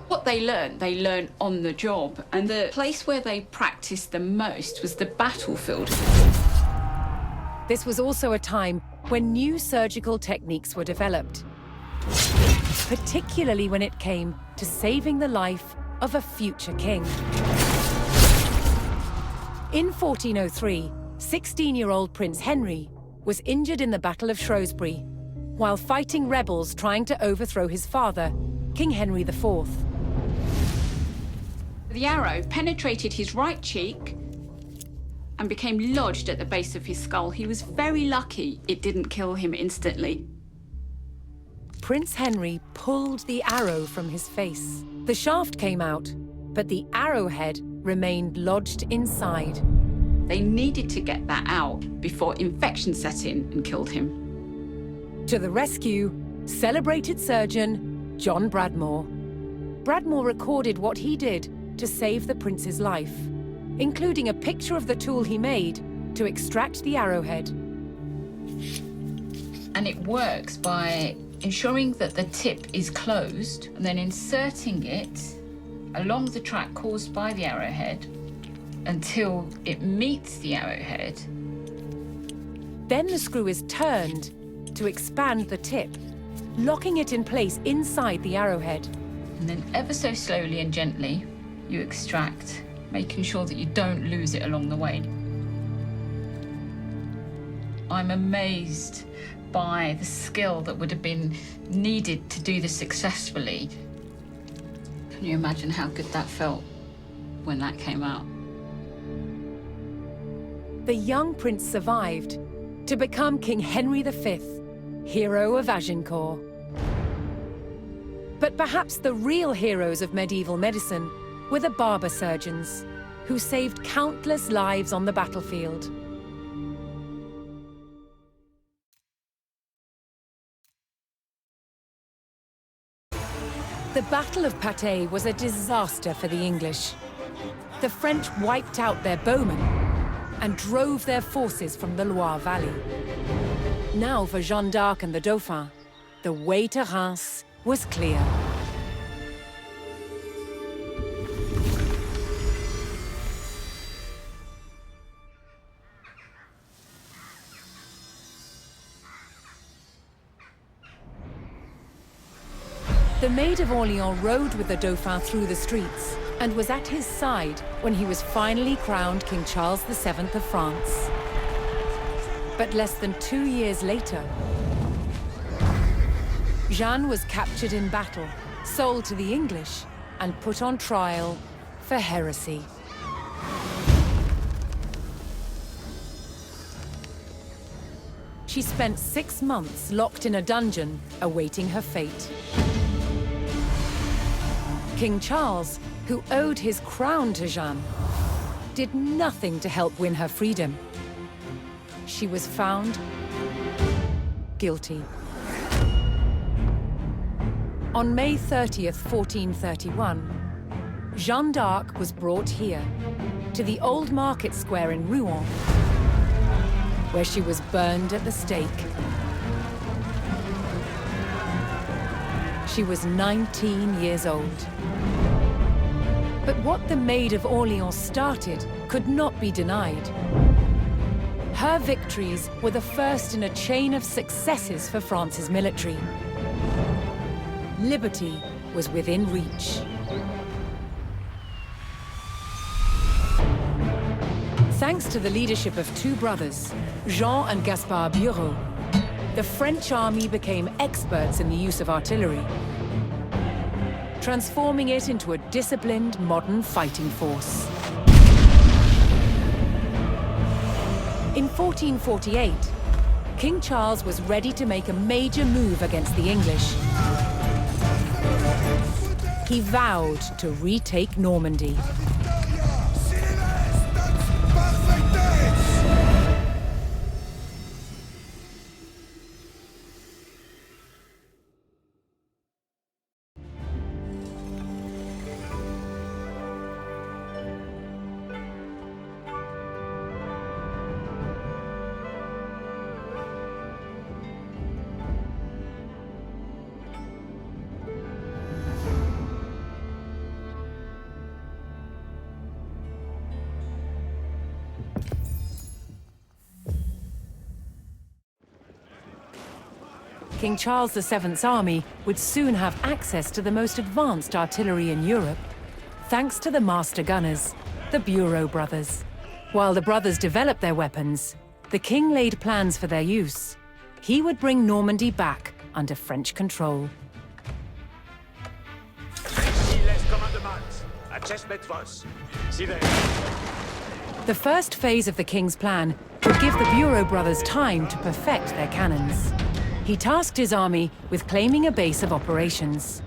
What they learned on the job, and the place where they practiced the most was the battlefield. This was also a time when new surgical techniques were developed, particularly when it came to saving the life of a future king. In 1403, 16-year-old Prince Henry was injured in the Battle of Shrewsbury while fighting rebels trying to overthrow his father, King Henry IV. The arrow penetrated his right cheek and became lodged at the base of his skull. He was very lucky it didn't kill him instantly. Prince Henry pulled the arrow from his face. The shaft came out, but the arrowhead remained lodged inside. They needed to get that out before infection set in and killed him. To the rescue, celebrated surgeon John Bradmore. Bradmore recorded what he did to save the prince's life, including a picture of the tool he made to extract the arrowhead. And it works by ensuring that the tip is closed and then inserting it along the track caused by the arrowhead until it meets the arrowhead. Then the screw is turned to expand the tip, locking it in place inside the arrowhead. And then ever so slowly and gently, you extract, making sure that you don't lose it along the way. I'm amazed by the skill that would have been needed to do this successfully. Can you imagine how good that felt when that came out? the young prince survived to become King Henry V, hero of Agincourt. But perhaps the real heroes of medieval medicine were the barber surgeons, who saved countless lives on the battlefield. The Battle of Patay was a disaster for the English. The French wiped out their bowmen and drove their forces from the Loire Valley. Now for Jeanne d'Arc and the Dauphin, the way to Reims was clear. The Maid of Orleans rode with the Dauphin through the streets and was at his side when he was finally crowned King Charles VII of France. But less than 2 years later, Jeanne was captured in battle, sold to the English, and put on trial for heresy. She spent 6 months locked in a dungeon, awaiting her fate. King Charles, who owed his crown to Jeanne, did nothing to help win her freedom. She was found guilty. On May 30th, 1431, Jeanne d'Arc was brought here, to the old market square in Rouen, where she was burned at the stake. She was 19 years old. But what the Maid of Orleans started could not be denied. Her victories were the first in a chain of successes for France's military. Liberty was within reach. Thanks to the leadership of 2 brothers, Jean and Gaspard Bureau, the French army became experts in the use of artillery, transforming it into a disciplined, modern fighting force. In 1448, King Charles was ready to make a major move against the English. He vowed to retake Normandy. King Charles VII's army would soon have access to the most advanced artillery in Europe, thanks to the master gunners, the Bureau brothers. While the brothers developed their weapons, the king laid plans for their use. He would bring Normandy back under French control. The first phase of the king's plan would give the Bureau brothers time to perfect their cannons. He tasked his army with claiming a base of operations.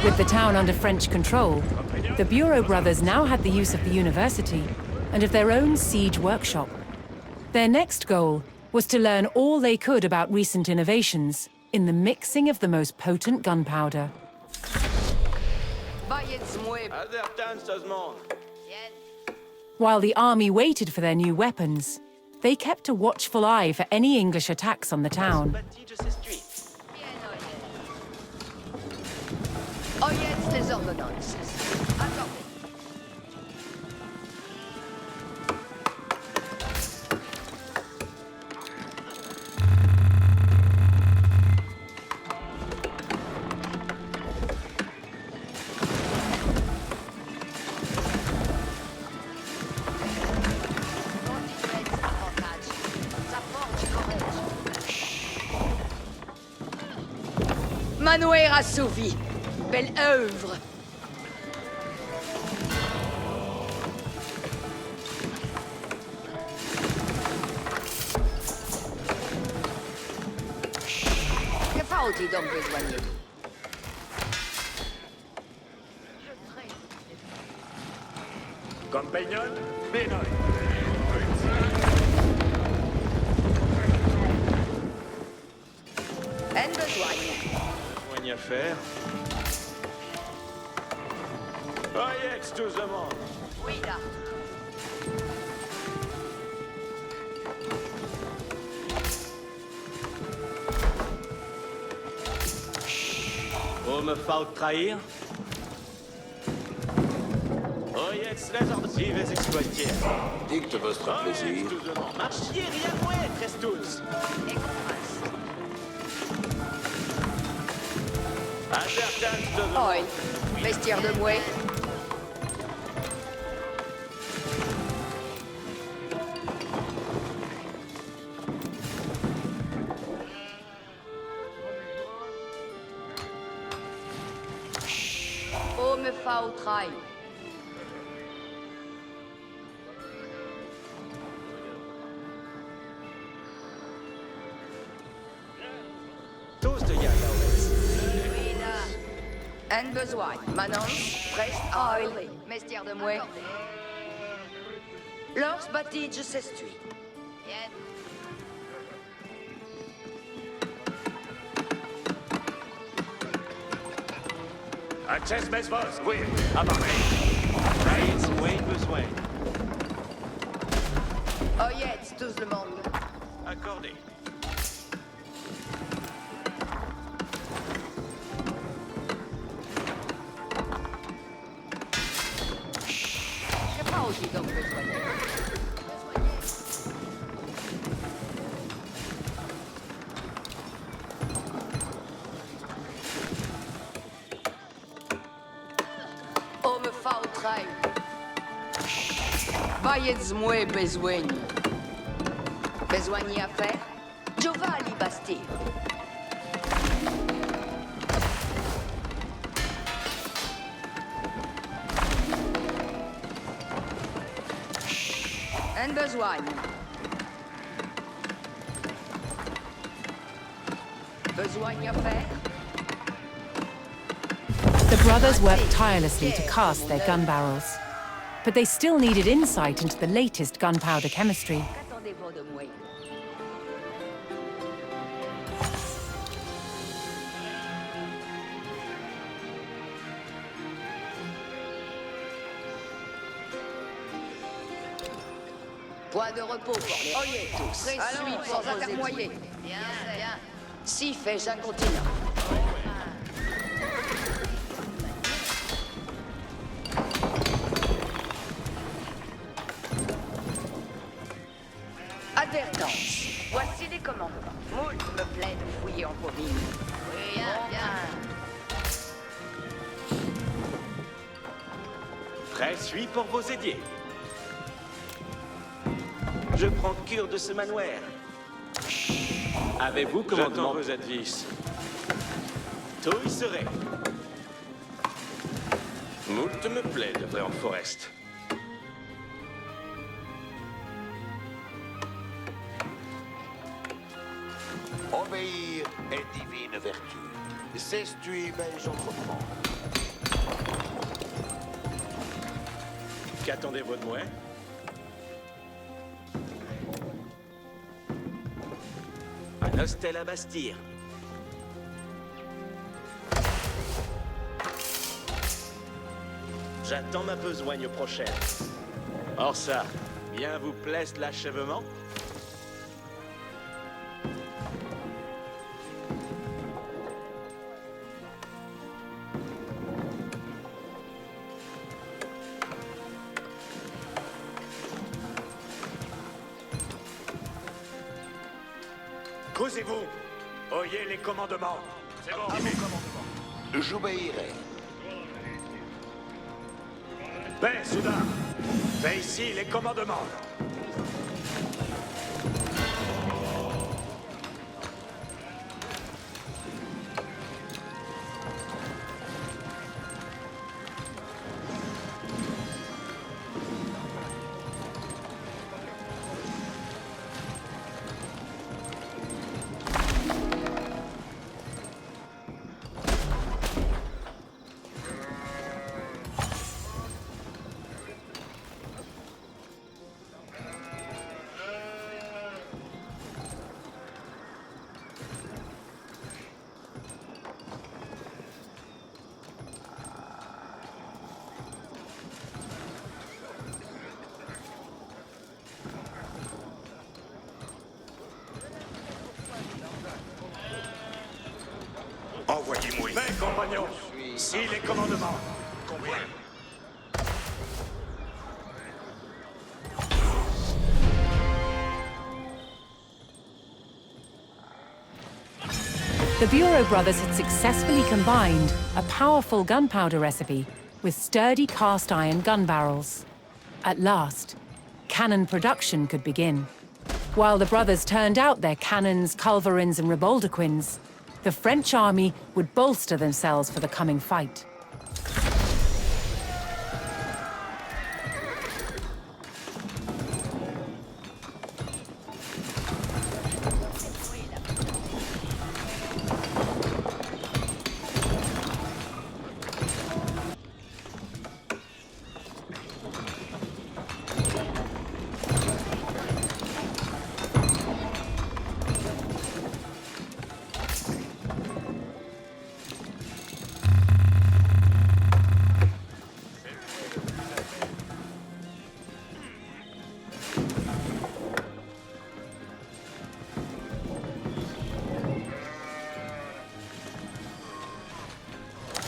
With the town under French control, the Bureau brothers now had the use of the university and of their own siege workshop. Their next goal was to learn all they could about recent innovations in the mixing of the most potent gunpowder. While the army waited for their new weapons, they kept a watchful eye for any English attacks on the town. Oyez les ordonnances. Attendez. Manouer assouvi. Belle œuvre. Que faut-il donc besoigner? Compagnon, Benoît. En besoigne. Rien à faire. Oyez, tout le monde. Oui, là. Vous me faites trahir? Oyez, les ordres civils exploitiers. Dicte votre plaisir. Marchiez, rien moins, reste tous. Et qu'on fasse. Advertance de Oi, vestiaire de mouet. Oh, me fa au trail. tous de Yalaouès. Oui, là. En besoin. Manance, prest, oil, mestière de mouet. Lors battige s'estui. Bien. Access Mesvos, oui, abordé. Raïs, oui, besoin. Oyez, tous le monde. Accordé. Je pas aussi donc besoin. Oh, me fa au train. Voyez-moi besoin. Besoin à faire? Giovanni Basti. En besoin. Besoin à faire? The brothers worked tirelessly to cast their gun barrels, but they still needed insight into the latest gunpowder chemistry. Qu'attendez-vous de moi? Point de repos pour les oyez tous. Allons, sans atermoyer. Bien, bien. Si fais un continent. Advertance. Voici les commandements. Moult me plaît de fouiller en province. Oui, bien, bien. Prêt suis pour vos aidiers. Je prends cure de ce manoir. Avez-vous commandement vos advices? Tout y serait. Moult me plaît de vrai en forest. Obéir est divine vertu. S'estui belge entreprend. Qu'attendez-vous de moi? Un hostel à Bastille. J'attends ma besogne prochaine. Or ça, bien vous plaise l'achèvement? Causez-vous. Oyez les commandements. C'est bon. À vos commandements. J'obéirai. Paix, soudain. Fais ici les commandements. Envoyez-moi. Mes compagnons, si les commandements. Combien? The Bureau brothers had successfully combined a powerful gunpowder recipe with sturdy cast iron gun barrels. At last, cannon production could begin. While the brothers turned out their cannons, culverins, and riboldequins, the French army would bolster themselves for the coming fight.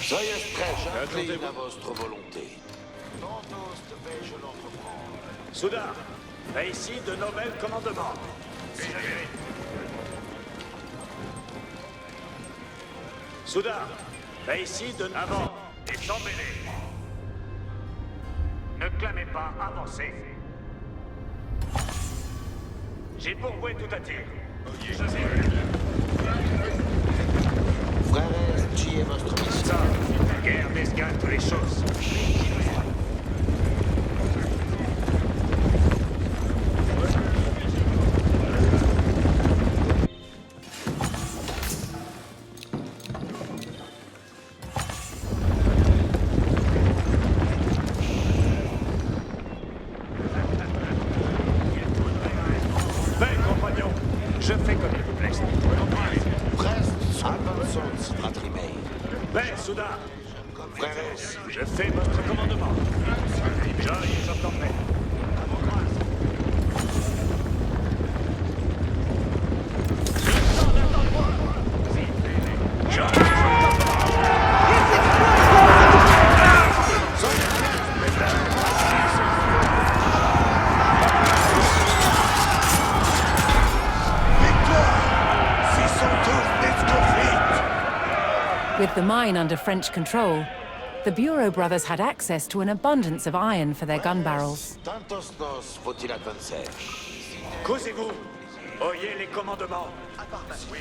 Soyez prêts, j'incline à votre volonté. Vais-je l'entreprendre. Soudain, fais ici de nouvelles commandements. Soudain, fais ici de... Avant et sans mêler. Ne clamez pas, avancez. J'ai pourvoué tout à tir. Frères, qui est votre mission? Ça, guerre désgâte les choses. Ben, compagnon, je fais comme il vous plaît. Presque, avançons, fratrimé. Ben, soudain, Frères, je fais votre commandement. Joy, j'entendrai. À vos grâces. With the mine under French control, the Bureau brothers had access to an abundance of iron for their gun barrels. tantos nos faut-il à vencer? Causez-vous. Oyez les commandements. Oui.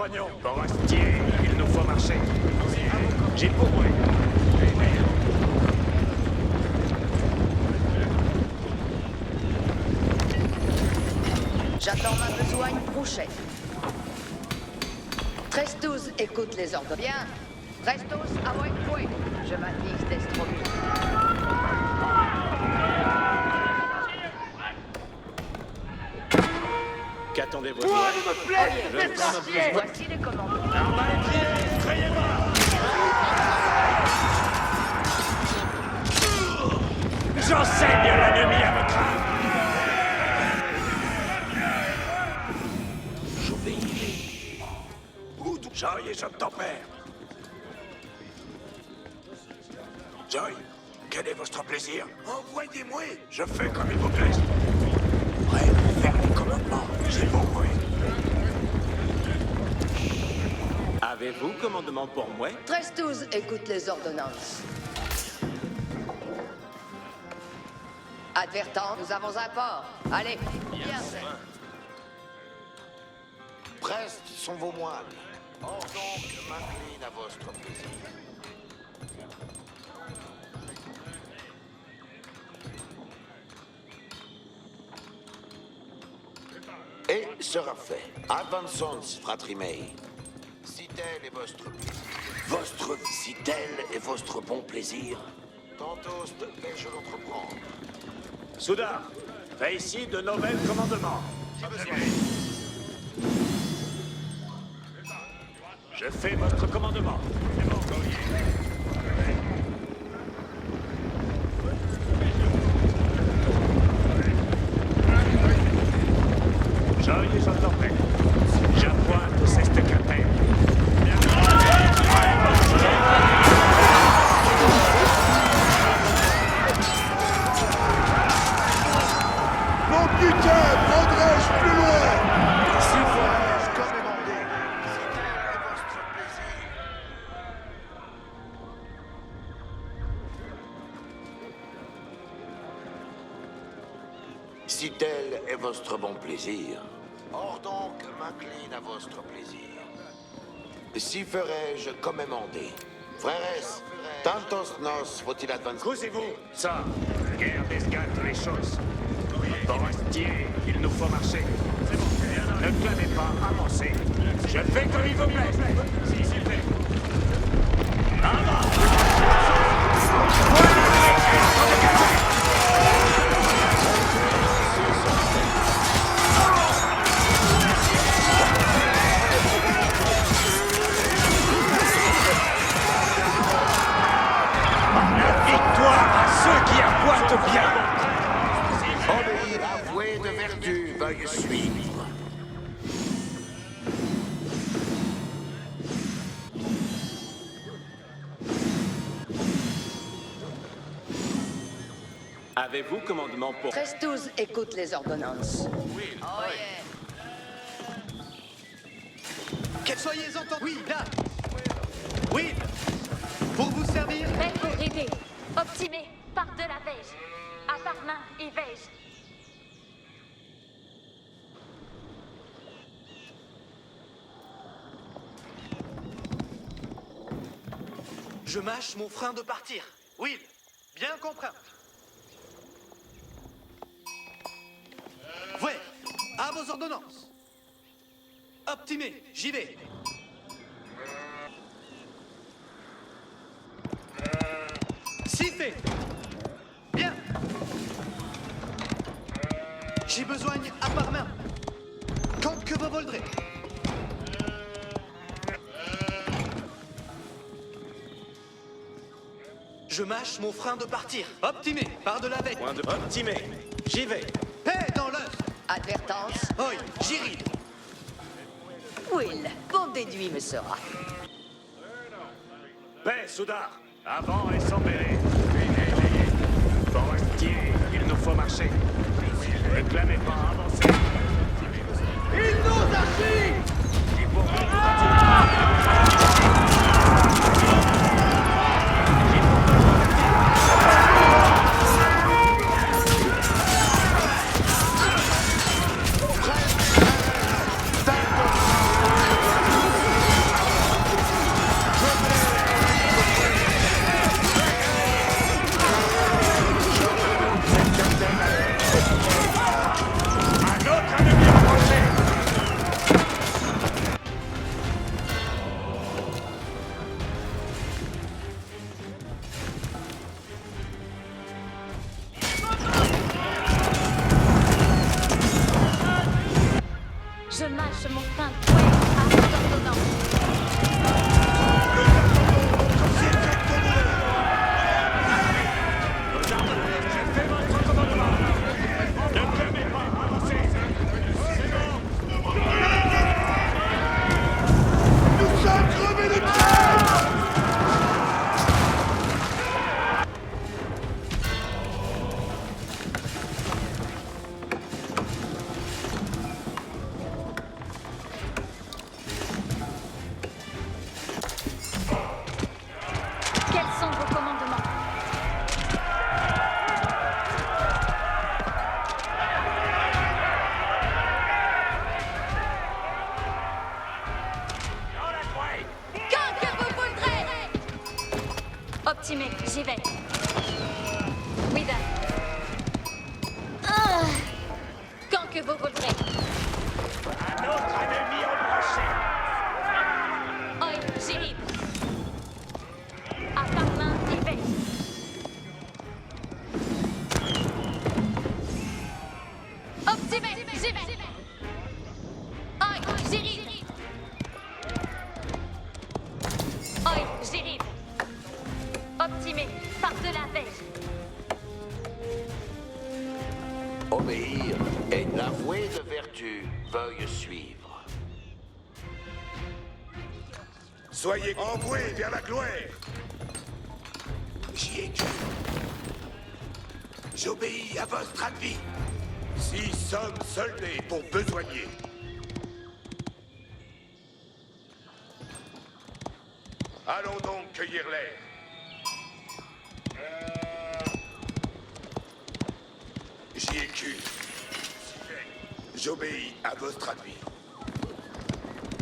compagnons. Forestier, il nous faut marcher. J'ai pour moi. J'attends ma besogne prochaine. 13-12, écoute les ordres. Bien. 13-12, à votre point. Je m'attise d'Estromie. Qu'attendez-vous? Voici les commandements. J'enseigne l'ennemi à votre âme. J'obéis. Joy et j'obtempère. Joy, quel est votre plaisir? Envoyez-moi, je fais comme il vous plaise. Prêt pour faire les commandements, j'ai pour moi. Avez-vous commandement pour moi? 13-12, écoute les ordonnances. Advertant, nous avons un port. Allez, bien fait. Prestes sont vos moines. Or donc, m'incline à votre plaisir. Et sera fait. Avanzons, fratri mei. Si tel est votre plaisir. Si tel est votre bon plaisir. Tantôt vais-je l'entreprendre. Soudain, fais ici de nouvelles commandements. Je fais votre commandement. C'est bon, Joy et j'entendrai. J'appointe cette capelle. Mon putain, prendrai-je plus loin? Si ferai-je comme demandé. Si tel est votre plaisir. Si tel est votre bon plaisir. Or donc, m'incline à votre plaisir. Si ferai-je comme demandé. Frères, tantos nos faut-il avancer? Causez-vous, ça. Guerre désgâte les choses. Forestier, il nous faut marcher. C'est bon, ne clamez pas, avancez. Je fais comme il vous plaît. S'il vous plaît. La victoire à ceux qui appointent bien. Obéir, avoué de vertu, veuille suivre. Avez-vous commandement pour... 13-12, écoute les ordonnances. Oui. Oh yeah. Que soyez entendus. Oui, là. Oui. Pour vous servir. Prêt pour aider. Optimé par de la veige. À part main et veige. Je mâche mon frein de partir. Will, bien compris. Ouais, à vos ordonnances. Optimé, j'y vais. Si fait. Bien. J'ai besoin à part main. Quand que vous voldrez. Je mâche mon frein de partir. Optimé, par de la veille. Point de... Optimé, j'y vais. Paix dans l'œuf. Advertance. Oi, j'y ride. Will, bon déduit me sera. Paix, Soudard. Avant et sans mêler. Forestier, il nous faut marcher. Ne clamez pas, avancez. Il nous archive. lâche mon frein de fouet à toute ordonnance. Quels sont vos commandements? Quand que vous voudrez! Optimé, j'y vais. Oui, Dan. Quand que vous voudrez. Un autre ennemi embranché. Oi, j'y à ta main, j'y vais. Optimé, j'y vais. Oi, j'y Oi, j'y Optimé, par de la veille. Obéir est l'avoué de vertu. Veuille suivre. Soyez envoués vers la gloire. J'y ai cru. J'obéis à votre avis. 6 hommes soldés pour besoigner. Allons donc cueillir l'air. J'y ai cru. J'obéis à votre avis.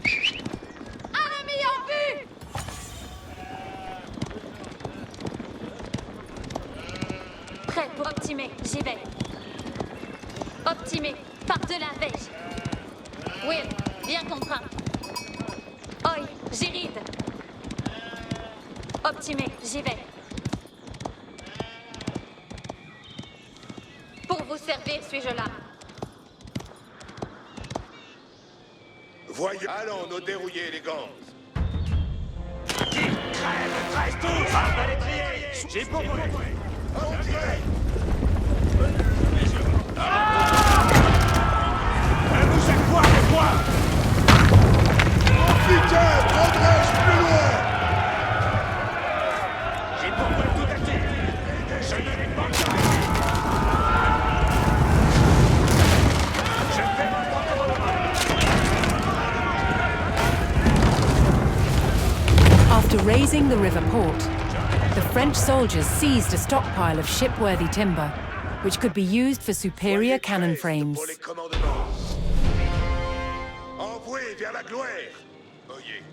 Ennemi en vue! Prêt pour optimer, j'y vais. Optimer, par de la veille. Will, bien contraint. Oi, j'y Optimer, j'y vais. Pour vous servir, suis-je là? Voyons. Allons nous dérouiller les gants. Reste tous! Arme à l'étrier! J'ai pour vous! Vous êtes quoi avec moi? Putain, prendrai-je plus loin? J'ai pour vous tout acheté! Je ne l'ai pas gagné! Je fais mon commandement! After raising the river port, the French soldiers seized a stockpile of shipworthy timber, which could be used for superior cannon frames. Pour les commandements. Envoués vers la gloire. Oyez.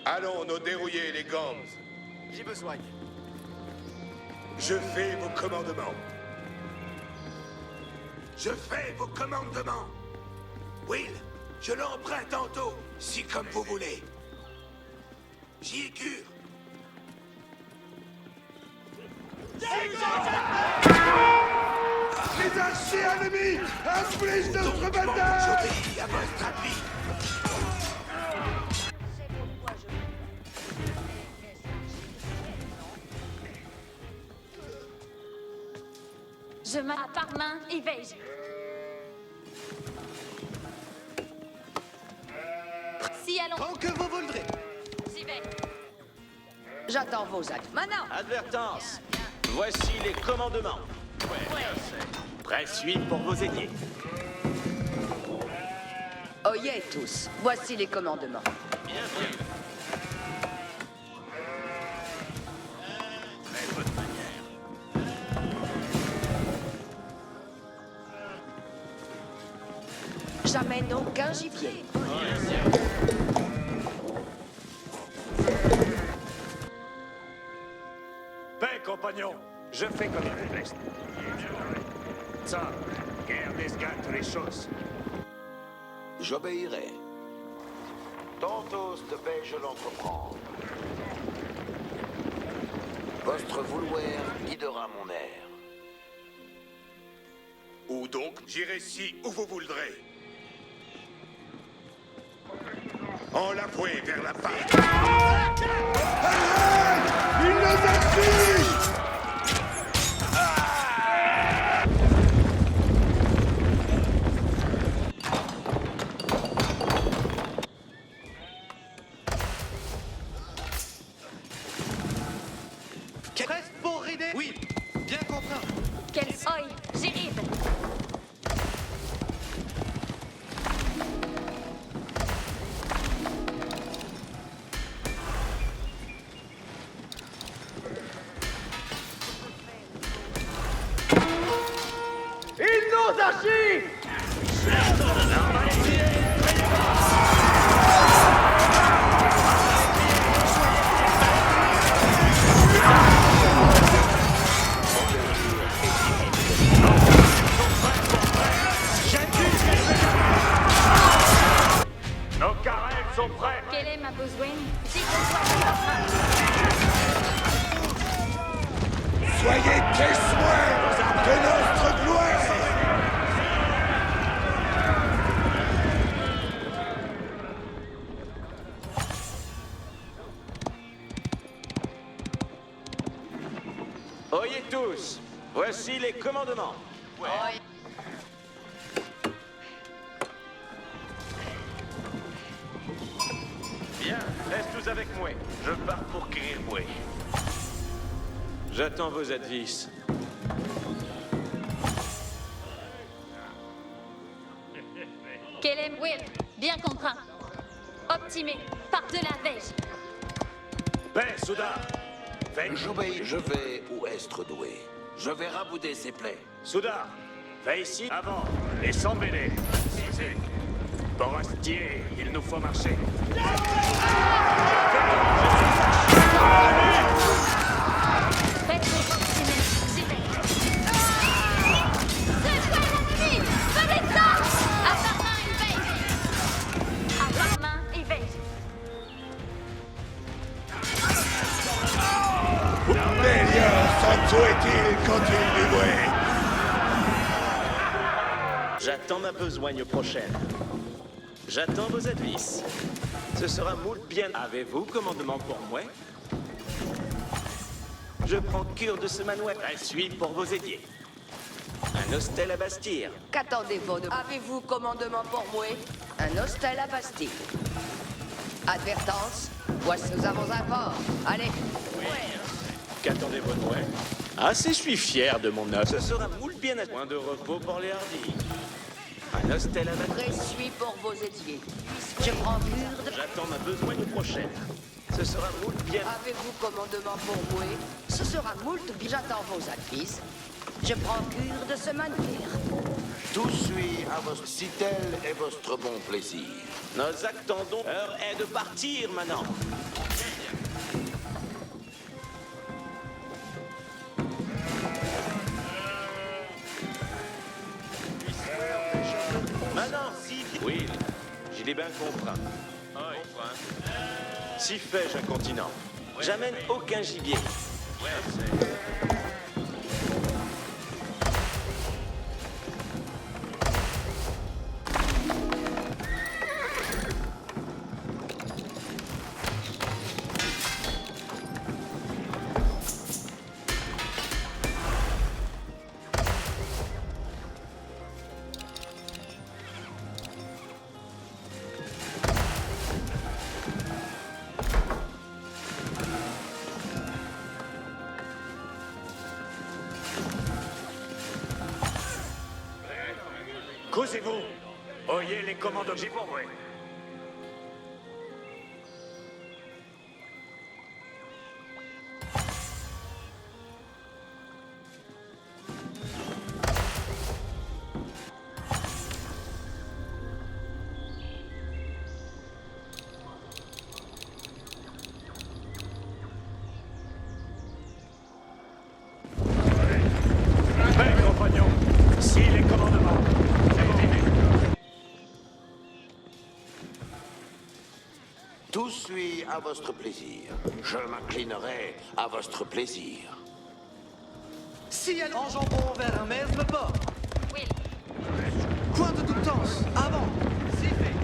Allons nous dérouiller les gants. J'ai besoin. Je fais vos commandements. Je fais vos commandements. Will, je l'emprunte tantôt, si comme vous voulez. J'y ai cure. Les archers ennemis infligent notre bataille. J'obéis à votre avis. Je mets à part main, y vais. Si, allons. Tant que vous voudrez. J'y vais. J'attends vos actes. Maintenant. Advertence. Voici les commandements. Prêt suivre pour vous aider. Oyez tous. Voici les commandements. Bien sûr. Faites votre manière. J'amène aucun gibier. Paix, compagnons. Je fais comme il vous plaît. Ça, guerre désgâte les choses. J'obéirai. Tantôt de paix je l'entreprends. Votre vouloir guidera mon air. Où donc? J'irai si où vous voudrez. En la bouée vers la part. Arrête! Il nous affiche! Reste pour rider. Oui, bien contraint. Quel oi, j'irride. Ils nous archivent! Nos carrels sont prêts. Quel est ma besoin? Si besoin. Soyez témoins de notre gloire. Oyez tous, voici les commandements. Bien, reste tous avec moi. Je pars pour Kirimwe. J'attends vos advices. Quel est Will? Bien contraint. Optimé. Par de la veille. Paix, Souda. J'obéis, je vais où est doué. Je vais rabouder ses plaies. Souda, fais ici. Avant, et sans mêler. Pour Astier, il nous faut marcher. J'attends ma besogne prochaine. J'attends vos advices. Ce sera moult bien. Avez-vous commandement pour moi? Je prends cure de ce manouette. Je suis pour vos édiers. Un hostel à Bastille. Qu'attendez-vous de... Avez-vous commandement pour moi? Un hostel à Bastille. Advertence, voici nous avons un port. Allez. Qu'attendez-vous de moi? Assez, je suis fier de mon œuvre. Ce sera moult bien à point de repos pour les hardis. Un hostel à Bastille. Je suis pour vos édiers. Je prends cure de... J'attends ma besogne prochaine. Ce sera moult bien. Avez-vous commandement pour moi? Ce sera moult bien. J'attends vos advices. Je prends cure de ce manœuvre. Tout suit à votre si tel est votre bon plaisir. Nous attendons. L'heure est de partir maintenant. Maintenant, si... Oui, j'ai les bien compris. Si fais-je un continent? J'amène aucun gibier. Causez-vous. Oyez les commandes j'ai pour moi. Mes compagnons, si les commandements. Tout suit à votre plaisir. Je m'inclinerai à votre plaisir. Si elle enjambons vers un mesme port. Oui. Point de doutance, avant. Si fait.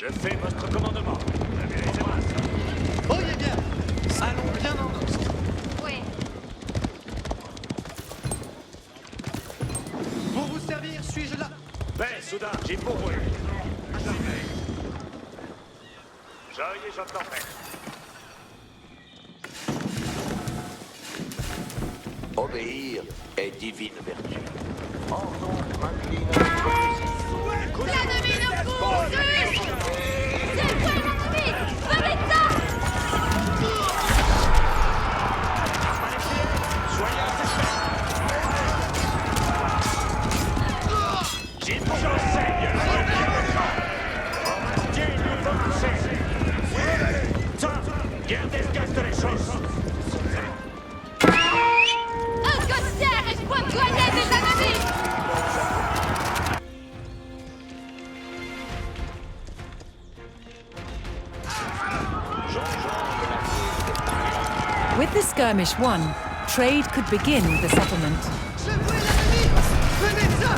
Je fais votre commandement. Oh, il est bien. Allons bien en os. Oui. Pour vous servir, suis-je là? Ben, soudain, j'ai pour vous. J'aille et j'entends. Obéir est divine vertu. Ordons m'incline à votre position. L'ennemi nous poursuit! C'est quoi l'ennemi? Venez ça! Soyez j'ai j'enseigne. Dieu nous pensez. Tiens, gardez les choses. Un costière et je pointoyais des ennemis! With the skirmish won, trade could begin with the settlement. Je vois l'ennemi! Venez ça!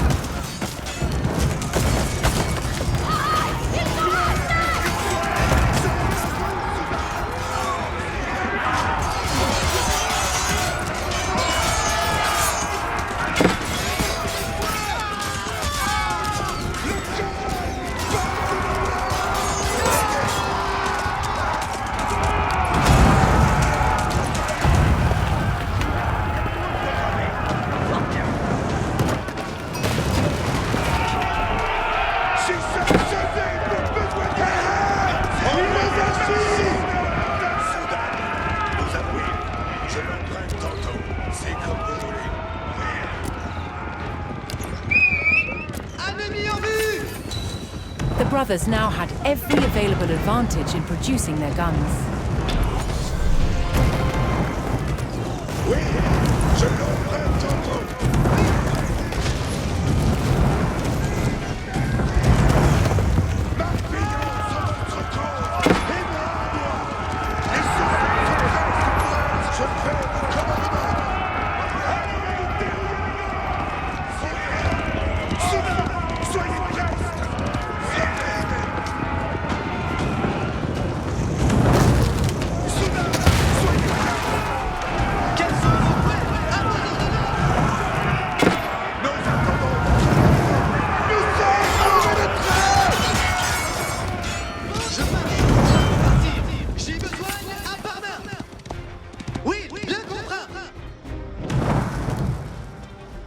The brothers now had every available advantage in producing their guns. Oui, je l'emprunte tantôt.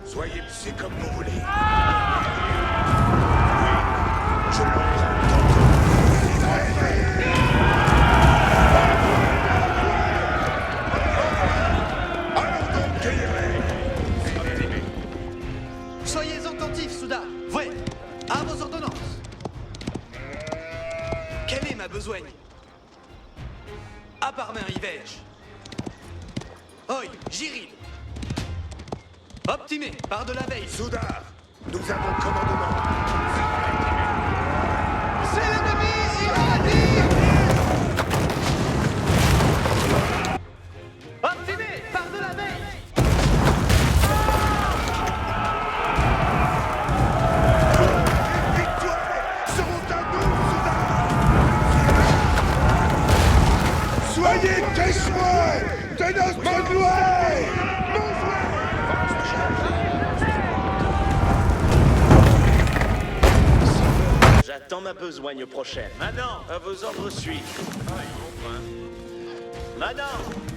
Soyez psy comme vous voulez. Oui, je l'emprunte tantôt. Alors donc, cueillerez. Soyez attentifs, Souda. Ouais, à vos ordonnances. Quelle est ma besogne? À part main, Yvège. Oi, Giril. Optimé, par de la veille. Souda, nous avons commandement. C'est l'ennemi, irradié! Optimé, par de la veille. Les victoires seront à nous, Souda. Soyez témoins de notre gloire. J'attends ma besogne prochaine. Maintenant, à vos ordres suis. Maintenant,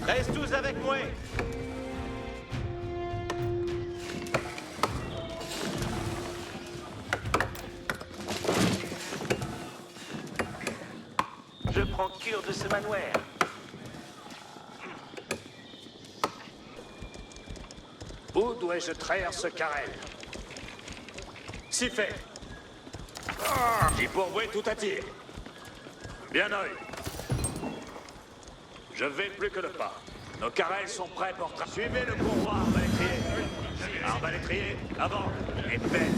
reste tous avec moi. Je prends cure de ce manoir. Où dois-je traire ce carrel? Si fait. J'y pourvois tout à tir. Bien œil. Je vais plus que le pas. Nos carrels sont prêts pour... Suivez le courroie, arbalétrier. Arbalétrier, avant, et paix.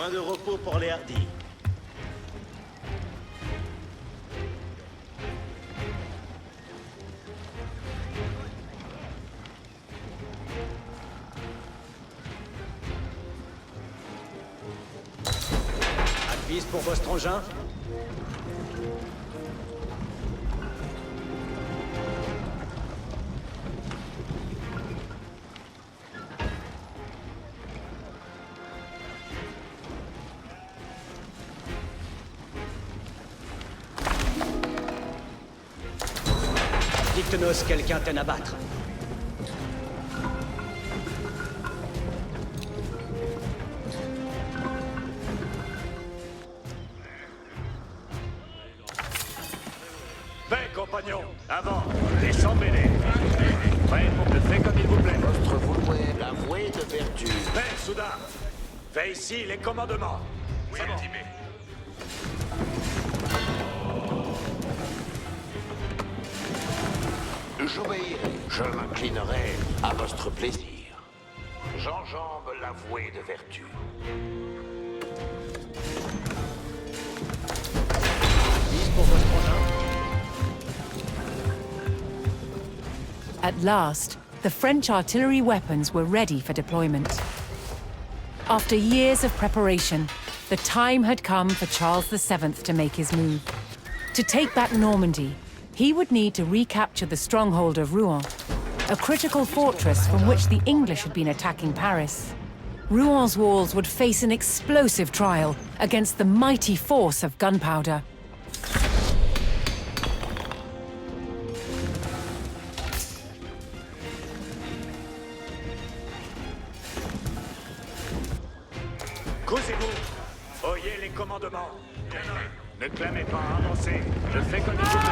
Point de repos pour les hardis. Advise pour votre engin. Dictenos, quelqu'un t'aime à battre. Fait, compagnons, avant, les champs mêlés. Prêt pour le fait comme il vous plaît. Votre vouloir, la vouée de vertu. Fait, soudain. Fait ici les commandements. Oui, intimé. J'obéirai, je m'inclinerai à votre plaisir. J'enjambe la vouée de vertu. Advise pour votre engin. At last, the French artillery weapons were ready for deployment. After years of preparation, the time had come for Charles VII to make his move. To take back Normandy, he would need to recapture the stronghold of Rouen, a critical fortress from which the English had been attacking Paris. Rouen's walls would face an explosive trial against the mighty force of gunpowder. Causez-vous. Oyez les commandements. Ne clamez pas, avancez. Je fais comme il vous plaît.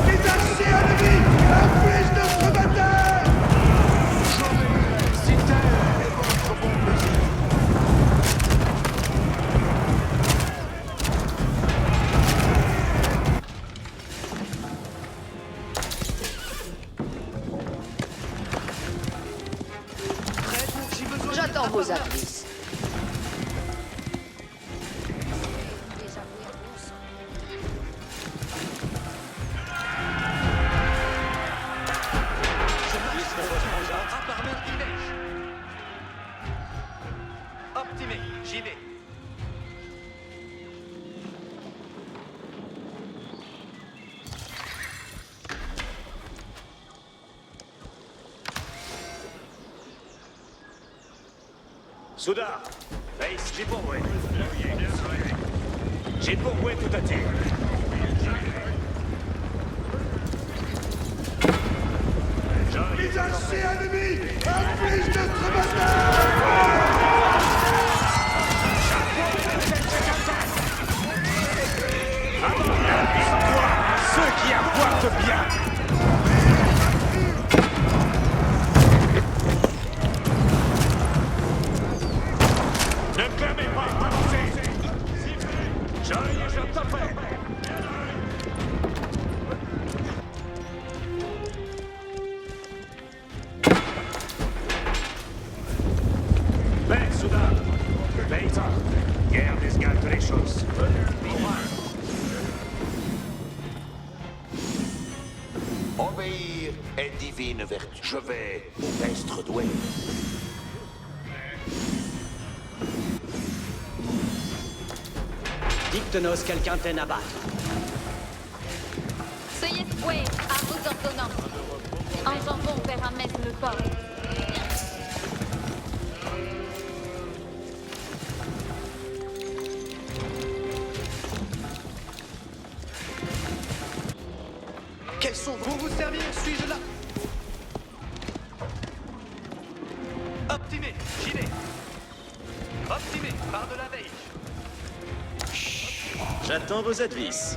Les archers ennemis infligent notre bataille! Si tel est votre bon plaisir. J'attends vos avis. Optimé, j'y vais. Soudain. Face, j'ai pourvoué. J'ai pourvoué tout à tir. Les archers ennemis infligent notre bataille! Ceux qui apportent bien. Ne clamez pas, avancez. Je t'en fais. Mais soudain, paysan, guerre désgale les choses. Obéir est divine vertu. Je vais être doué. Dictenos, quelqu'un t'aime à battre. Soyez fouets à vos ordonnances. Enjambons vers un maître le port. Quels sont pour vous servir? Suis-je là? Optimé, j'y vais. Optimé, par de la veille. J'attends vos advices.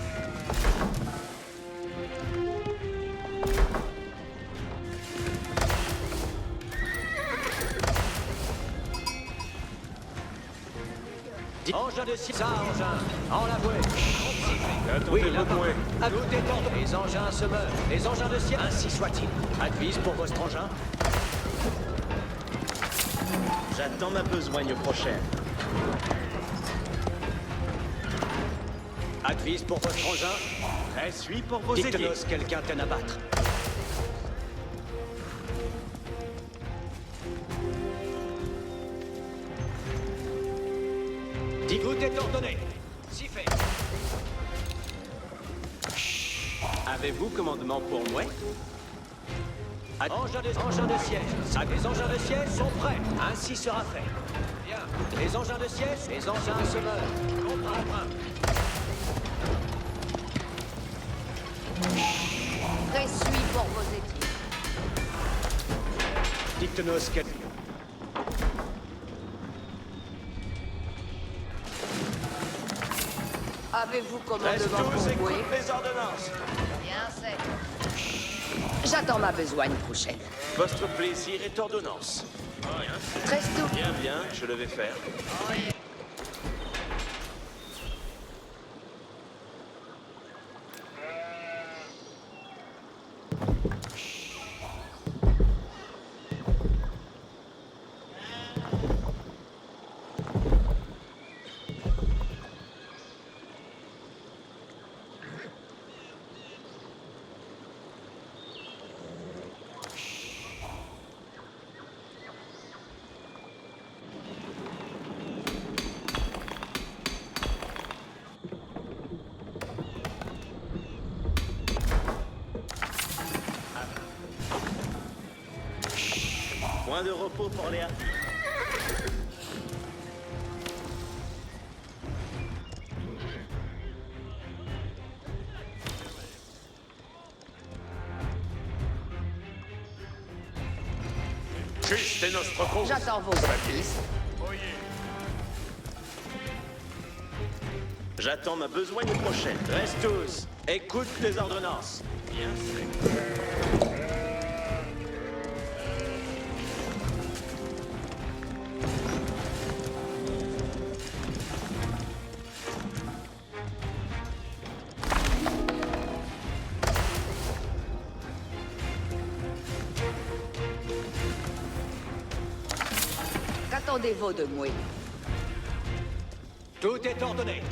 Engin de ciel, ça, engin, en la bouée. Oui, là-bas. À vous détendre. Les engins se meurent. Les engins de ciel, ainsi soit-il. Advise pour votre engin. J'attends ma besogne prochaine. Advise pour votre engin. Suis pour vos aiguilles. Dites-nous quelqu'un t'en abattre. Tout est ordonné. Si fait. Avez-vous commandement pour moi? Engins de siège. Les engins de siège sont prêts. Ainsi sera fait. Bien. Les engins de siège, les engins se meurent. Comprends. Suis pour vos équipes. Dites-nous ce qu'elle... Avez-vous Reste commandement tous, pour écoute les ordonnances. Bien fait. J'attends ma besogne prochaine. Votre plaisir est ordonnance. Reste tout. Bien, je le vais faire. Point de repos pour Léa. Juste est notre cause. J'attends vos services. J'attends ma besogne prochaine. Reste tous. Écoute les ordonnances. Bien fait. Qu'attendez-vous de moi? Tout est ordonné.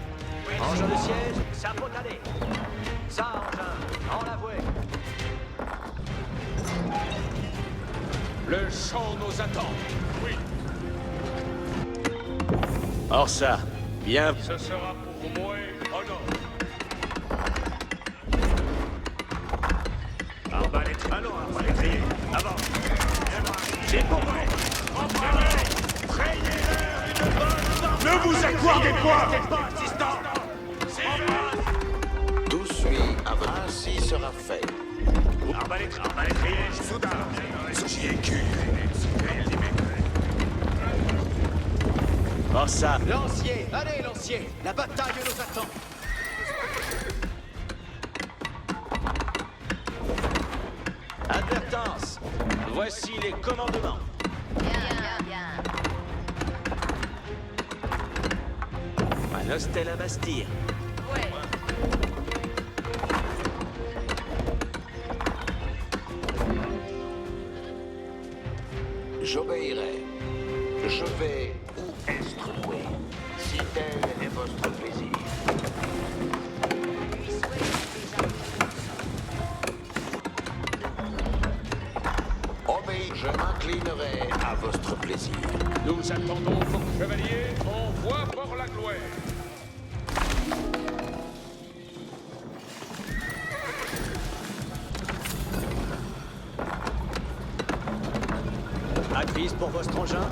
Engin de siège, ça faut aller. Ça, engin, en la voie. Le champ nous attend. Oui. Or ça, bien. Ce sera pour moi honneur. Arbalète. Allons, arbalète. Avant. C'est pour moi. Ne vous accordez pas. Tout suit avant. Ainsi sera fait. Arbalète, soudain. Or ça. Lancier, allez, lancier. La bataille nous attend. Advertance. Voici les commandements. Bien. Un hostel à Bastille. Ouais. J'obéirai. Je vais où est loué, si tel est votre plaisir. Obéis, je m'inclinerai à votre plaisir. Nous attendons vos chevaliers en voie pour la gloire. Advise pour votre engin.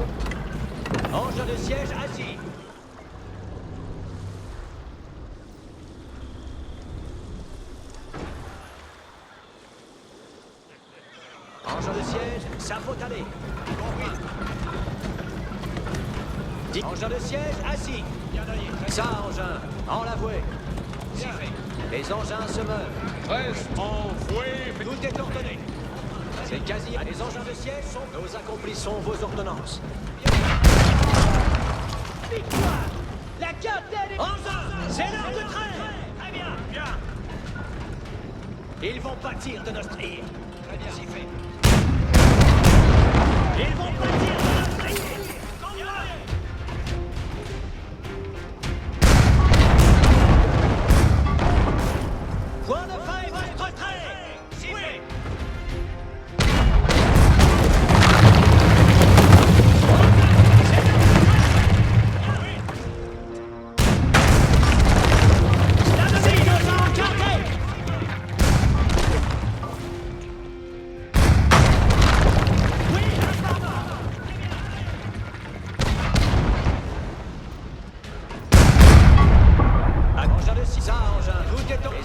Engin de siège assis. Engin de siège, ça faut aller. Engin de siège assis. Ça, engin, en la voie. Les engins se meurent. Reste en voie. Tout est ordonné. C'est quasi... Les engins de siège sont... Nous accomplissons vos ordonnances. Victoire! La capitaine est... Engin! C'est l'heure de trêve! Très bien! Ils vont pâtir de notre île. Très bien. Si fait. Ils vont pâtir de notre île.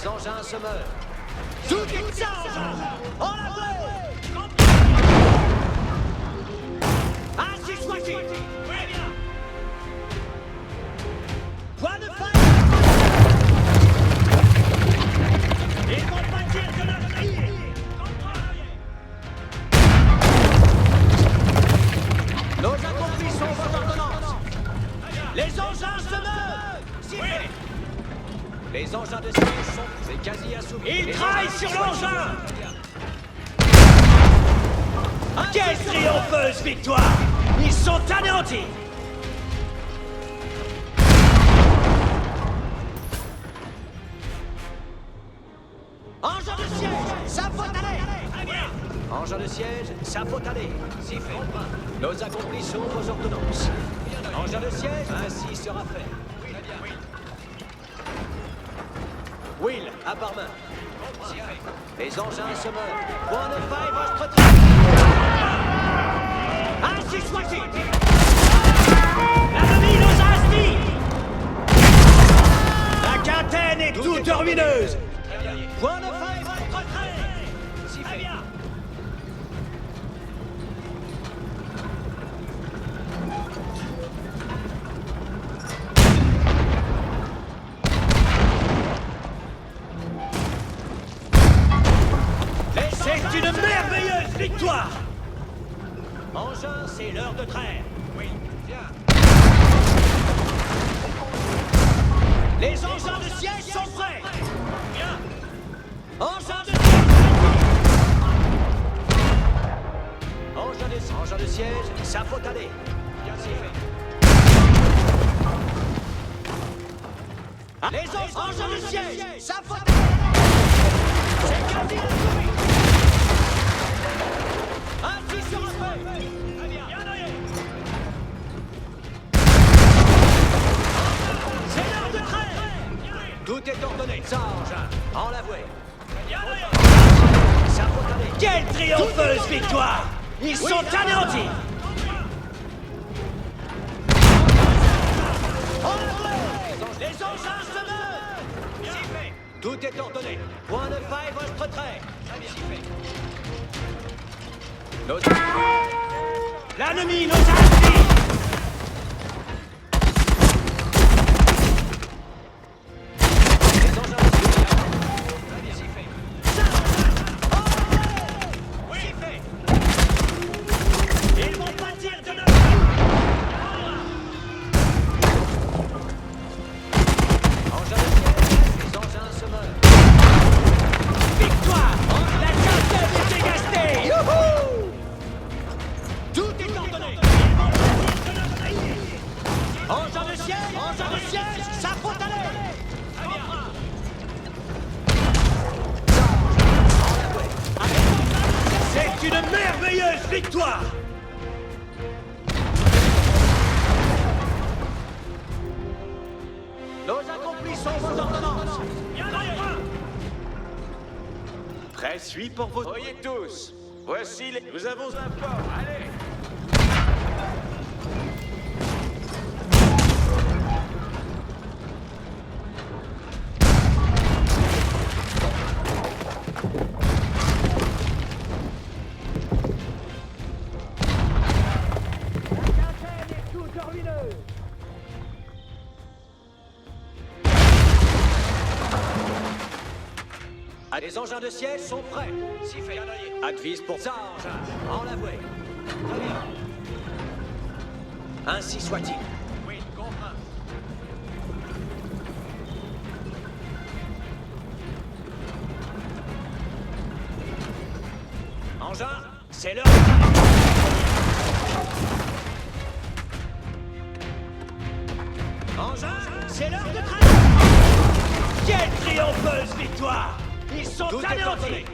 engins se meurent. Tout est charge. En la voie. Ainsi soit-il. Très bien. Point de fin. Ils vont partir de leur grille. Nos accomplis sont vos ordonnances. Les engins se meurent. Sifflez. Les engins de siège sont quasi assouvis. Ils travaillent sur l'engin. Quelle triompheuse victoire. Ils sont anéantis. Engin de siège, ça faut aller. Engin de siège, ça faut aller. Sifflez. Nos accomplis sont vos ordonnances. Engin de siège, ainsi sera fait. Will, à part main. Les engins se meurent. Point de faille, votre train. Ainsi soit-il. L'ennemi nous a assis. La quintaine est toute ruineuse. Point de faille, votre train. Très bien. C'est une merveilleuse victoire. Engin, c'est l'heure de traire. Oui, viens. Les engins de siège sont prêts. Viens. Engin de siège. Engin de siège, ça faut aller. Bien fait. Les engins de siège, ça faut aller. C'est quasi assouvi. Ainsi sur un feu. Très bien. C'est l'heure de traire. Tout est ordonné. Ça, engin. En la vouée. Ça faut aller. Quelle triompheuse victoire. Ils sont anéantis. Les engins se meurent. Sifflez. Tout est ordonné. Point de faille, votre trait. Très bien. Sifflez. L'ennemi nous a assis. Les engins de siège. Très bien. Sifflez. Oui. Sifflez. Ils vont partir de notre... Engins de siège. Les engins se meurent. Victoire. La quintaine est dégagée. Youhou. Tout est ordonné. Engin de siège, ça faut aller. Très bien. C'est une merveilleuse victoire. Nos accomplis sont vos ordonnances. Prêt, suis pour vos... Voyez tous, voici les... Nous avons un port, allez. Les engins de siège sont prêts. Sifflez. Advise pour ça, engin. En la vouée. Très bien. Ainsi soit-il. Oui, contraint. Engin, c'est l'heure de traire. Engin, c'est l'heure de traire. Quelle triompheuse victoire. Ils sont anéantis.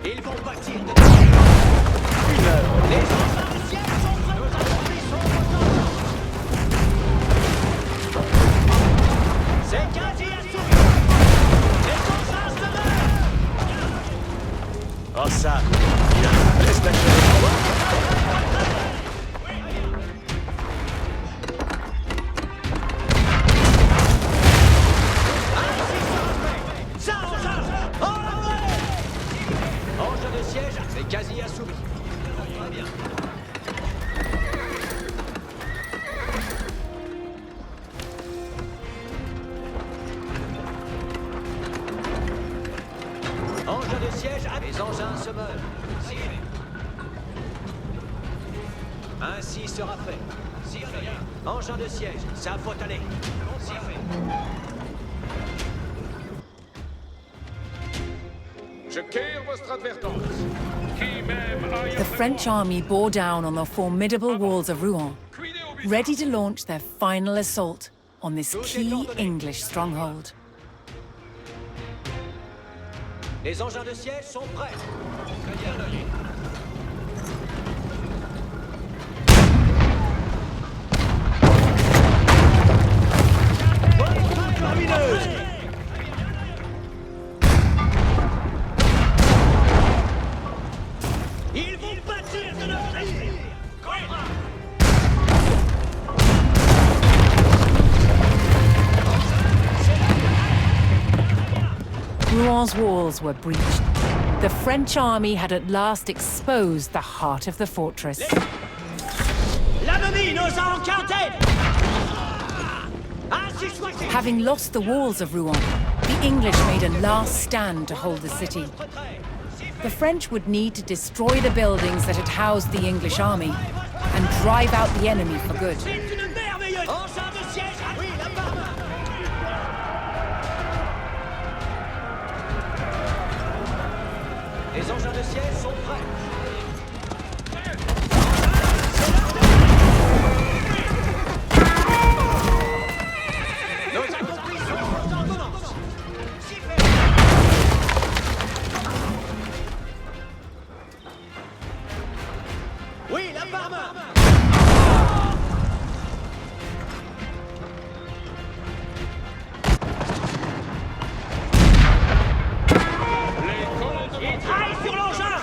Ils vont bâtir de... Les engins de siège sont prêts. Nos accomplis sont vos. C'est quasi assouvi. Les engins se meurent. Oh ça, bien. Laisse la siège, les engins se meuvent. Ainsi sera fait. Engin de siège, ça faut aller. Je tire votre advertence. Qui même aille The French army bore down on the formidable walls of Rouen, ready to launch their final assault on this key English stronghold. Les engins de siège sont prêts. Ils vont bâtir de notre navire. Rouen walls were breached. The French army had at last exposed the heart of the fortress. L'ennemi nous a encantés. Having lost the walls of Rouen, the English made a last stand to hold the city. The French would need to destroy the buildings that had housed the English army and drive out the enemy for good. Les engins de siège sont prêts. Nos accomplissements aux ordonnances. Oui, la barbe. Il traille sur l'engin.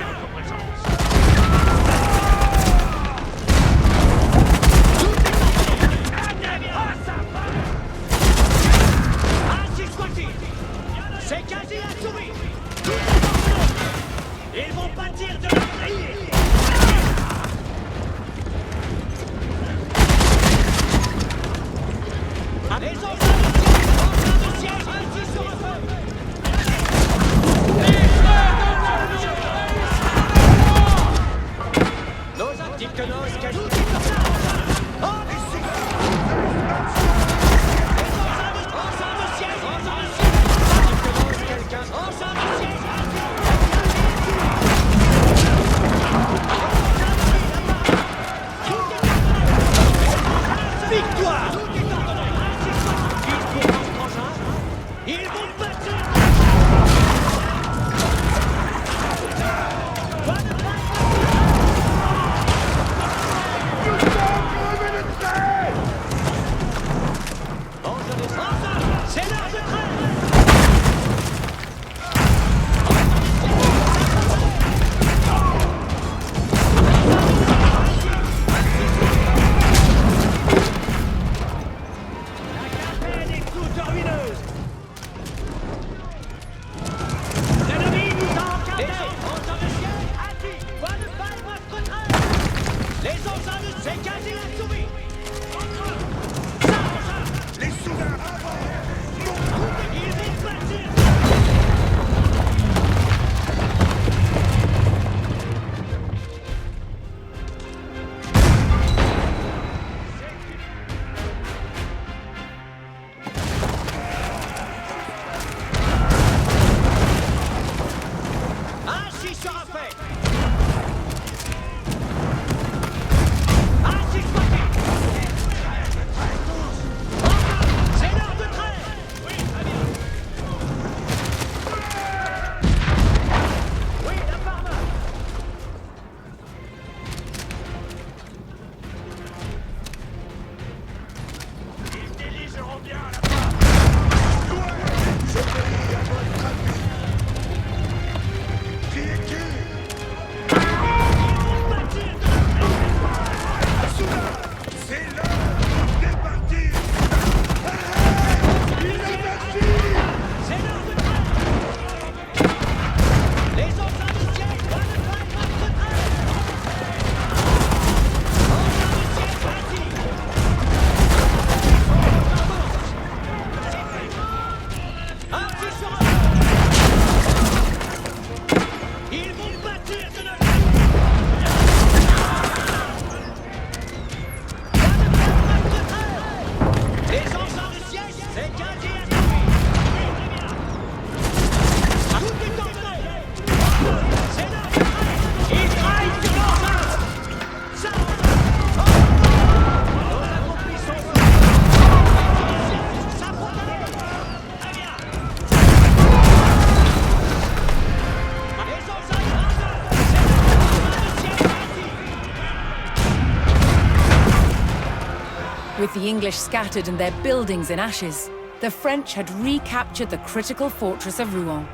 With the English scattered and their buildings in ashes, the French had recaptured the critical fortress of Rouen.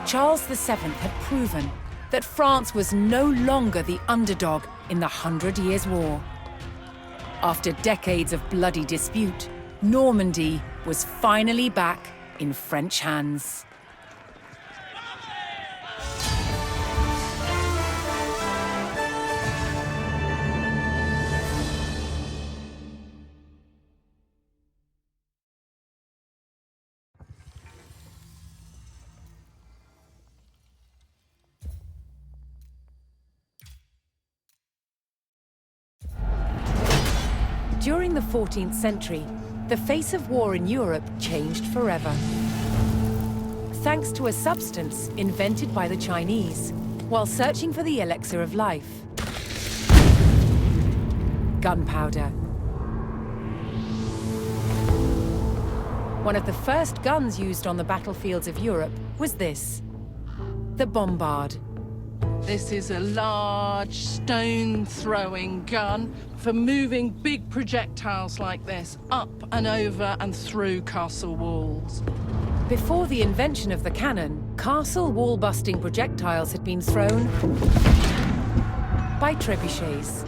Charles VII had proven that France was no longer the underdog in the 100 Years' War. After decades of bloody dispute, Normandy was finally back in French hands. During the 14th century, the face of war in Europe changed forever. Thanks to a substance invented by the Chinese while searching for the elixir of life. Gunpowder. One of the first guns used on the battlefields of Europe was this, the bombard. This is a large stone-throwing gun for moving big projectiles like this up and over and through castle walls. Before the invention of the cannon, castle wall-busting projectiles had been thrown by trebuchets.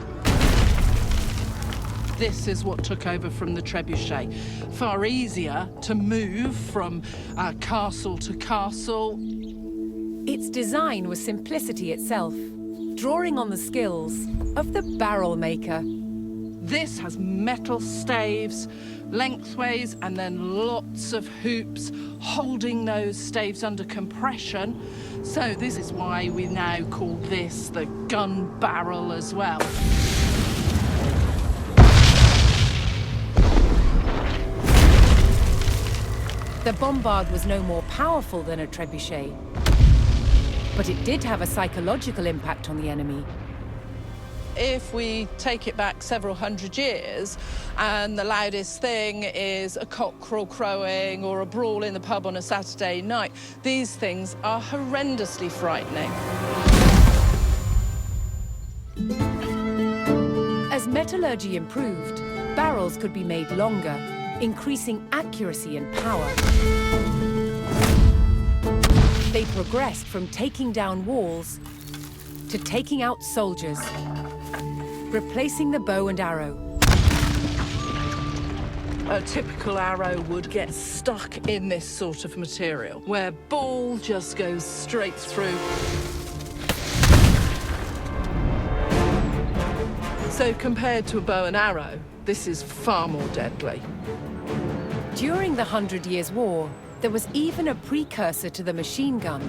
This is what took over from the trebuchet. Far easier to move from castle to castle. Its design was simplicity itself, drawing on the skills of the barrel maker. This has metal staves, lengthways, and then lots of hoops holding those staves under compression. So this is why we now call this the gun barrel as well. The bombard was no more powerful than a trebuchet, but it did have a psychological impact on the enemy. If we take it back several hundred years, and the loudest thing is a cockerel crowing or a brawl in the pub on a Saturday night, these things are horrendously frightening. As metallurgy improved, barrels could be made longer, increasing accuracy and power. They progressed from taking down walls to taking out soldiers, replacing the bow and arrow. A typical arrow would get stuck in this sort of material, where ball just goes straight through. So compared to a bow and arrow, this is far more deadly. During the 100 Years' War, there was even a precursor to the machine gun,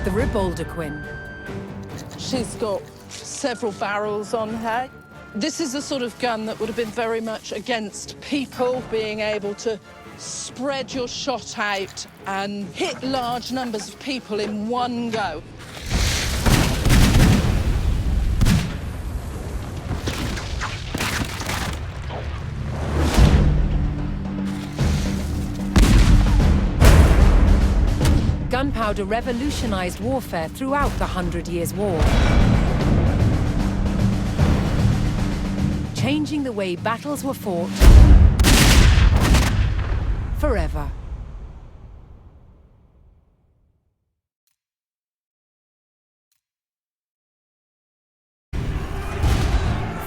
the Ribauldequin. She's got several barrels on her. This is the sort of gun that would have been very much against people being able to spread your shot out and hit large numbers of people in one go. Gunpowder revolutionized warfare throughout the 100 Years' War, changing the way battles were fought forever.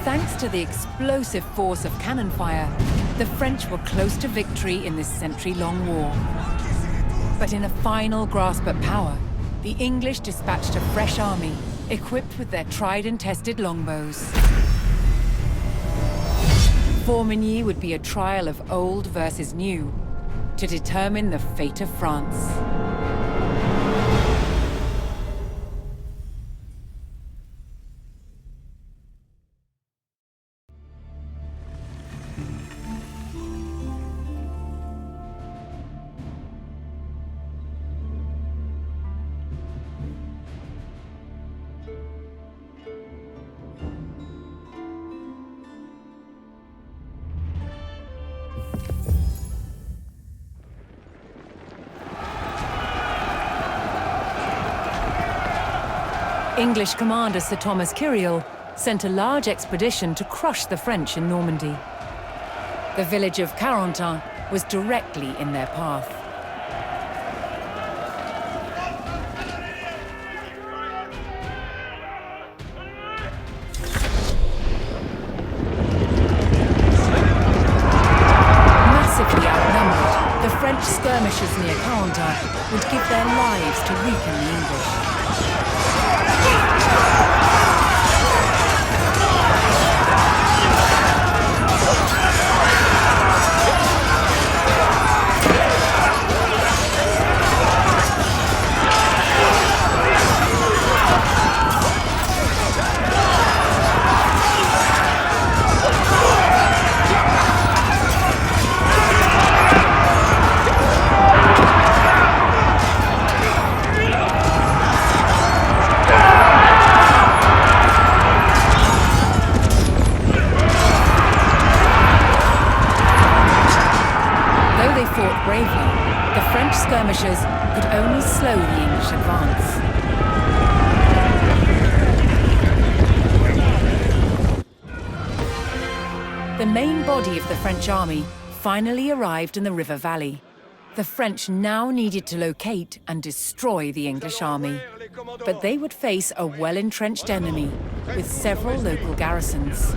Thanks to the explosive force of cannon fire, the French were close to victory in this century-long war. But in a final grasp at power, the English dispatched a fresh army, equipped with their tried and tested longbows. Formigny would be a trial of old versus new, to determine the fate of France. English commander Sir Thomas Kiriel sent a large expedition to crush the French in Normandy. The village of Carentan was directly in their path. Massively outnumbered, the French skirmishers near Carentan would give their lives to weaken the English. Skirmishers could only slow the English advance. The main body of the French army finally arrived in the river valley. The French now needed to locate and destroy the English army. But they would face a well-entrenched enemy with several local garrisons.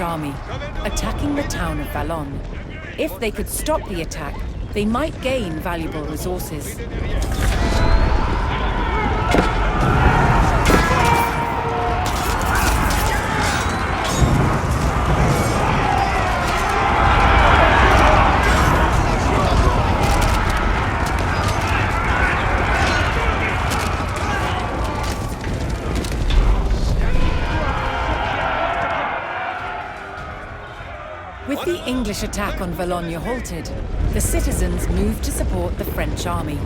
Army, attacking the town of Vallon. If they could stop the attack, they might gain valuable resources. With the English attack on Valognes halted, the citizens moved to support the French army.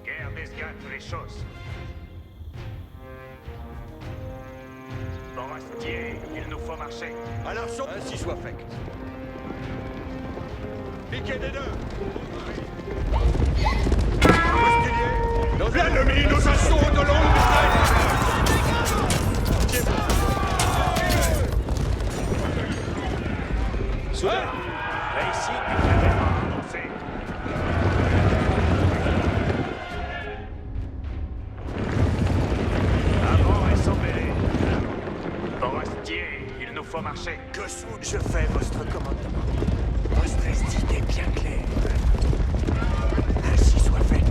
Guerre désgâte les choses. Forestier, il nous faut marcher. Alors, ainsi soit fait. Piquez des deux. L'ennemi nous assaut de longue Soudain, réussi une attaque annoncée. Avant et sans mêlée. Forestier, il nous faut marcher. Que je fais votre commandement. Votre estique est bien claire. Ainsi soit fait.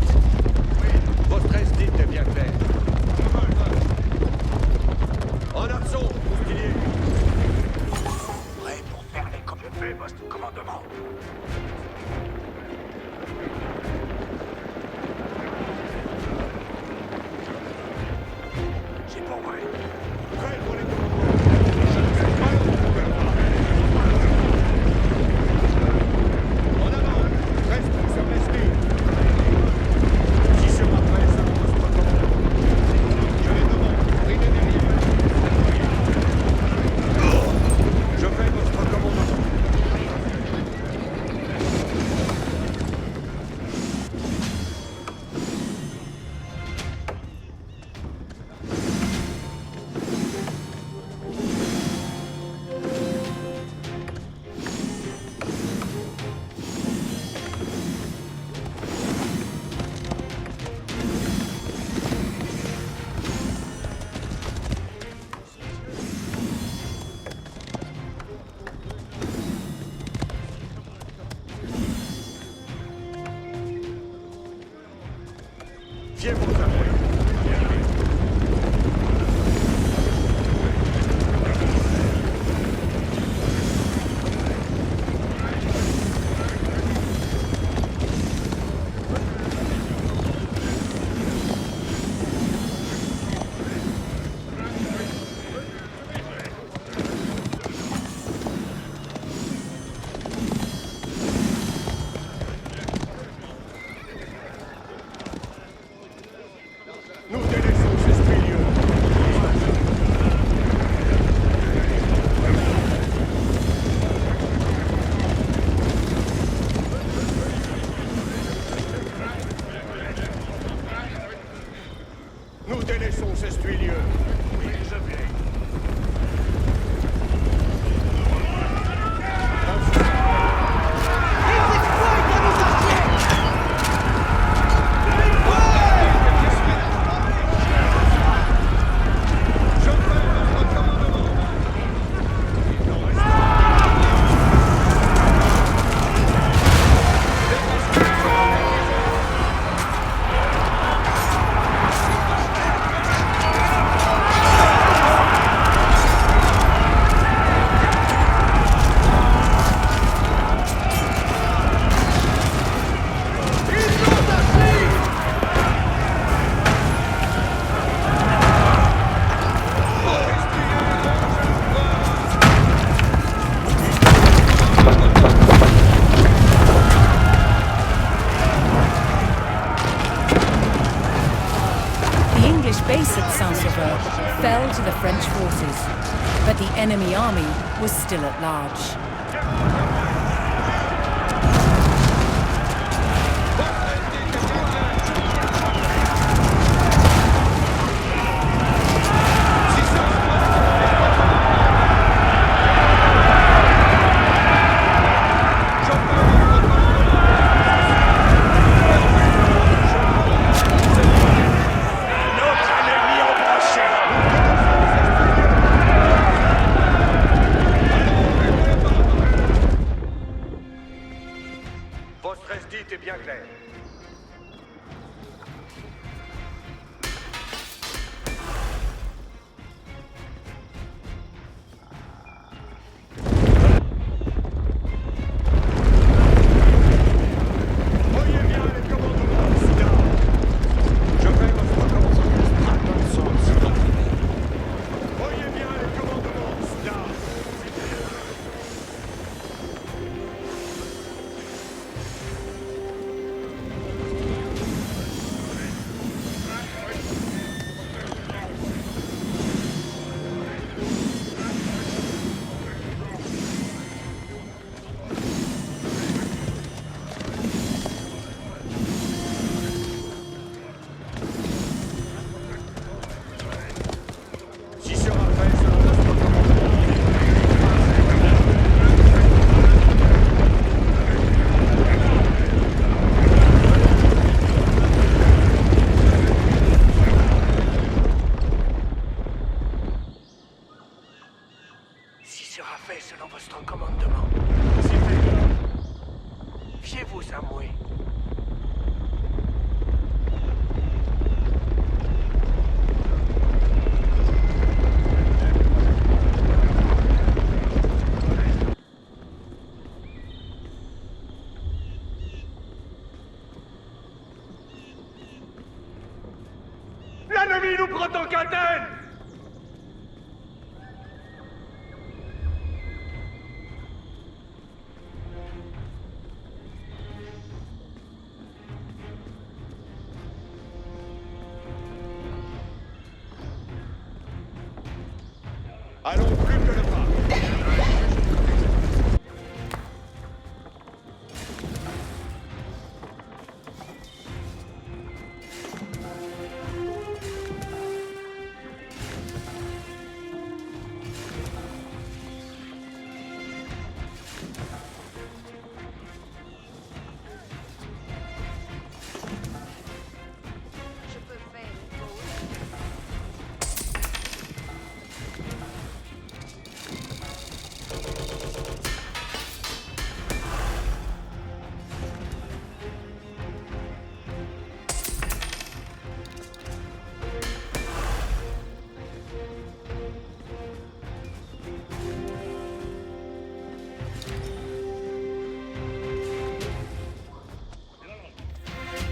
Votre estique est bien claire. En action, bouclier. Prêt pour faire les comme je fais votre commandement. J'ai pour vrai. Prêt pour les en avant, reste sur l'esprit. Si je m'appelle ça, votre commandement. Je les demande, prenez derrière. Je fais votre commandement. Viens vous appuyer. fell to the French forces, but the enemy army was still at large. L'ennemi nous prend en catène! Allons plus que le pas.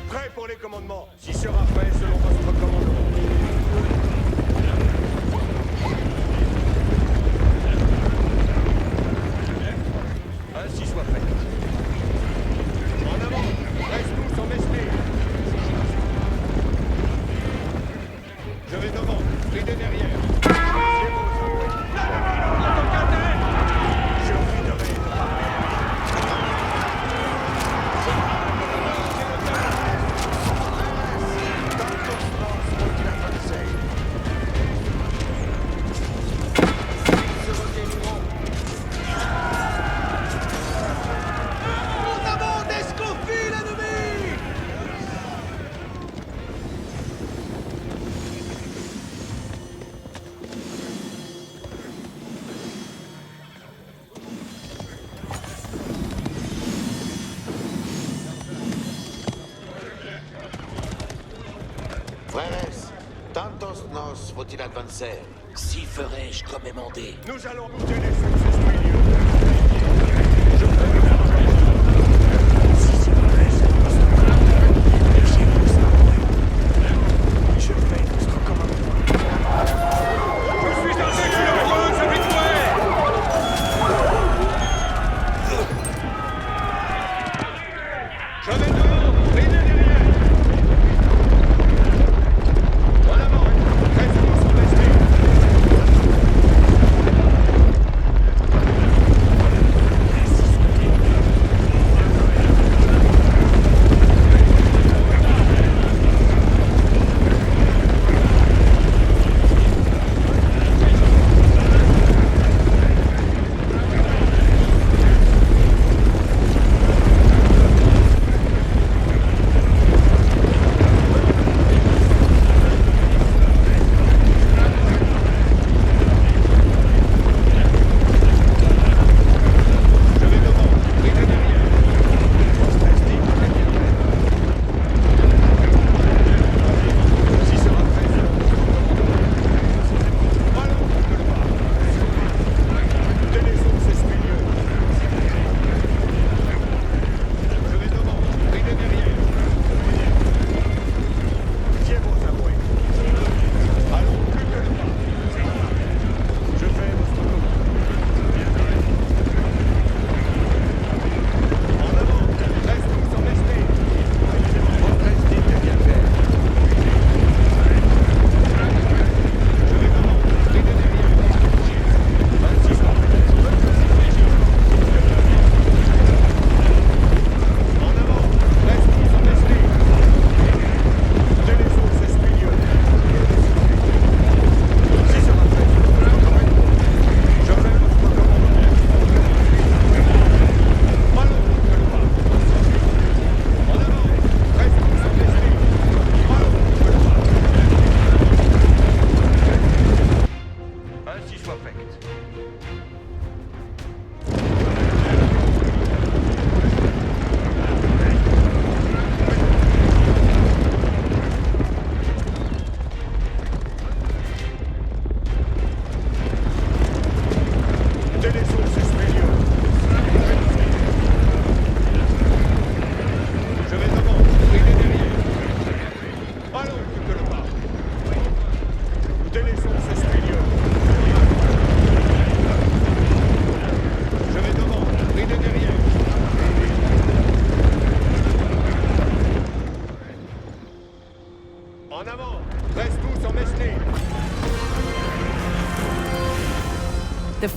Prêt pour les commandements. J'y sera fait selon votre commandement. Ainsi soit fait. En avant, reste tous en mesté. Je vais devant, pridez derrière. Je vous donnerai de parler. Frères, tantos nos faut-il avancer? Si ferai-je comme émandé? Nous allons goûter les succès milieux. Je fais votre commandement. Je suis un heureux, je vais je vais devant, prenez derrière. En avant, reste tous en mesté.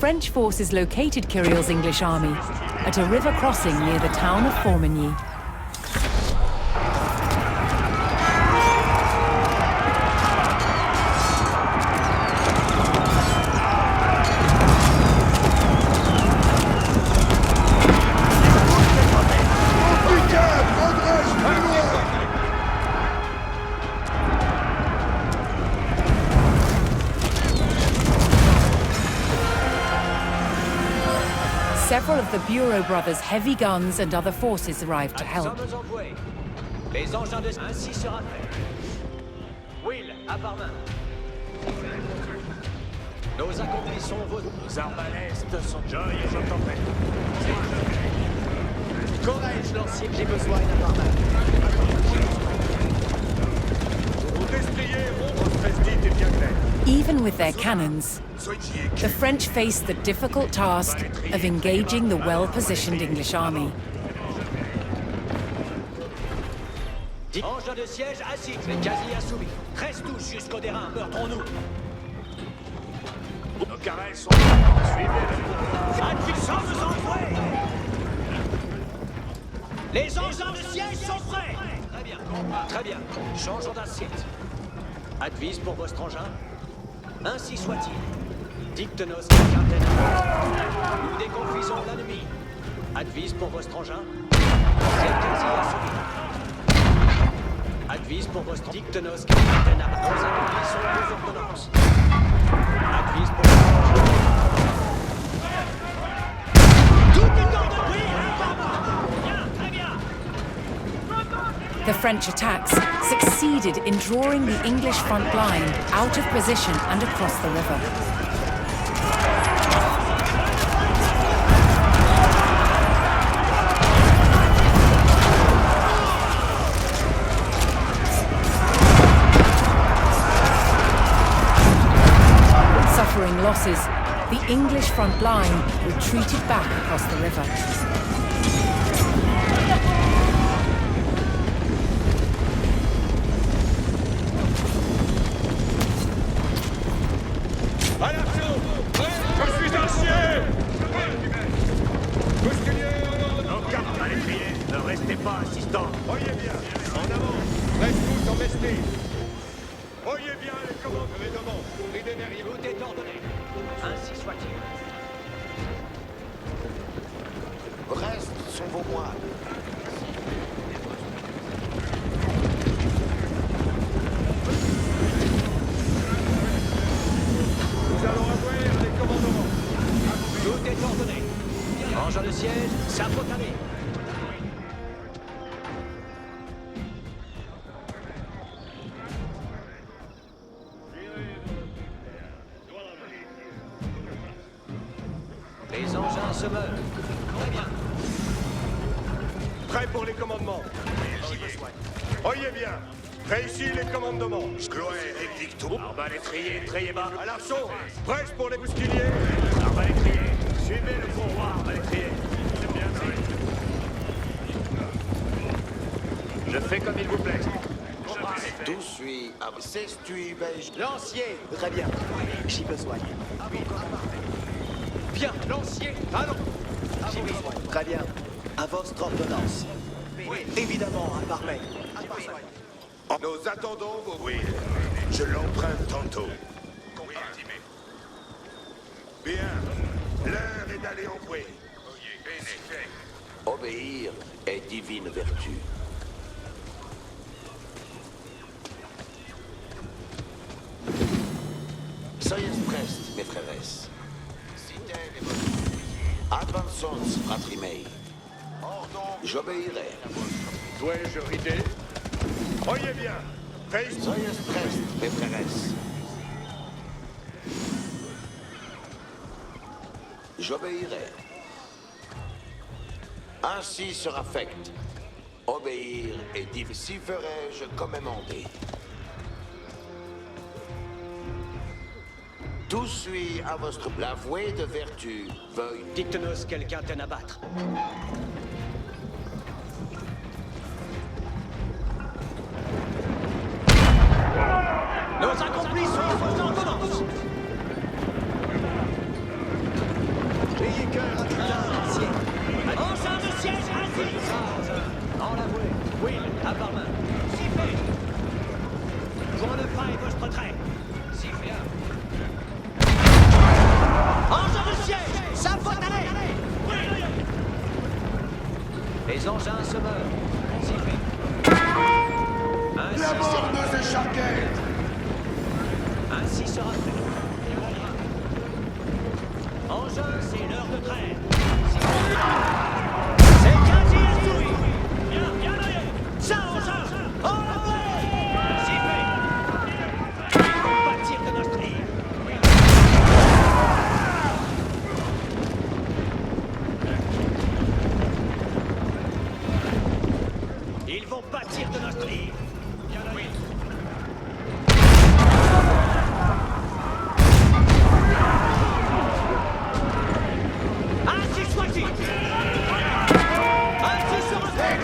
French forces located Kyril's English army at a river crossing near the town of Formigny. Several of the Bureau brothers' heavy guns and other forces arrived to help. Les engins de... Ainsi sera fait. Will, à part main. Nos accomplissons vos... Nos arbalèstes sont joyeux, je t'en prie. Qu'aurais-je lancier que j'ai besoin d'un par main? Vos destriers ont votre prestige et bien clair. Even with their cannons, the French faced the difficult task of engaging the well-positioned English army. Engins de siège assis, mais quasi assoumis. Reste tous jusqu'au terrain, meurtrons-nous. Nos carrels sont prêts, suivez-le. Impuissants nous envoient. Les engins de siège sont prêts. Très bien, très bien. Changeons d'assiette. Advise pour votre engin. Ainsi soit-il. Dicte-nos quelqu'un tel. Nous déconfisons l'ennemi. Advise pour votre engin. C'est quasi assoumis. Advise pour votre dicte-nos quelqu'un tel. Nous accomplissons vos ordonnances. Advise pour votre engin. Tout est ordonné. Bien, très bien. The French attacks succeeded in drawing the English front line out of position and across the river. Suffering losses, the English front line retreated back across the river. Engins de siège, ça faut aller. Les engins se meuvent. Très bien. Prêt pour les commandements. Oyez bien. Réussis les commandements. Chloé et Victor. Arbalétrier, triez bas. À l'archon. Prêche pour les bousculiers. Arbalétrier. Suivez le courroie, arbalétrier. C'est bien fait. Je fais comme il vous plaît. Tout suit à s'estui beige. Lancier. Très bien. J'y besoin. Bien, lancier. Allons. J'y besoin. Très bien. À votre ordonnance. Oui, évidemment, à parler. Nous attendons vos... Oui, je l'emprunte tantôt. Bien, l'heure est d'aller en bruit. Obéir est divine vertu. Soyez prest, mes frères. Citez les votre... Avançons, fratri mei. J'obéirai. Dois-je rider? Oyez bien. Soyez prest, mes frères. J'obéirai. Ainsi sera fait. Obéir est dit. Si ferai-je comme mandé. Tout suit à votre... La vouée de vertu veuille... Dicte-nous quelqu'un t'en abattre. Nos accomplissons vos ordonnances. Ayez cœur à tout acier. Engin de siège ainsi. En la bouée. Will, à part main. Sifflez. Point de faille, votre trait. Sifflez un. Engin de siège. Ça faut aller. Les engins se meurent. Sifflez. La bordeuse est charquée. Ainsi sera fait. Engin, c'est l'heure de trêve. C'est quasi assouri. Bien, bien allé. Ça, engin. En la voie. Sifflez. Ils vont bâtir de notre île. Ils vont bâtir de notre île. Bien allé. Ainsi soit-il. Ainsi sera-t-il.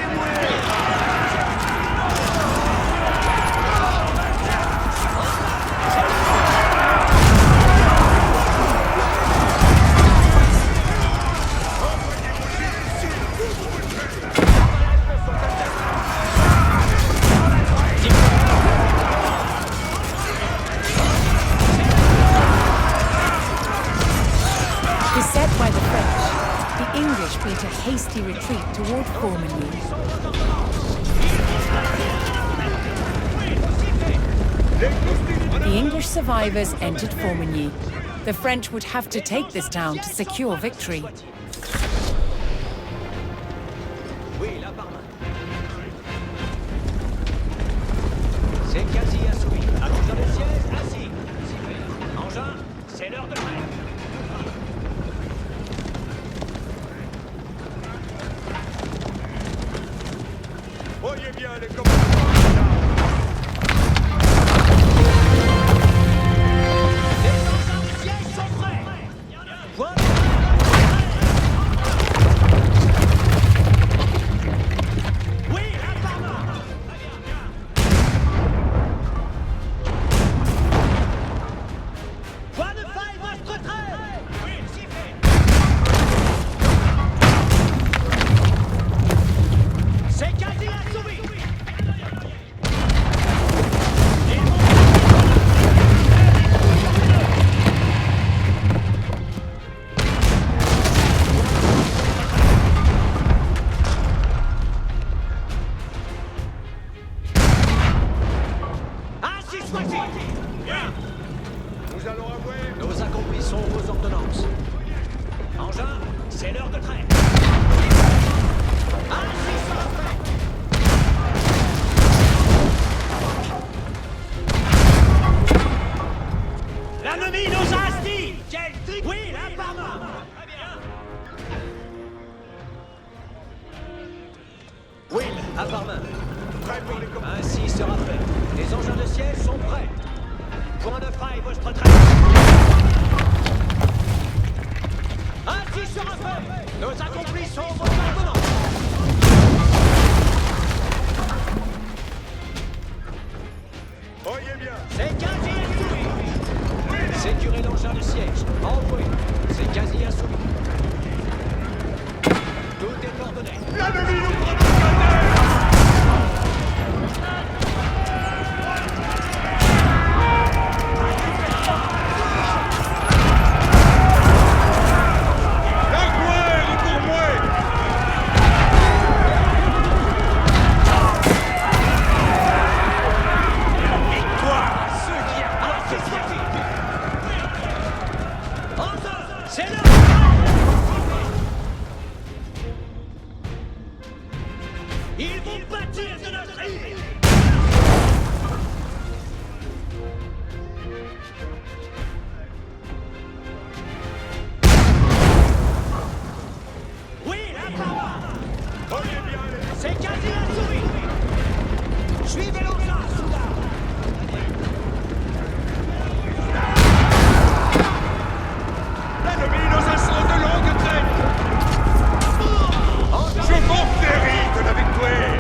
Beset by the French, the English beat a hasty retreat toward Formigny. The English survivors entered Formigny. The French would have to take this town to secure victory. Oui, là par main. C'est quasi assouri. Allongeur de siège, assis. Engin, c'est l'heure de trêve. Voyez bien les commandements. Les engins de siège sont prêts. Point. Oui, là par main. Point de faille, votre trêve. Oui, sifflez. C'est quasi assouvi. Ainsi soit-il. Nous allons avouer. Nous accomplissons vos ordonnances. Engin, c'est l'heure de trêve. Ainsi sera fait. L'ennemi nous a astis. Quel trick. Oui, là par main. Très bien. Will, à part main. Prêt pour les commandes. Ainsi sera fait. Les engins de siège sont prêts. Point de faille, votre trêve. Ainsi sera fait. Nous accomplissons vos ordonnances. Voyez bien. C'est quasi assouvi. Sécurez l'engin de siège. Envoyez. C'est quasi assouvi. Tout est ordonné. L'ennemi nous prend C'est là. Ils vont bâtir de notre île. Oui, là-bas. C'est quasi assouvi. Suivez l'engin, soudain. l'ennemi nous assaut de longue traîne. Je m'enterris de la victoire.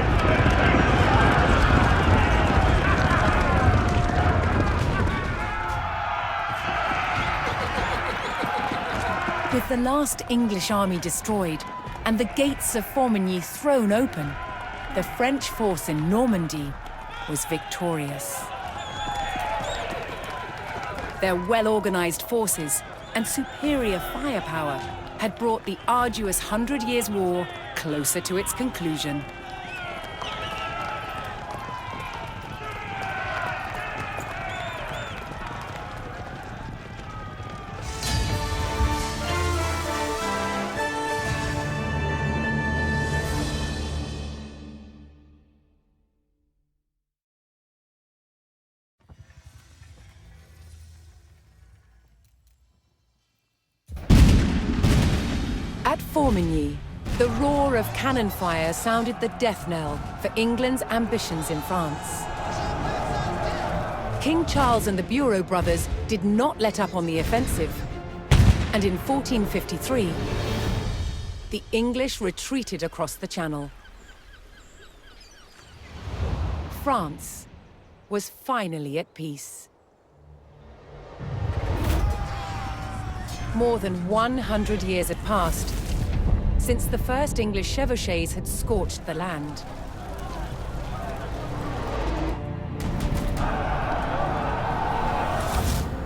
With the last English army destroyed and the gates of Formigny thrown open, the French force in Normandy was victorious. Their well-organized forces and superior firepower had brought the arduous 100 Years' War closer to its conclusion. At Formigny, the roar of cannon fire sounded the death knell for England's ambitions in France. King Charles and the Bureau brothers did not let up on the offensive, and in 1453, the English retreated across the Channel. France was finally at peace. More than 100 years had passed since the first English chevauchés had scorched the land.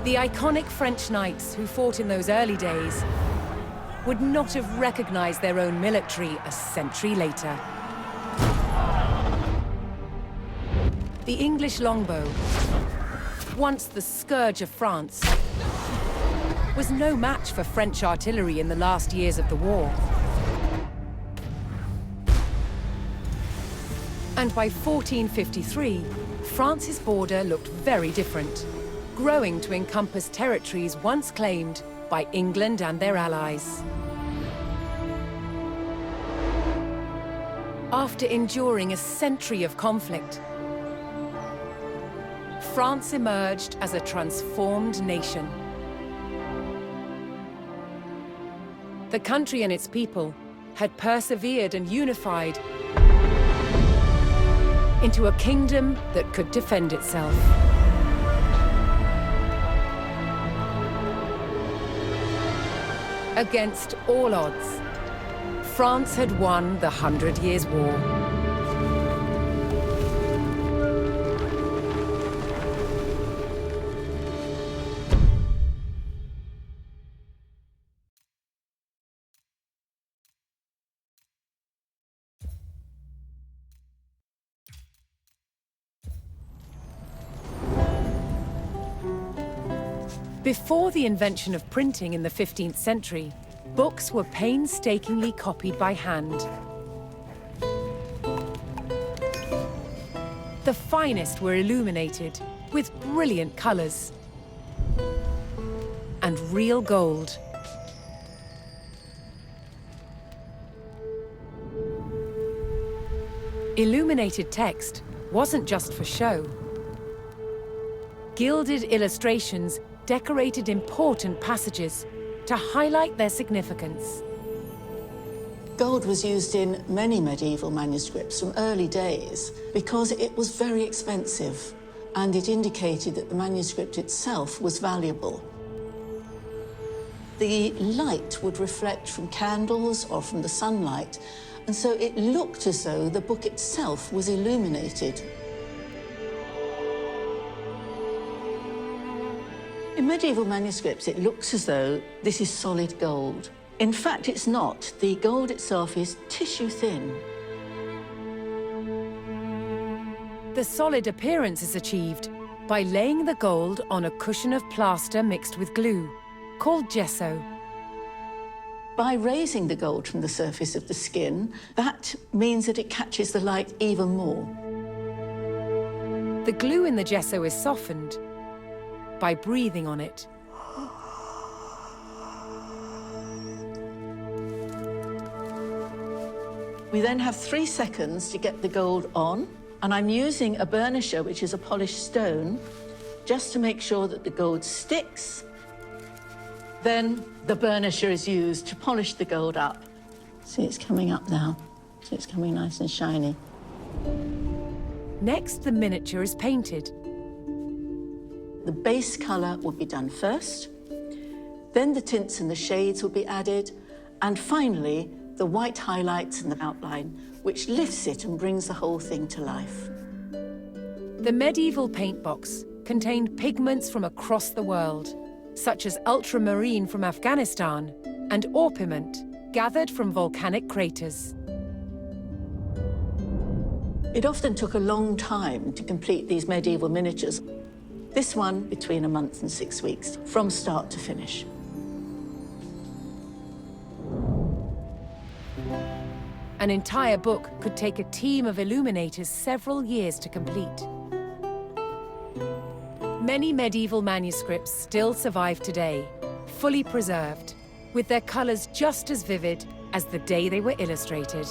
The iconic French knights who fought in those early days would not have recognized their own military a century later. The English longbow, once the scourge of France, was no match for French artillery in the last years of the war. And by 1453, France's border looked very different, growing to encompass territories once claimed by England and their allies. After enduring a century of conflict, France emerged as a transformed nation. The country and its people had persevered and unified into a kingdom that could defend itself. Against all odds, France had won the 100 Years' War. Before the invention of printing in the 15th century, books were painstakingly copied by hand. The finest were illuminated with brilliant colors and real gold. Illuminated text wasn't just for show. Gilded illustrations decorated important passages to highlight their significance. Gold was used in many medieval manuscripts from early days because it was very expensive, and it indicated that the manuscript itself was valuable. The light would reflect from candles or from the sunlight, and so it looked as though the book itself was illuminated. In medieval manuscripts, it looks as though this is solid gold. In fact, it's not. The gold itself is tissue thin. The solid appearance is achieved by laying the gold on a cushion of plaster mixed with glue, called gesso. By raising the gold from the surface of the skin, that means that it catches the light even more. The glue in the gesso is softened by breathing on it. We then have 3 seconds to get the gold on, and I'm using a burnisher, which is a polished stone, just to make sure that the gold sticks. Then the burnisher is used to polish the gold up. See, it's coming up now. So it's coming nice and shiny. Next, the miniature is painted. The base color would be done first. Then the tints and the shades will be added, and finally, the white highlights and the outline, which lifts it and brings the whole thing to life. The medieval paint box contained pigments from across the world, such as ultramarine from Afghanistan and orpiment gathered from volcanic craters. It often took a long time to complete these medieval miniatures. This one between a month and 6 weeks, from start to finish. An entire book could take a team of illuminators several years to complete. Many medieval manuscripts still survive today, fully preserved, with their colors just as vivid as the day they were illustrated.